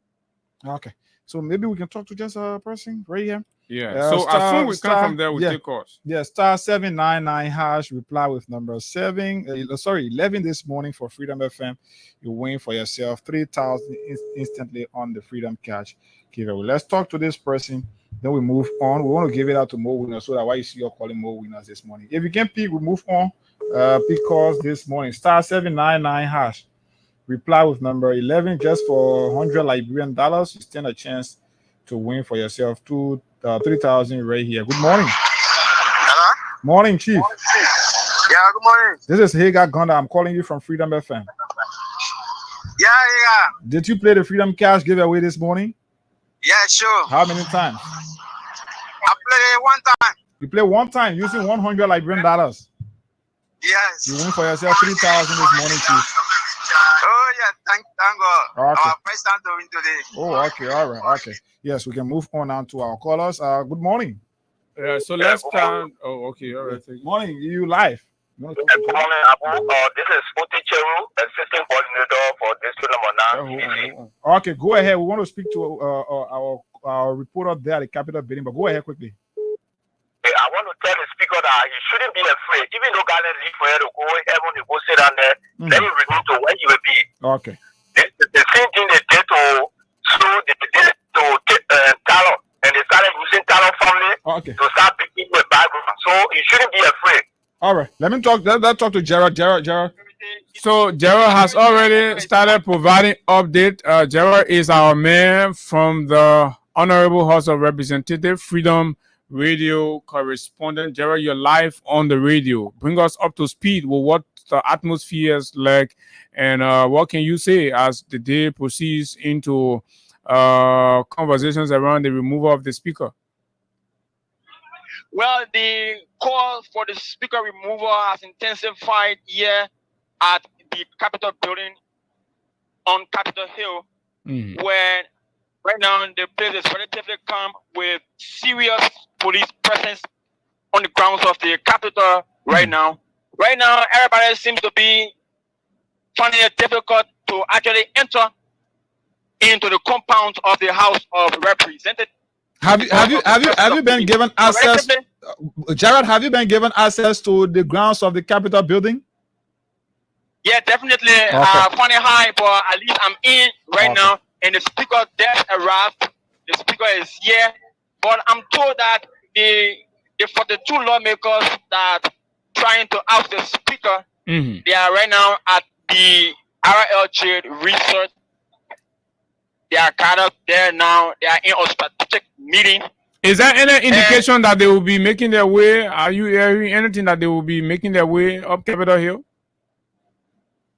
Okay. So maybe we can talk to just a person right here. Yeah. So as soon as we come from there, we take calls. Yeah. Star 799 hash. Reply with number 11 this morning for Freedom FM. You win for yourself 3,000 instantly on the Freedom Catch giveaway. Let's talk to this person. Then we move on. We want to give it out to more winners, so that why you see you're calling more winners this morning. If you can pick, we move on. Pick calls this morning. Star 799 hash. Reply with number 11 just for 100 Liberian dollars. You stand a chance to win for yourself 3,000 right here. Good morning. Hello? Morning, Chief. Yeah, good morning. This is Hagar Gonda. I'm calling you from Freedom FM. Yeah. Did you play the Freedom Cash giveaway this morning? Yeah, sure. How many times? I played one time. You play one time using 100 Liberian dollars. Yes. You win for yourself 3,000 this morning, Chief. Oh, yeah. Thank God. Okay. Our first time to win today. Oh, okay. All right. Okay. Yes, we can move on now to our callers. Good morning. So let's start. Oh, okay. All right. Good morning. You live. Good morning, Abu. This is Oti Cheru, assistant coordinator for district number 9. Okay, go ahead. We want to speak to our reporter there at the Capitol building, but go ahead quickly. I want to tell the speaker that he shouldn't be afraid. Even though God leave for you to go heaven, to go sit down there, let him return to where he will be. Okay. The same thing they did to Talon, and they started using Talon family to start picking the Bible. So he shouldn't be afraid. All right. Let's talk to Gerald. Gerald. So Gerald has already started providing update. Gerald is our man from the Honorable House of Representatives, Freedom Radio correspondent. Gerald, you're live on the radio. Bring us up to speed with what the atmosphere is like, and what can you say as the day proceeds into conversations around the removal of the speaker? Well, the call for the speaker removal has intensified here at the Capitol building on Capitol Hill, where right now the place is relatively calm with serious police presence on the grounds of the Capitol right now. Right now, everybody seems to be finding it difficult to actually enter into the compound of the House of Representatives. Have you been given access, Gerald? Have you been given access to the grounds of the Capitol building? Yeah, definitely. I find it high, but at least I'm in right now, and the speaker just arrived. The speaker is here, but I'm told that the 42 lawmakers that trying to oust the speaker, they are right now at the RLJ research. They are gathered there now. They are in a strategic meeting. Is there any indication that they will be making their way? Are you hearing anything that they will be making their way up Capitol Hill?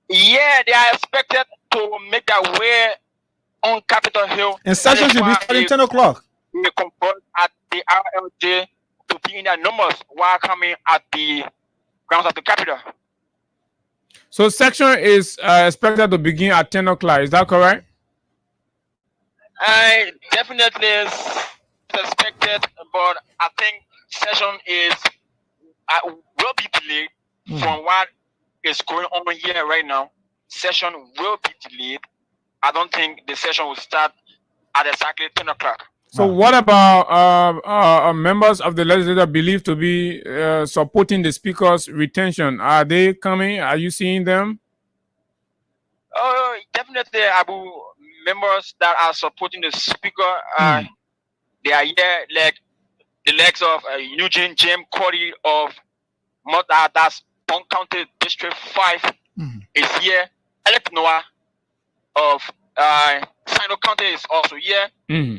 Yeah, they are expected to make their way on Capitol Hill. And session should be starting 10 o'clock. We compose at the RLJ to be in their numbers while coming at the grounds of the Capitol. So section is expected to begin at 10 o'clock. Is that correct? I definitely is expected, but I think session will be delayed from what is going on here right now. Session will be delayed. I don't think the session will start at exactly 10 o'clock. So what about members of the legislature believed to be supporting the speaker's retention? Are they coming? Are you seeing them? Oh, definitely, Abu. Members that are supporting the speaker, they are here, like the legs of Eugene James Cody of that's Bond County District 5 is here. Alec Noah of Sino County is also here.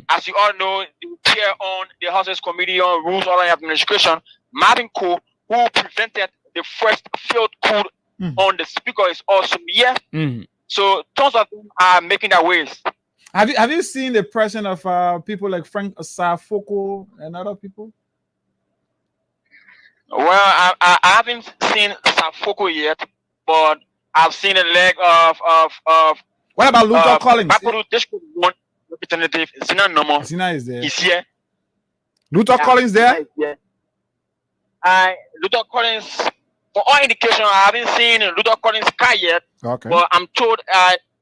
As you all know, the chair on the House's Committee on Rules of Administration, Marvin Cole, who prevented the first field coup on the speaker, is also here. So tons of them are making their ways. Have you seen the presence of people like Frank Asafoko and other people? Well, I haven't seen Asafoko yet, but I've seen a leg of what about Luther Collins? Bakuru District 1 representative Zina Nomo. Zina is there. He's here. Luther Collins there? Luther Collins, for all indication, I haven't seen Luther Collins' car yet. But I'm told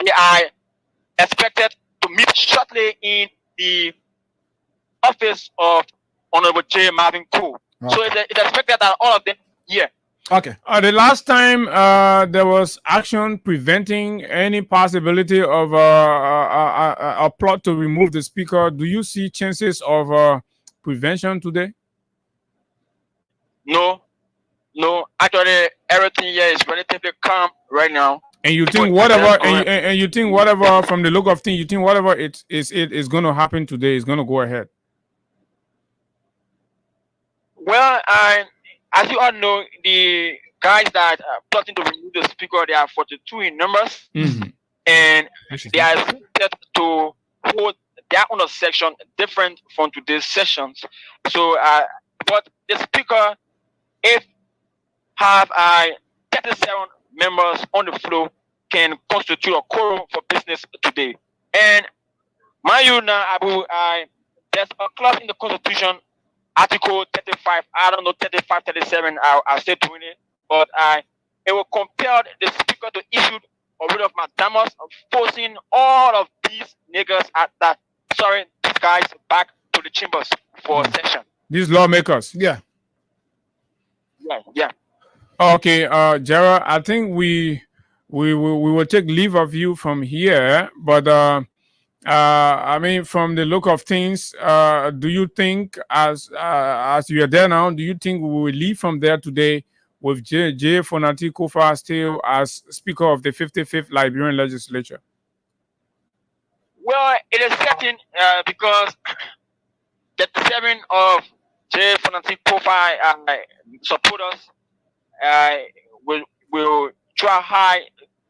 they are expected to meet shortly in the office of Honorable J. Marvin Cole. So it's expected that all of them here. Okay. The last time there was action preventing any possibility of a plot to remove the speaker, do you see chances of prevention today? No. Actually, everything here is relatively calm right now. And you think whatever, and you think whatever, from the look of things, you think whatever it is going to happen today is going to go ahead. Well, as you all know, the guys that plotting to remove the speaker, they are 42 in numbers, and they are expected to hold their own section different from today's sessions. So, but the speaker, if have 37 members on the floor, can constitute a quorum for business today. And mind you now, Abu, there's a clause in the Constitution, Article 35, I don't know, 35, 37, I'll say 20, but it will compel the speaker to issue a writ of mandamus, forcing all of these niggas these guys back to the chambers for session. These lawmakers. Yeah. Okay, Gerald, I think we will take leave of you from here, but I mean, from the look of things, do you think as you are there now, do you think we will leave from there today with J. Fonati Kofa still as Speaker of the 55th Liberian Legislature? Well, it is certain because the 7 of J. Fonati Kofa supporters will try hard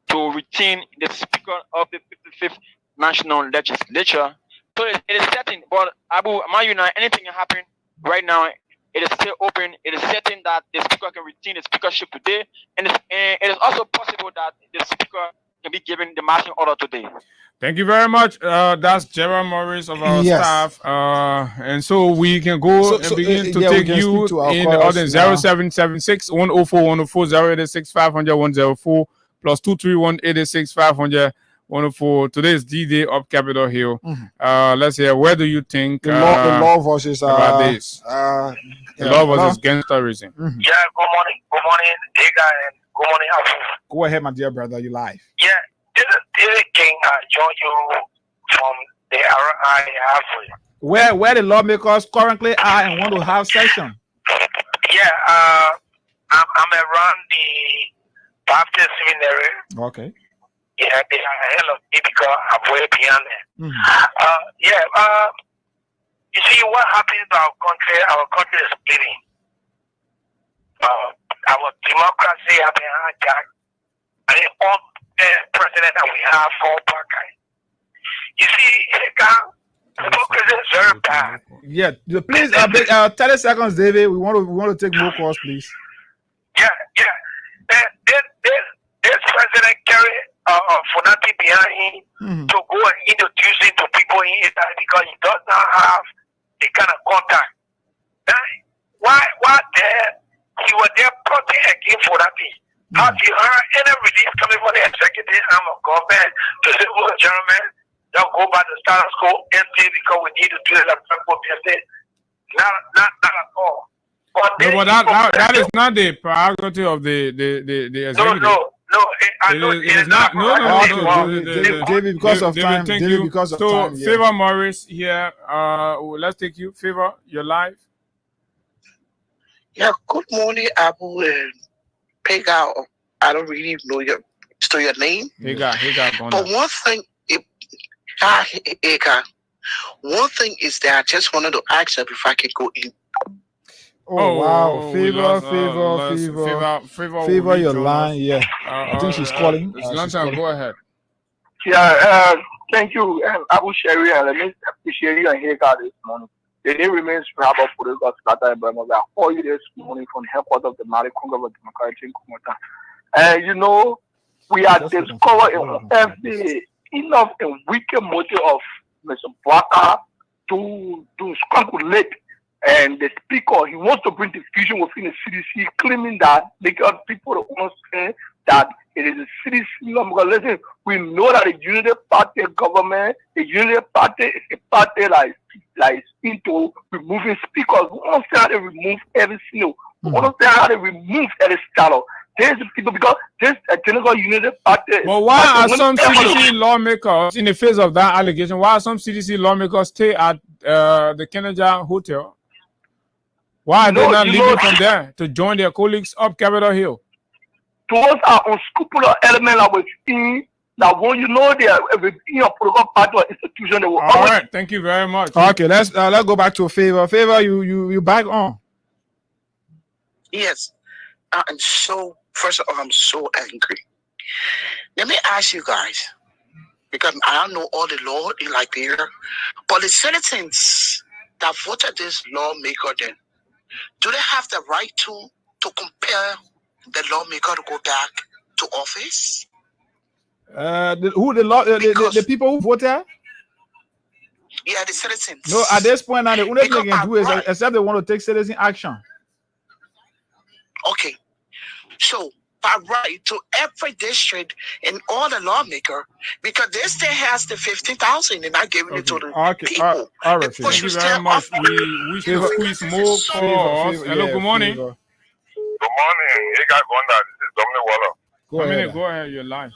to retain the Speaker of the 55th National Legislature. So it is certain, but Abu Mayuna, anything can happen right now. It is still open. It is certain that the Speaker can retain the speakership today, and it is also possible that the Speaker can be given the marching order today. Thank you very much. That's Gerald Morris of our staff. And so we can go and begin to take you in the audience. 0776 104 104 086 500 104 plus 231 886 500 104. Today is D-Day up Capitol Hill. Let's hear, where do you think the law versus about this? The law versus gangsterism. Yeah, good morning, Ega, and good morning, Abu. Go ahead, my dear brother, you live. Yeah, this is King join you from the RI halfway. Where the lawmakers currently are and want to have session. Yeah, I'm around the Baptist seminary. Okay. Yeah, they are a hell of typical. I'm way beyond that. You see what happens to our country? Our country is splitting. Our democracy has been hijacked. And all the president that we have fall back. You see, democracy is very bad. Yeah, please, 30 seconds, David. We want to take more calls, please. Yeah. This president carry Fonati behind him to go and introduce him to people in Italy because he does not have the kind of contact. Why there? He was there plotting against Fonati. Have you heard any release coming from the executive arm of government to say, well, gentlemen, don't go by the status quo empty because we need to do the electoral business? Not at all. But that is not the prerogative of the executive. No, it is not. No. David, because of time. David, because of time. So, Favor Morris here. Let's take you. Favor, you're live. Yeah, good morning, Abu and Pega. I don't really know your name. But one thing is that I just wanted to ask if I can go in. Oh wow, Favor, your line, yeah. I think she's calling. Go ahead. Yeah, thank you, Abu Sherry, and let me appreciate you and Hagar this morning. The day remains Rabbi for us that I call you this morning from the headquarters of the Mali Congo Democratic in Kumota. And you know, we are discovering enough and wicked motive of Mr. Bwaka to speculate. And the speaker, he wants to bring division within the CDC, claiming that they got people to understand that it is a CDC. Because listen, we know that the Unity Party government, the Unity Party is a party like into removing speakers. We understand how they remove every single. We understand how they remove every scandal. There's people because there's a general Unity Party. But why are some CDC lawmakers, in the face of that allegation, why are some CDC lawmakers stay at the Kennedy Hotel? Why are they not leaving from there to join their colleagues up Capitol Hill? Those are unscrupulous elements that within that when you know they are within a political party or institution, they will all right, thank you very much. Okay, let's go back to Favor. Favor, you back on. Yes. And so, first of all, I'm so angry. Let me ask you guys, because I don't know all the law in Liberia, but the citizens that voted this lawmaker then, do they have the right to compare the lawmaker to go back to office? The people who voted? Yeah, the citizens. No, at this point now, the only thing they can do is except they want to take citizen action. Okay. So by right to every district and all the lawmaker, because they still has the 15,000 and not giving it to the people. All right. Thank you very much. We should squeeze more calls. Hello, good morning. Good morning. Hey guys, Gonda. This is Dominic Waller. Go ahead. You're live.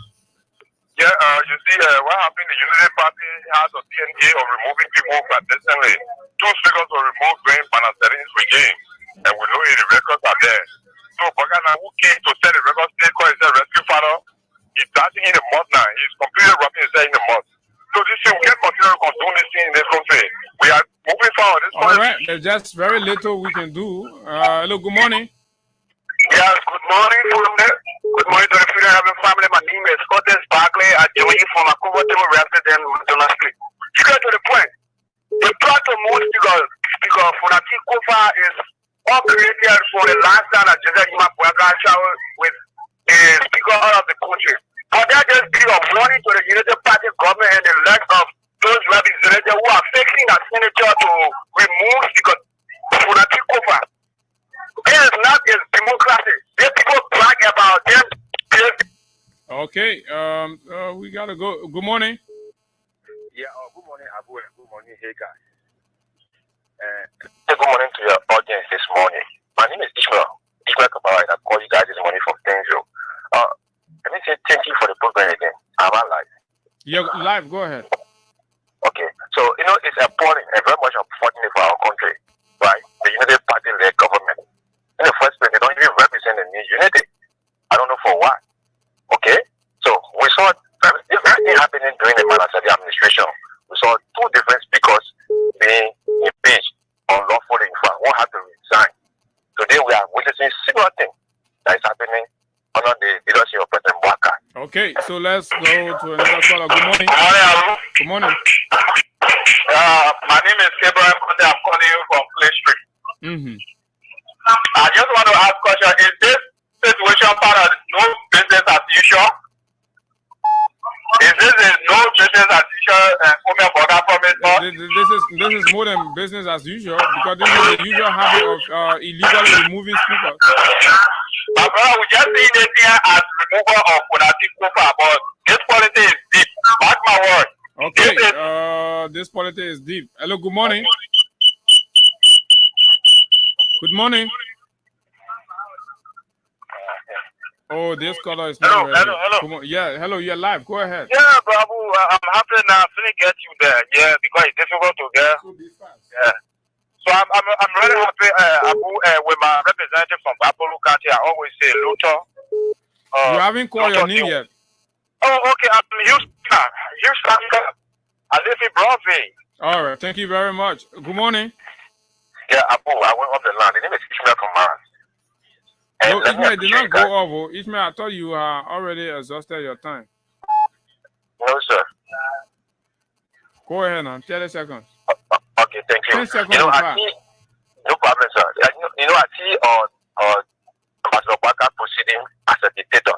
Yeah, you see what happened? The Unity Party has a DNA of removing people clandestinely. 2 speakers were removed during Panaserin's regime, and we know the records are there. So Bagana, who came to set the record straight, called himself rescue father, he's dancing in the mud now. He's completely wrapping himself in the mud. So this thing, we can continue to condone this thing in this country. We are moving forward. All right, there's just very little we can do. Hello, good morning. Yes, good morning, good morning to the Freedom Having family. My name is Curtis Barkley. I join you from a comfortable resident Madonna Street. To get to the point, the plot to move speaker Funati Kofa is all created for the last time that Jesus Imapuaga showered with the speaker out of the country. But that just be a warning to the Unity Party government and the rest of those representatives who are fixing a senator to remove speaker Funati Kofa. It is not a democracy. These people brag about them. Okay, we gotta go. Good morning. Yeah, good morning, Abu, and good morning, hey guys. Good morning to your audience this morning. My name is Ishmael Kabara, and I call you guys this morning from Tenjo. Let me say thank you for the program again. I'm alive. You're live, go ahead. Okay, so it's important and very much unfortunate for our country, right? The Unity Party-led government. In the first place, they don't even represent the new unity. I don't know for what. Okay? So we saw everything happening during the Manasadi administration. We saw 2 different speakers being impeached unlawfully. In fact, one had to resign. Today we are witnessing similar thing that is happening under the leadership of President Bwaka. Okay, so let's go to another caller. Good morning. Good morning. My name is Gabriel. I'm calling you from Clay Street. Mm-hmm. I just want to ask a question. Is this situation part of no business as usual? Is this no business as usual this is more than business as usual because this is the usual habit of illegally removing speakers. My brother, we just see this here as removal of Funati Kofa, but this politics is deep. Mark my word. Okay, this politics is deep. Hello, good morning. Good morning. Oh, this caller is not ready. Hello. Come on. Yeah, hello, you're live. Go ahead. Yeah, Babu, I'm happy now to get you there. Yeah, because it's difficult to get. Yeah. So I'm really happy, Abu, with my representative from Bapolu County. I always say Luther. You haven't called your name yet. Oh, okay. I'm Houston. I live in Broadway. All right. Thank you very much. Good morning. Yeah, Abu, I went up the land. The name is Ishmael Command. No, Ishmael did not go over. Ishmael, I thought you already exhausted your time. No, sir. Go ahead now. 30 seconds. Okay, thank you. 10 seconds. No problem, sir. I see President Bwaka proceeding as a dictator.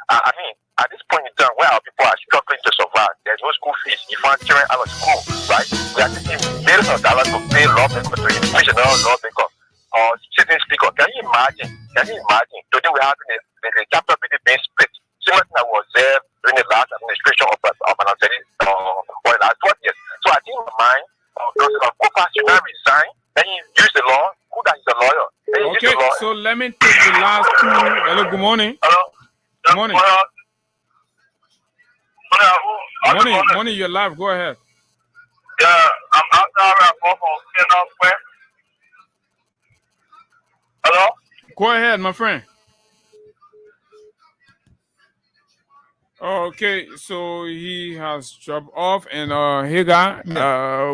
I mean, at this point in time, where our people are struggling to survive, there's no school fees. If I'm children out of school, right? We are taking millions of dollars to pay lawmakers, to impeach another lawmaker or sitting speaker. Can you imagine? Today we have the chapter being split. Similar thing that was there during the last administration of Manaseri for the last 12 years. So I think in my mind, those Kofa should not resign. Then he use the law. Who that is a lawyer? Okay, so let me take the last 2. Hello, good morning. Hello. Good morning. Morning, you're live. Go ahead. Yeah, I'm outside from Square. Hello? Go ahead, my friend. Okay, so he has dropped off, and Hagar,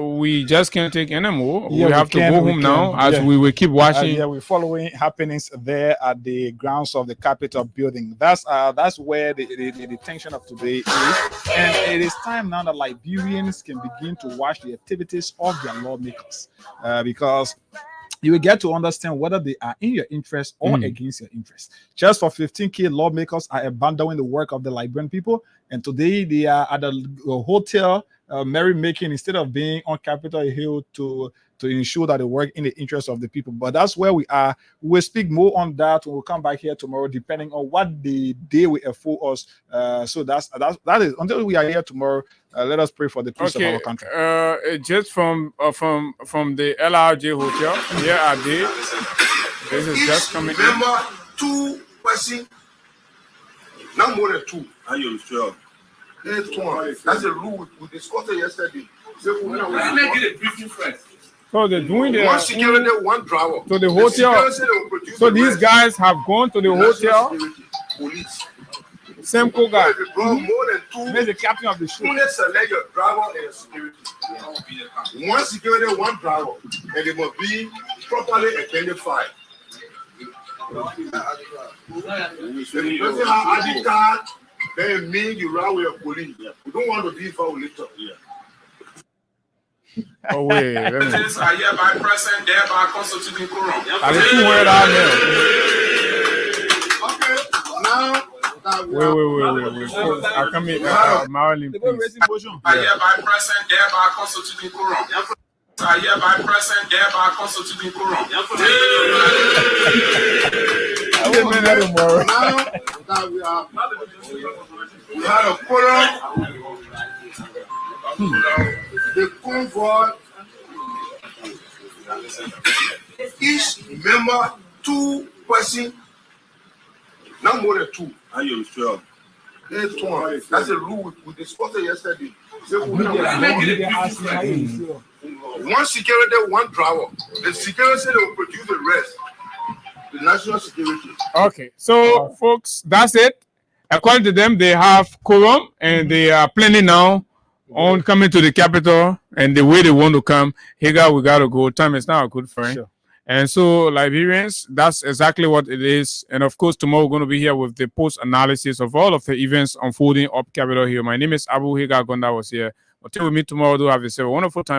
we just can't take anymore. Yeah, we have to go home now, as we will keep watching. Yeah, we're following happenings there at the grounds of the Capitol building. That's where the detention of today is, and it is time now that Liberians can begin to watch the activities of their lawmakers, because you will get to understand whether they are in your interest or against your interest. Just for 15K, lawmakers are abandoning the work of the Liberian people, and today they are at a hotel merrymaking instead of being on Capitol Hill to ensure that they work in the interest of the people. But that's where we are. We'll speak more on that when we come back here tomorrow, depending on what the day will afford us. So that is until we are here tomorrow. Let us pray for the peace of our country. Just from the LRJ hotel, here are they. This is just coming. Remember, 2 person, not more than 2. Are you sure? That's a rule we discussed it yesterday. Let me get a briefing first. So they're doing their one security, one driver. So the hotel. So these guys have gone to the hotel. Police. Same guy. If you brought more than 2, make the captain of the ship. You select your driver and security. One security, one driver, and they must be properly identified. If the person has ID card, then it means you ride with your police. We don't want to be violator. Oh wait, let me. Are hereby present, thereby constituting quorum. I didn't see where that Okay, now. Wait. I come in, Marilyn, please. Are hereby present, thereby constituting quorum. Are hereby present, thereby constituting quorum. Now that we have a quorum. The convoy, each member 2 person, not more than 2. Are you sure? That's a rule we discussed it yesterday. One security, one driver. The security will produce the rest. The national security. Okay, so folks, that's it. According to them, they have quorum and they are planning now on coming to the capital, and the way they want to come. Hagar, we gotta go. Time is now a good friend. Sure. And so, Liberians, that's exactly what it is. And of course, tomorrow we're going to be here with the post-analysis of all of the events unfolding up Capitol Hill. My name is Abu. Hagar Gonda was here. Until we meet tomorrow, do have yourself a wonderful time.